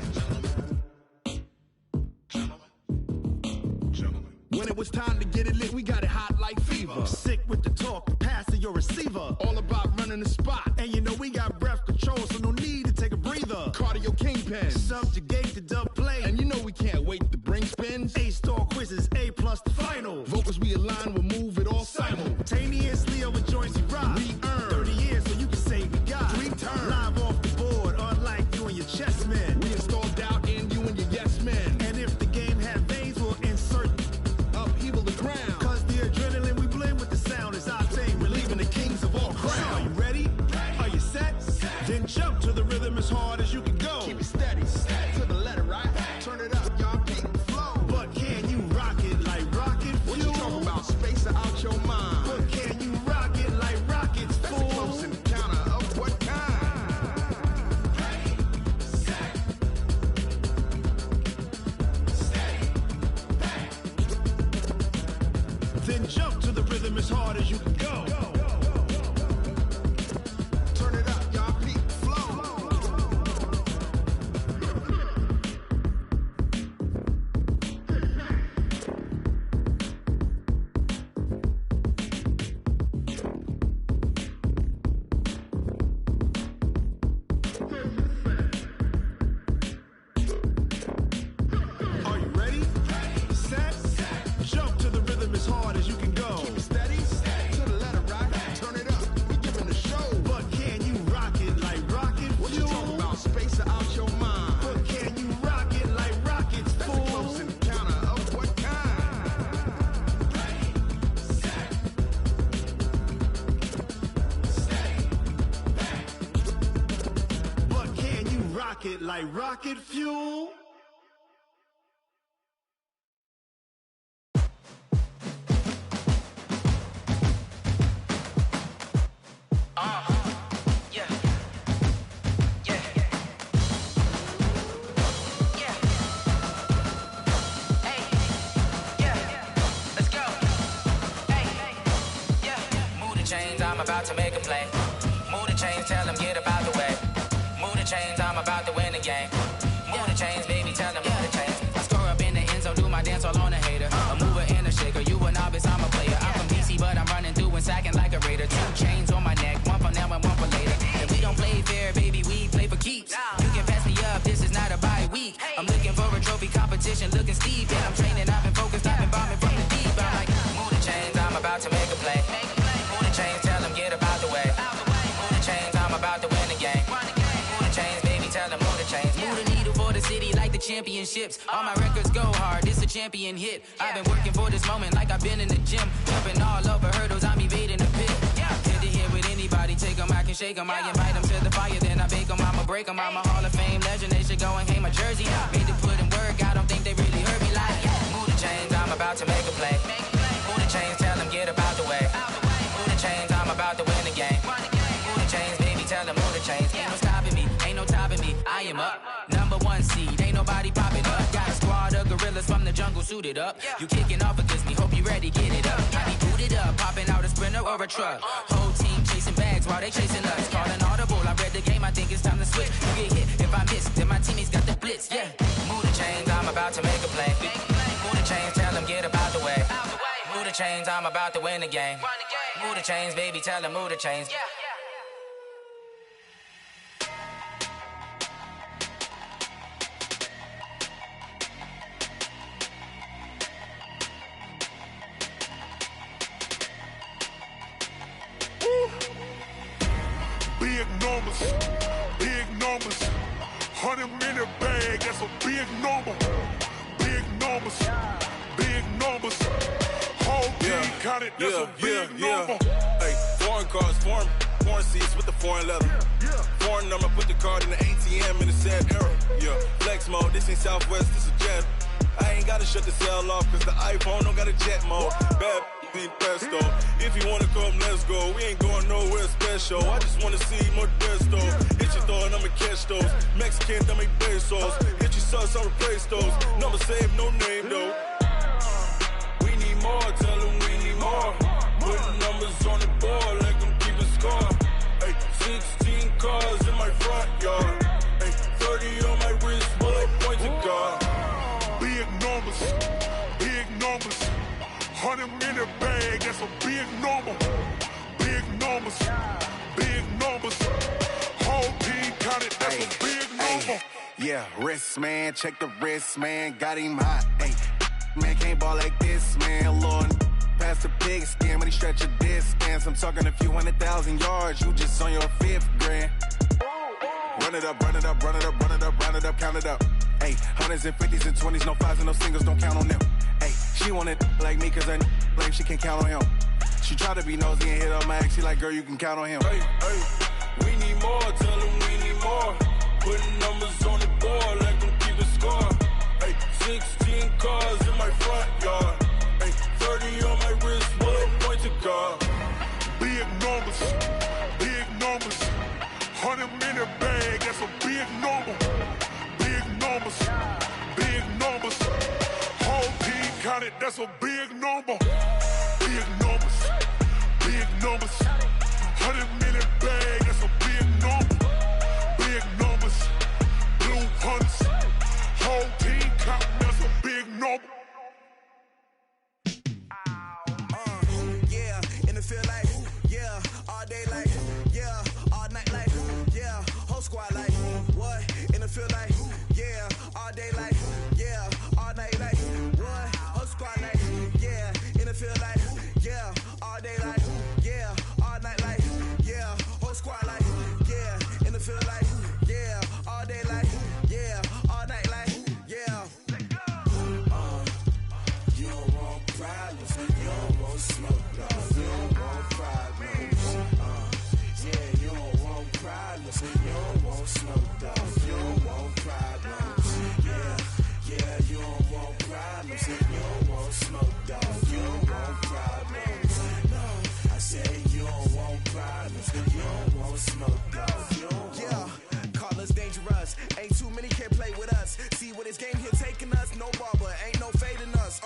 When it was time to get it lit, we got it hot like fever. Sick with the talk, the pass to your receiver. All about running the spot. And you know we got breath control, so no need to take a breather. Cardio kingpin, subjugate the dub play. And you know we can't wait to bring spins. A-star quizzes, A+ the final. Vocals we align, we'll move it all simultaneously over joints we rock. We earn 30 years, so you can say we got 3 turns. Live off the board, unlike you and your chess men. We install doubt in you and your yes men. And if the game had veins, we'll insert upheaval the ground. Cause the adrenaline we blend with the sound is our thing. We're leaving the kings of all crowns. So are you ready? Are you set? Then jump to the rhythm as hard as you can go. Keep it steady. To the letter, right? Turn it up, y'all keep the flow. But can you rock it like rocket fuel? What you talking about? Space or out your Jump to the rhythm as hard as you can go. Turn it up, y'all. Peak flow. Are you ready? Set. Jump to the rhythm as hard as you can go. Keep it steady. To the letter, right? Turn it up. We giving the show. But can you rock it like rocket? What you talking about? Space out your mind. But can you rock it like rockets? That's a close encounter of what kind? But can you rock it like rocket fuel? I'm about to make a play. Move the chains, tell them get about the way. Move the chains, I'm about to win the game. Move the chains, baby, tell them move the chains. I score up in the end zone, do my dance all on a hater. A mover and a shaker, you a novice, I'm a player. I'm from DC, but I'm running through and sacking like a raider. 2 chains on my neck, one for now and one for later. If we don't play fair, baby, we play for keeps. You can pass me up, this is not a bye week. I'm looking for a trophy competition, looking steep. And I'm training, I've been focused, I've been bombing from the deep. I'm like, move the chains, I'm about to make a play. Move the chains, tell them get about the way. Move the chains, I'm about to win the game. Move the chains, baby, tell them move the chains. Move the needle for the city like the championships. All my records go hard, this a champion hit. I've been working for this moment like I've been in the gym. Jumping all over hurdles, I'm evading the pit. Head to head with anybody, take them, I can shake them. I invite them to the fire, then I bake them, I'ma break them. I'm a Hall of Fame legend, they should go and hang my jersey. Made to put in work, I don't think they really heard me like, move the chains, I'm about to make a play. Move the chains, tell them get about the way. Move the chains, I'm about to win the game. Move the chains, baby, tell them move the chains. Ain't no stopping me, ain't no topping me, I am up. Number 1 seed, ain't nobody popping up. Got a squad of gorillas from the jungle suited up. You kicking off against me, hope you ready, get it up. I be booted up, popping out a sprinter or a truck. Whole team chasing bags while they chasing us. Calling audible, I read the game, I think it's time to switch. You get hit, if I miss, then my teammates got the blitz, yeah. Move the chains, I'm about to make a play. Move the chains, tell them get about the way. Move the chains, I'm about to win the game. Move the chains, baby, tell them move the chains. Big numbers, big numbers. 100-minute bag, that's a big number. Big numbers, big numbers. Whole team counted, that's a big number. Hey, foreign cars, foreign seats with the foreign leather. Foreign number, put the card in the ATM in a sad era. Yeah, flex mode, this ain't Southwest, this is jet. I ain't gotta shut the cell off, cause the iPhone don't got a jet mode. Bad need pesto. If you wanna come, let's go. We ain't going nowhere special. I just wanna see more desto. Hit your thought, I'ma catch those. Mexican, I make pesos. Hit your sauce, I'll replace those. Number save, no name though. We need more, tell them we need more. Putting numbers on the board, like them keep a score. Hey, 16 cars in my front yard. Hey, 30 on my wrist, bullet pointed car. Big numbers, big numbers. 100-minute bag, that's a big number. Big numbers, big numbers. Whole team counted, that's a big number. Yeah, wrist man, check the wrist man, got him hot. Hey, man can't ball like this, man. Lord, past the pig skin when he stretch a distance. I'm talking a few 100,000 yards, you just on your 5th grand. Run it up, run it up, run it up, run it up, run it up, count it up. Hey, 100s and 50s and 20s, no 5s and no singles, don't count on them. Hey, she want it like me cause her blame she can't count on him. She try to be nosy and hit up my ex, she like, girl, you can count on him. Hey, we need more, tell them we need more. Putting numbers on the board, like them keep a score. Hey, 16 cars in my front yard. Hey, 30 on my wrist, bullet pointed car. Big numbers, big numbers. 100-minute bag, that's a big number. Big numbers, big numbers. Whole team counted, that's a big number. Big feel like, yeah, all day like, yeah, all night like, yeah, whole squad like, yeah, in the feel like, yeah, all day like, yeah, all night like, yeah. You don't want problems, you don't want smoke, dog. You don't want problems. Yeah, you don't want problems, you don't want smoke, dog. You don't want problems. Yeah, you don't want problems, you don't want smoke, dog. You don't want problems. No, I say you don't want problems, you don't want smoke, dog. You don't yeah, call us dangerous. Ain't too many can play with us. See what this game here taking us. No barber, ain't no fading us.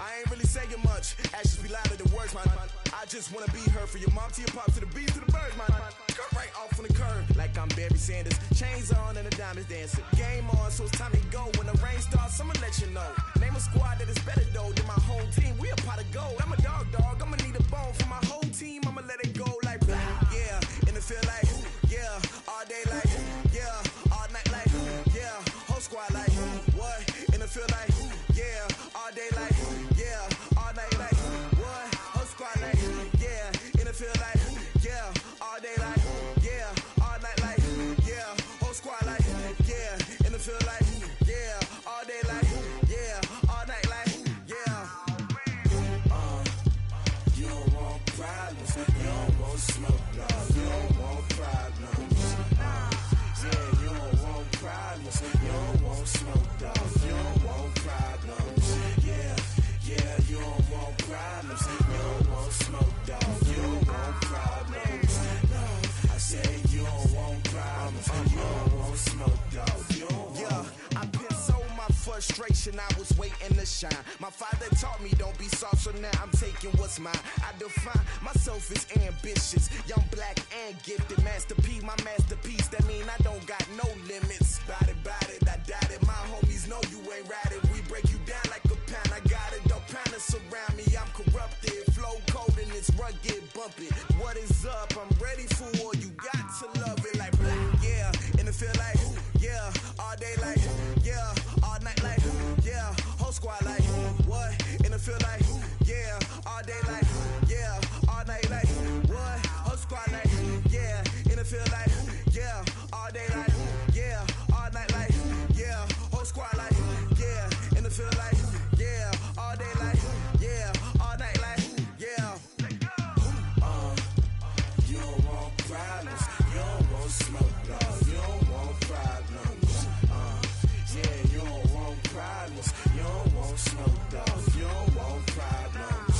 I ain't really saying much. Actions be louder than words, man. I just wanna be heard for your mom to your pop to the beat to the birds, man. Cut right off on the curb like I'm Barry Sanders. Chains on and the diamonds dancing. Game on, so it's time to go. When the rain starts, I'ma let you know. Name a squad that is better though than my home team. We a pot of gold. I'm a dog. I'ma need a bone for my whole team. I'ma let it go like blah. Yeah, and it feel like yeah, all day like yeah, all night like yeah, whole squad like what? And it feel like yeah, all day like yeah, all night like what? Whole squad like yeah, and it feel like yeah, all day like yeah, all night like yeah, whole squad like yeah, and it feel like yeah, all day like yeah, all night like yeah. You don't want problems, you don't want smoke, dog. You don't want problems. Yeah, you don't want problems, you don't want smoke, dog. You don't want problems. Yeah, you don't want problems, you don't want smoke, dog. You don't want problems. No, I say you don't want problems, you don't want smoke, dog. You don't yeah, I've been so my frustration, I was waiting to shine. My father taught me don't be soft, so now I'm taking what's mine. I define myself as ambitious, young, black, and gifted. Master P, my masterpiece, that mean I don't got no limits. Bout it, I doubt it. My homies know you ain't ratted. We break you down like a pound. I got it, don't pound it surround me. I'm corrupted, flow cold and it's rugged, bump it. What is up? I'm ready for war. You got to love it like black, yeah. And it feel like yeah, all day like yeah, all night like yeah, whole squad like what? And it feel like yeah, all day like yeah, all night like what? Whole squad like yeah, and it feel like yeah, all day like yeah, all night like yeah, whole squad like yeah, and it feel like yeah, all day like yeah, all night like yeah. You don't want problems, you don't want smoke, dog. You don't want problems. Yeah, you don't want problems, you don't want smoke, dog. You don't want problems.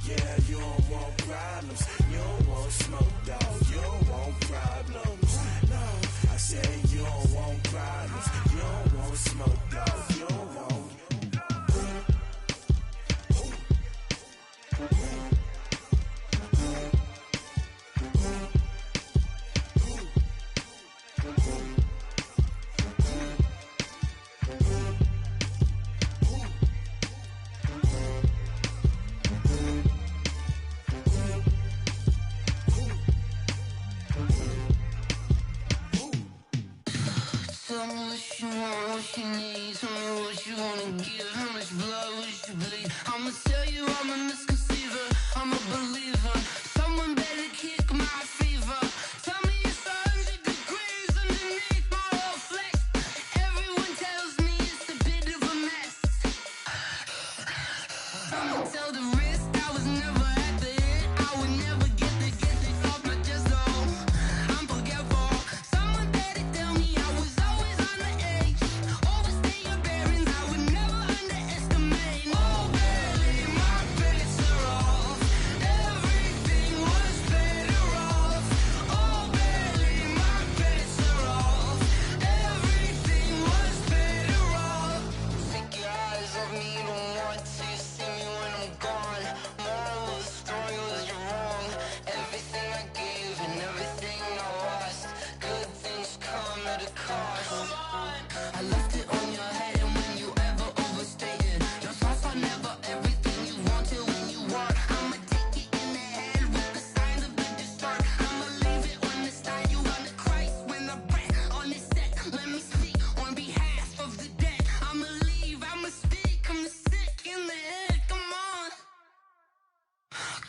Yeah, you don't want problems, you don't want smoke, dog. You don't want problems. No, I say you don't want problems, you don't want smoke, dog. You don't want. Tell me what you want, what you need. Tell me what you wanna give. How much blood would you bleed? I'ma tell you I'm a misconceiver. I'm a believer. Someone better kick my fever. Tell me it's 100 degrees underneath my whole flesh. Everyone tells me it's a bit of a mess. I'ma tell the risk I was never at the end. I would never get this off my chest though. I'm forgetful. Someone better tell me I was always on the edge. Overstay your bearings, I would never underestimate. Oh baby, my bets are off. Everything was better off. Oh baby, my bets are off. Everything was better off. Take your eyes off me, don't want to see me when I'm gone. More was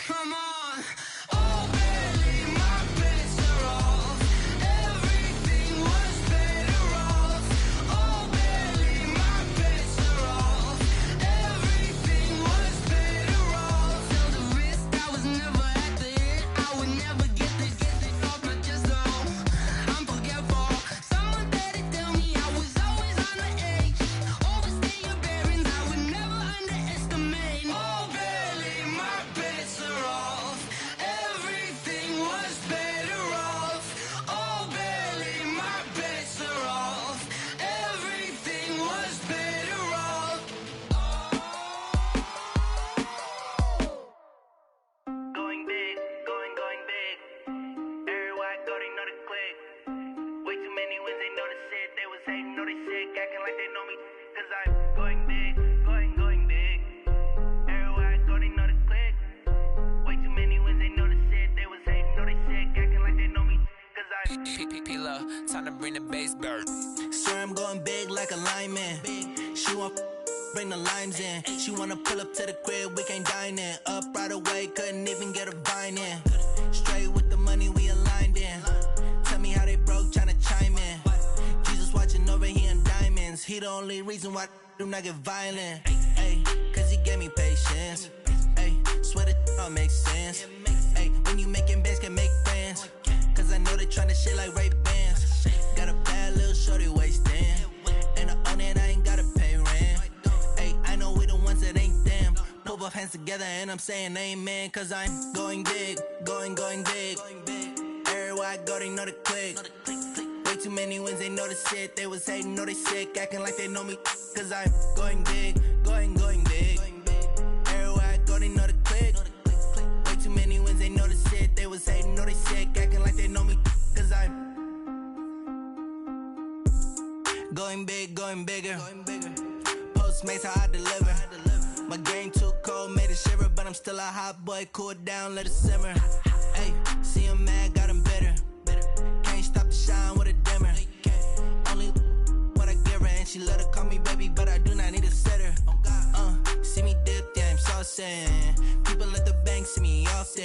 Come on. Oh, barely my bets are off. Everything was better off. Oh, barely my bets are off. Everything was better off. Till the risk, I was never at the end. I would never get this off my chest, though. I'm forgetful. Someone better tell me I was always on the edge. Overstay your bearings, I would never underestimate. Oh, barely my bets are off. Everything was better off. Oh, barely my bets are off. Everything was better off. Going big, going big. Everywhere I go, they know the click. Way too many wins, they know the shit. They was hating, know they sick, acting like they know me. Cause I'm going big, going big. Everywhere I go, they know the click. Way too many wins, they know the shit. They was hating, know they sick, acting like they know me. Cause I'm P-P-P-Love, time to bring the bass bird. Swear I'm going big like a lineman. She want bring the limes in. She wanna pull up to the crib, we can't dine in. Up right away, couldn't even get a vine in. Straight with the money we aligned in. Tell me how they broke, tryna chime in. Jesus watching over here in diamonds. He the only reason why do not get violent. Ay, cause he gave me patience. Ay, swear that all makes sense. Ay, when you making bands, can make friends. Cause I know they tryna shit like Ray Bans. Got a bad little shorty wasting. And I own it, I ain't gotta pay rent. Ay, I know we the ones that ain't them. Put both hands together and I'm saying amen. Cause I'm going big, going big. Everywhere I go, they know the click. Way too many wins, they know the shit. They was hating, know they sick, acting like they know me. Cause I'm going big, going big. Everywhere I go, they know the click. Way too many wins, they know the shit. They was hating, know they sick, acting like they know me. Cause I'm going big, going bigger. Postmates, how I deliver. My game too cold, made it shiver. But I'm still a hot boy, cool it down, let it simmer. Hey, see him mad, got him bitter. Can't stop the shine with a dimmer. Only what I give her, and she let her call me baby, but I do not need a sitter. See me dip, yeah, I'm saucing. People at the bank see me often.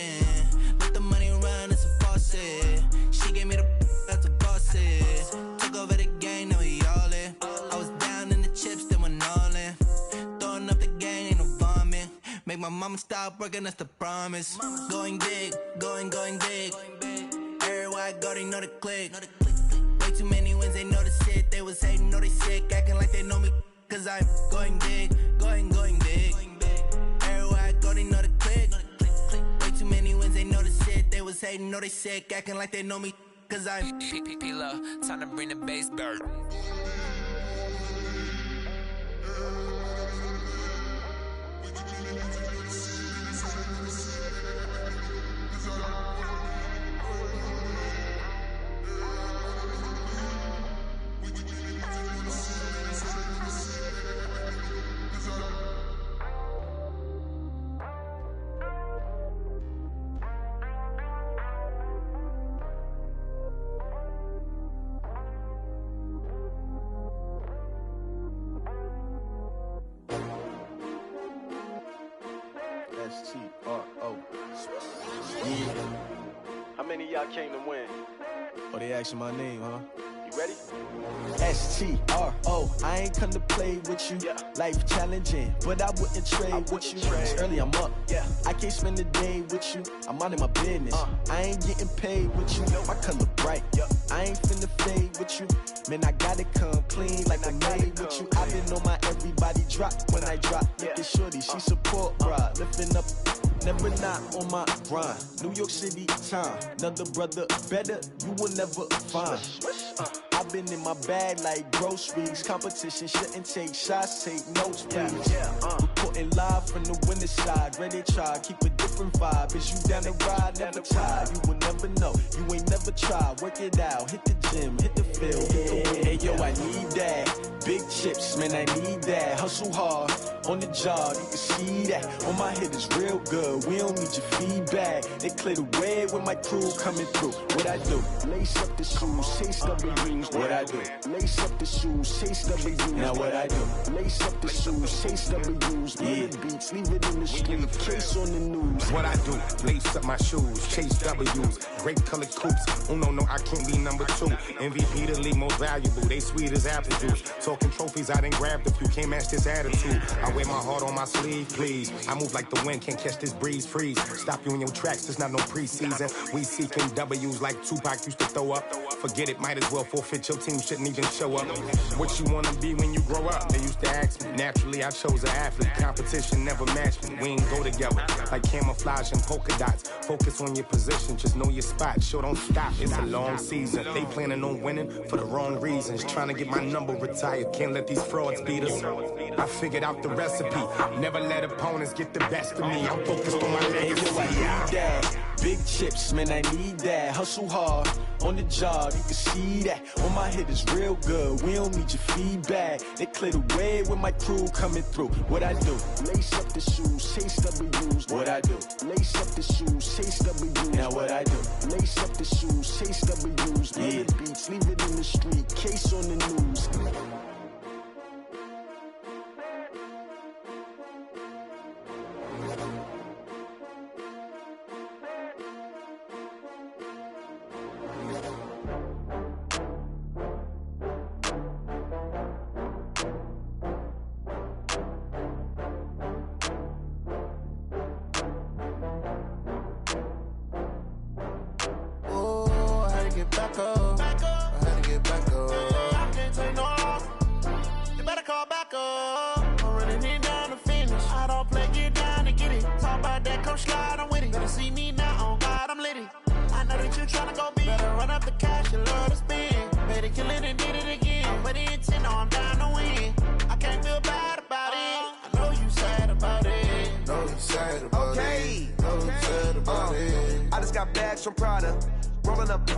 Let the money run, it's a faucet. She gave me the that's a boss it. Took over the game, now we all in. I was down in the chips, then went all in. Throwing up the gang, ain't no vomit. Make my mama stop working, that's the promise. Going big, going big. Everywhere I go, they know the click. Way too many wins, they know the shit. They was hating, know they sick, acting like they know me. Cause I'm going big, going big. Everywhere I go, they know the click. Way too many wins, they know the shit. They was hating, know they sick, acting like they know me. Cause I'm P-P-P-Love, time to bring the bass bird. S-T-R-O. Yeah. How many of y'all came to win? Oh, they asking my name, huh? You ready? S-T-R-O. I ain't come to play with you. Yeah. Life challenging, but I wouldn't trade with you. It's early, I'm up. Yeah. I can't spend the day with you. I'm minding my business. I ain't getting paid with you. My color bright. I ain't finna fade with you. Man, I gotta come clean like I'm made with you. I've been on my everybody drop when I drop. Look at shorty, she support ride. Lifting up, never not on my grind. New York City time, another brother better, you will never find. I've been in my bag like groceries. Competition shouldn't take shots, take notes, please. Reporting live from the winning side. Ready to try, keep a different vibe. Is you down the ride, never tired. You will never know, you ain't never tried. Work it out, hit the gym, hit the field. Hey yo, I need that. Big chips, man, I need that. Hustle hard, on the job, you can see that. On my head is real good, we don't need your feedback. They clear the way with my crew coming through. What I do? Lace up the shoes, chase W's. What I do? Lace up the shoes, chase W's. Now what I do? Lace up the shoes, chase W's. Get the beats, leave it in the street, case on the news. W's. What I do, lace up my shoes, chase W's, great colored coops. Oh no, I can't be number 2. MVP the league most valuable, they sweet as apple juice. Talking trophies, I didn't grab the few, can't match this attitude. I wear my heart on my sleeve, please. I move like the wind, can't catch this breeze, freeze. Stop you in your tracks, there's not no preseason. We seeking W's like Tupac used to throw up. Forget it, might as well forfeit, your team shouldn't even show up. What you wanna be when you grow up? They used to ask me. Naturally, I chose an athlete. Competition never matched me. We ain't go together like camouflage and polka dots. Focus on your position, just know your spot. Sure, don't stop, it's a long season. They planning on winning for the wrong reasons. Trying to get my number retired, can't let these frauds beat us. I figured out the recipe. Never let opponents get the best of me. I'm focused on my legacy. Big chips, man, I need that. Hustle hard on the job, you can see that. On my hit is real good, we don't need your feedback. They clear the way with my crew coming through. What I do? Lace up the shoes, chase W's. What I do? Lace up the shoes, chase W's. Now what I do? Lace up the shoes, chase W's. Yeah. The beats, leave it in the street, case on the news. From Prada, rolling up.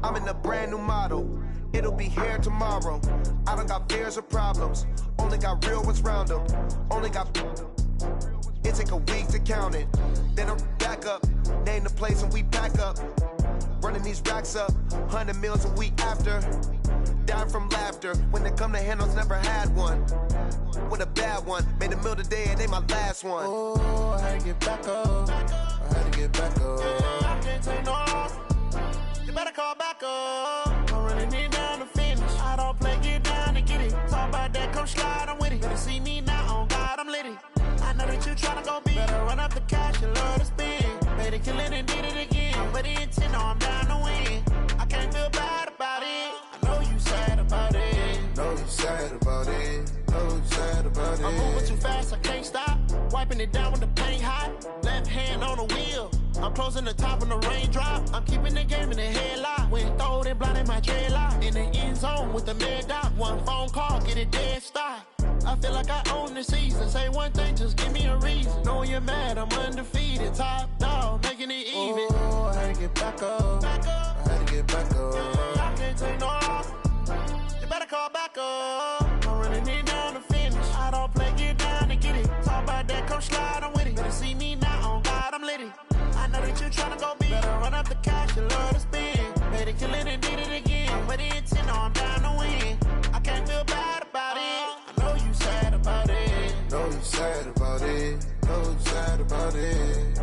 I'm in a brand new model. It'll be here tomorrow. I don't got fears or problems. Only got real ones round them. Only got. It take a week to count it. Then I'm back up. Name the place and we pack up. Running these racks up. 100 meals a week after. Dying from laughter. When they come to handles, never had one. With a bad one. Made a meal today and they my last one. Oh, I had to get back up. I had to get back up. I can't take no loss. You better call back up. I'm running it down to finish. I don't play, get down and get it. Talk about that, come slide, I'm with it. Better see me now, on God, I'm litty. I know that you tryna go big. Better run up the cash, you love to spend. Better kill it and did it again. But the intent, no, I'm down to win. I can't feel bad about it. I know you sad about it. Know you sad about it. Know you sad about it. I'm moving too fast, I can't stop. Wiping it down with the paint hot. Left hand on the wheel. I'm closing the top when the raindrop. I'm keeping the game in the headlock. When throwed and blinded my dreadlock. In the end zone with the mad dot. One phone call, get it dead stop. I feel like I own the season. Say one thing, just give me a reason. Knowing you're mad, I'm undefeated. Top dog, making it even. Oh, I had to get back up. I had to get back up. I can't take no loss. You better call back up. I'm running it down to finish. I don't play, get down and get it. Talk about that, come slide, I'm with it. Better see me now, on God, I'm litty. I know that you tryna go big. Better run up the cash, you love to spend. Better kill it and did it again. But the intent, no, I'm down to win. I can't feel bad about it. I know you sad about it. Know you sad about it. Know you sad about it.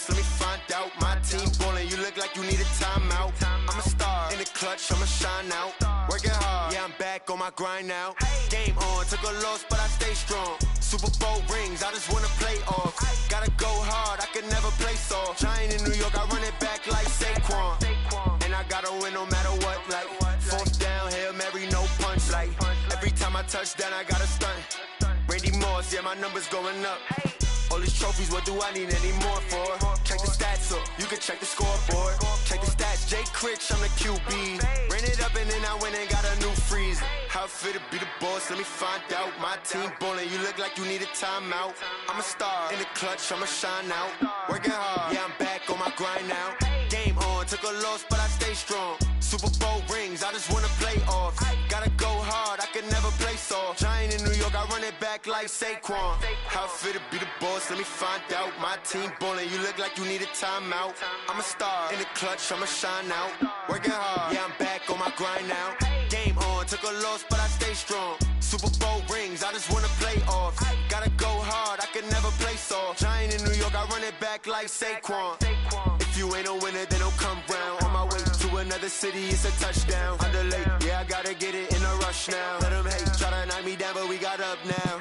Let me find out. My team ballin', you look like you need a timeout. I'm a star in the clutch, I'ma shine out. Working hard, yeah, I'm back on my grind now. Game on, took a loss, but I stay strong. Super Bowl rings, I just wanna play off. Gotta go hard, I can never play soft. Giant in New York, I run it back like Saquon. And I gotta win no matter what, like fourth down, Hail Mary, no punch. Like every time I touch down, I gotta stunt. Randy Moss, yeah, my numbers going up. All these trophies, what do I need any more for? Check the stats up, you can check the scoreboard. Check the stats, Jay Critch, I'm the QB. Ran it up and then I went and got a new freeze. How it feel to be the boss, let me find out. My team ballin', you look like you need a timeout. I'm a star in the clutch, I'ma shine out. Working hard, yeah, I'm back on my grind now. Game on, took a loss, but I stay strong. Super Bowl rings, I just wanna play off. Gotta go hard. back like Saquon. How fit to be the boss, let me find out. My team ballin', you look like you need a timeout. I'm a star, in the clutch, I'ma shine out. Working hard, yeah, I'm back on my grind now. Game on, took a loss, but I stay strong. Super Bowl rings, I just wanna play off. Gotta go hard, I can never play soft. Giant in New York, I run it back like Saquon. If you ain't a winner, then don't come round. On my way to another city, it's a touchdown. Underlay, yeah, I gotta get it in a rush now. Let them hate, try to knock me down, but we got up now.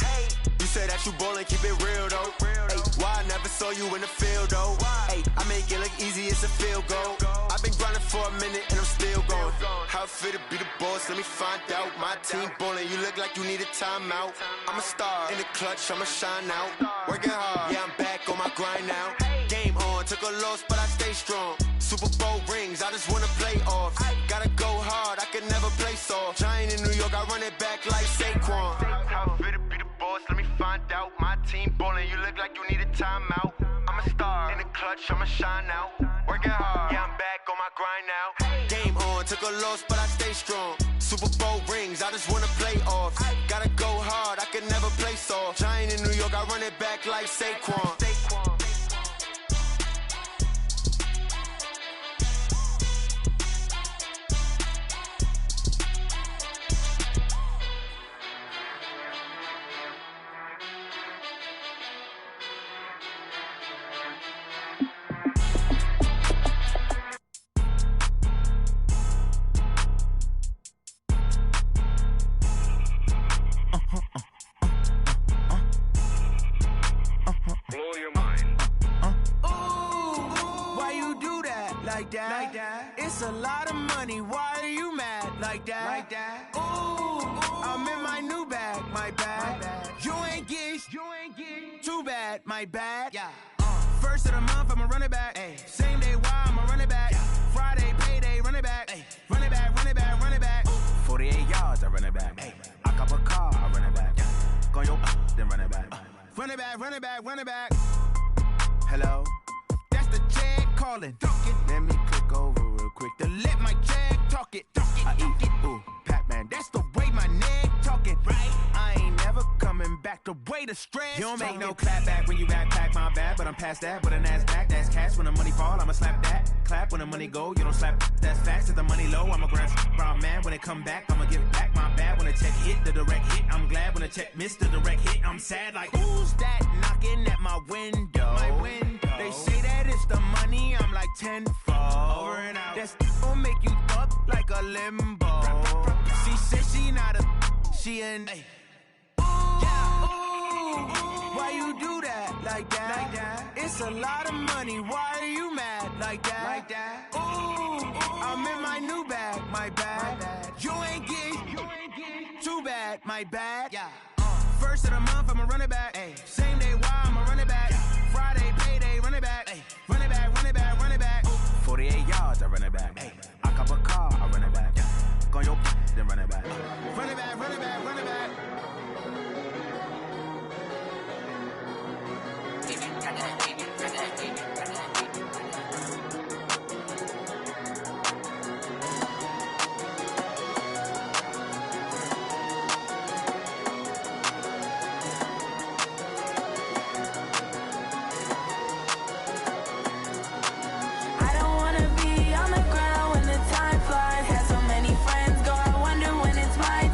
You say that you ballin', keep it real though. Ay, why I never saw you in the field though? Ay, I make it look easy, it's a field goal. I've been grinding for a minute and I'm still going. How fit to be the boss, let me find out. My team ballin', you look like you need a timeout. I'm a star, in the clutch, I'ma shine out. Working hard, yeah, I'm back on my grind now. Game on, took a loss, but I stay strong. Super Bowl rings, I just wanna play off. Gotta go hard, I can never play soft. Giant in New York, I run it back like Saquon. How fit to be the boss, let me find out. My team ballin', you look like you need a timeout. I'm a star, in the clutch, I'ma shine out. Working hard, yeah, I'm back on my grind now. Game on, took a loss, but I stay strong. Super Bowl rings, I just wanna play off. Gotta go hard, I can never play soft. Giant in New York, I run it back like Saquon. Like that. It's a lot of money. Why are you mad like that? Ooh, I'm in my new bag, my bad. You ain't get too bad, my bad. Yeah. First of the month, I'ma run it back. Ay. Same day, why I'ma run it back. Friday, payday, run it back. Ay. Run it back, run it back, run it back. 48 yards, I run it back. Ay. I cop a car, I run it back. Go your then run it back. Run it back, run it back, run it back. Hello? That's the jag calling. Let me click over real quick to let my jag talk it. I eat it, ooh, Pac-Man. That's the way my neck talking. Right? I ain't never coming back the way the stress. You don't make no clap back when you backpack, my bad, but I'm past that. With a NASDAQ, that's cash. When the money fall, I'ma slap that. Clap when the money go, you don't slap. That's fast. If the money low, I'ma grab brown man. When it come back, I'ma give back my bad. When the check hit, the direct hit. I'm glad when the check missed the direct hit. I'm sad like, who's that knocking at my window? My window. They say that it's the money, I'm like tenfold. Over and out. That's gon' make you up like a limbo. She said she not a, she an. Ooh, why you do that like that? It's a lot of money, why are you mad like that? Ooh, I'm in my new bag, my bad. You ain't get too bad, my bad. Yeah. First of the month, I'ma run it back. Ay. Same day, why I'ma run it back. Friday, payday, run it back. Ay. Run it back, run it back, run it back. 48 yards, I run it back. Ay. I cop a car, I run it back. Go your then run it back. Run it back, run it back, run it back. Time flies, had so many friends go, I wonder when it's my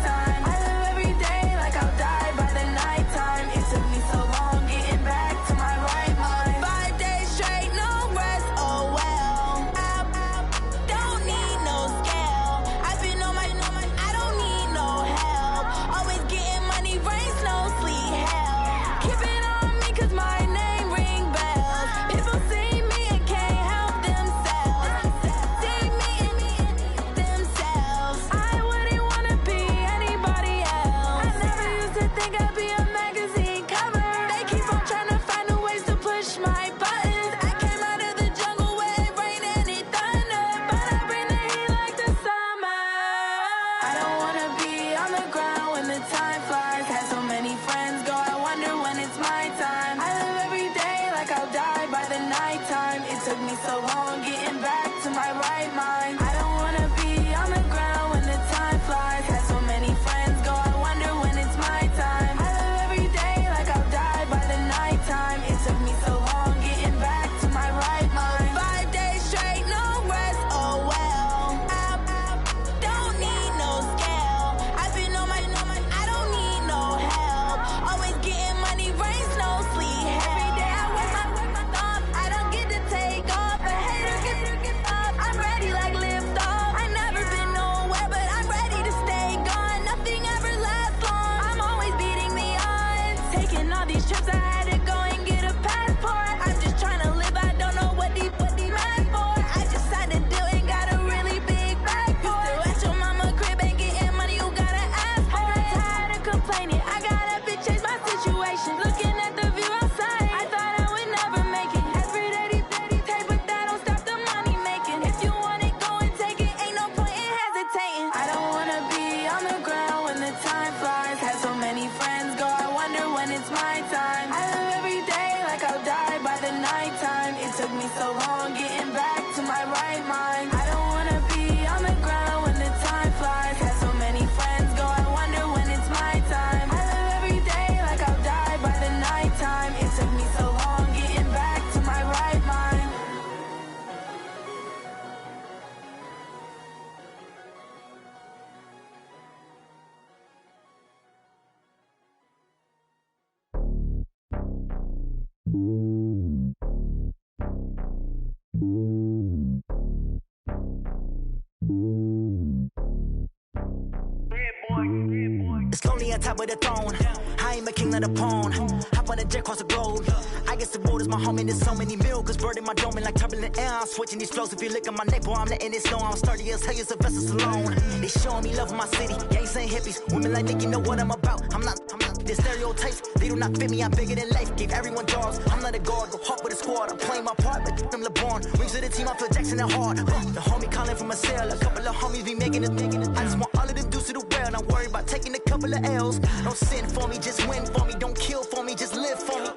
It's lonely on top of the throne. I ain't a king of the pawn. Hop on a jet across the globe. I guess the road is my home and there's so many milk. Bird in my dome and like turbulent air. I'm switching these flows. If you look at my neck, boy, I'm letting it snow. I'm sturdy as hell as a vessel alone. They showing me love in my city. Gangs ain't hippies. Women like Nick, you know what I'm about. I'm not the stereotypes. They do not fit me. I'm bigger than life. Gave everyone jobs. I'm not a guard. Go hard with a squad. I'm playing my part, but I'm LeBron. Rings to the team. I feel Jackson and hard. The homie calling from a cell. A couple of homies be making it. I just want all of them dudes to do well. Not worry about taking a couple of L's. Don't sin for me, just win for me. Don't kill for me, just live for me.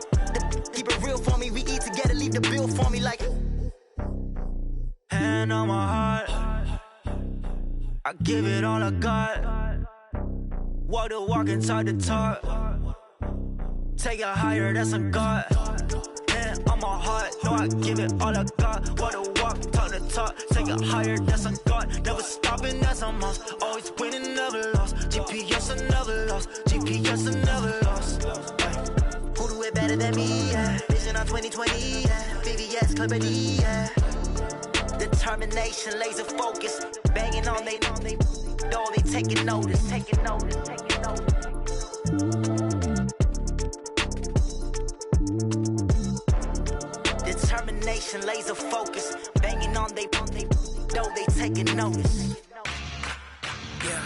Keep it real for me. We eat together, leave the bill for me like. Hand on my heart, I give it all I got. Walk the walk and talk the talk. Take it higher, that's a God. Hand on my heart, no, I give it all I got. Walk the walk, talk the talk. Take it higher, that's a God. Never stopping, that's a must. Always winning, never lost. GPS, I never lost. GPS, I never lost. Who do it better than me? Yeah. Vision on 2020. Yeah. VVS, Clarity. Yeah. Determination, laser focus. Banging on they know they taking notice. Taking notice. Taking notice. Determination, laser focus. Banging on they know they taking notice. Yeah.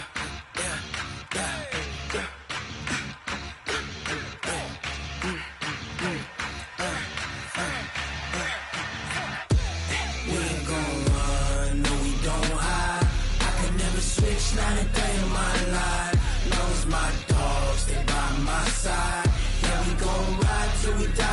Not a day in my life. Knows my dogs, they by my side. Yeah, we gon' ride till we die.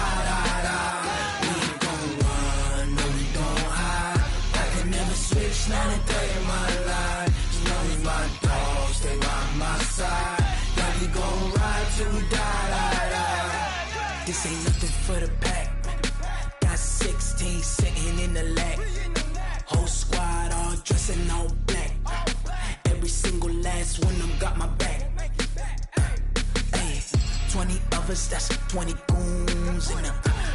We ain't gon' run, no, we don't hide. I can never switch, not a day in my life. Knows my dogs, they by my side. Yeah, we gon' ride till we die. This ain't nothing for the pack. Got 16 sitting in the lag. Whole squad all dressing all black. Every single last one of them got my back. Hey, 20 of us, that's 20 goons. And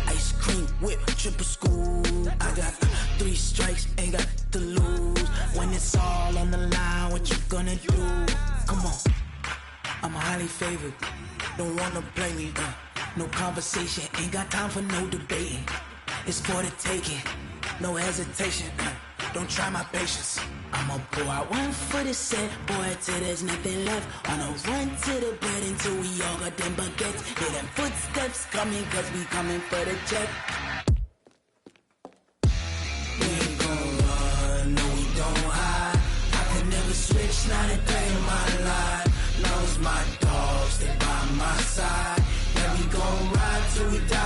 ice cream whip, triple scoop. I got 3 strikes, ain't got to lose. When it's all on the line, what you gonna do? Come on, I'm highly favored. Don't wanna play me, no conversation. Ain't got time for no debating. It's for the taking, no hesitation. Don't try my patience. I'ma pour out one for the set, boy, till there's nothing left. On a run to the bed until we all got them baguettes. Hear them footsteps coming, cause we coming for the check. We ain't gon' run, no, we don't hide. I can never switch, not a day in my life. Knows my dogs, they by my side. Yeah, we gon' ride till we die.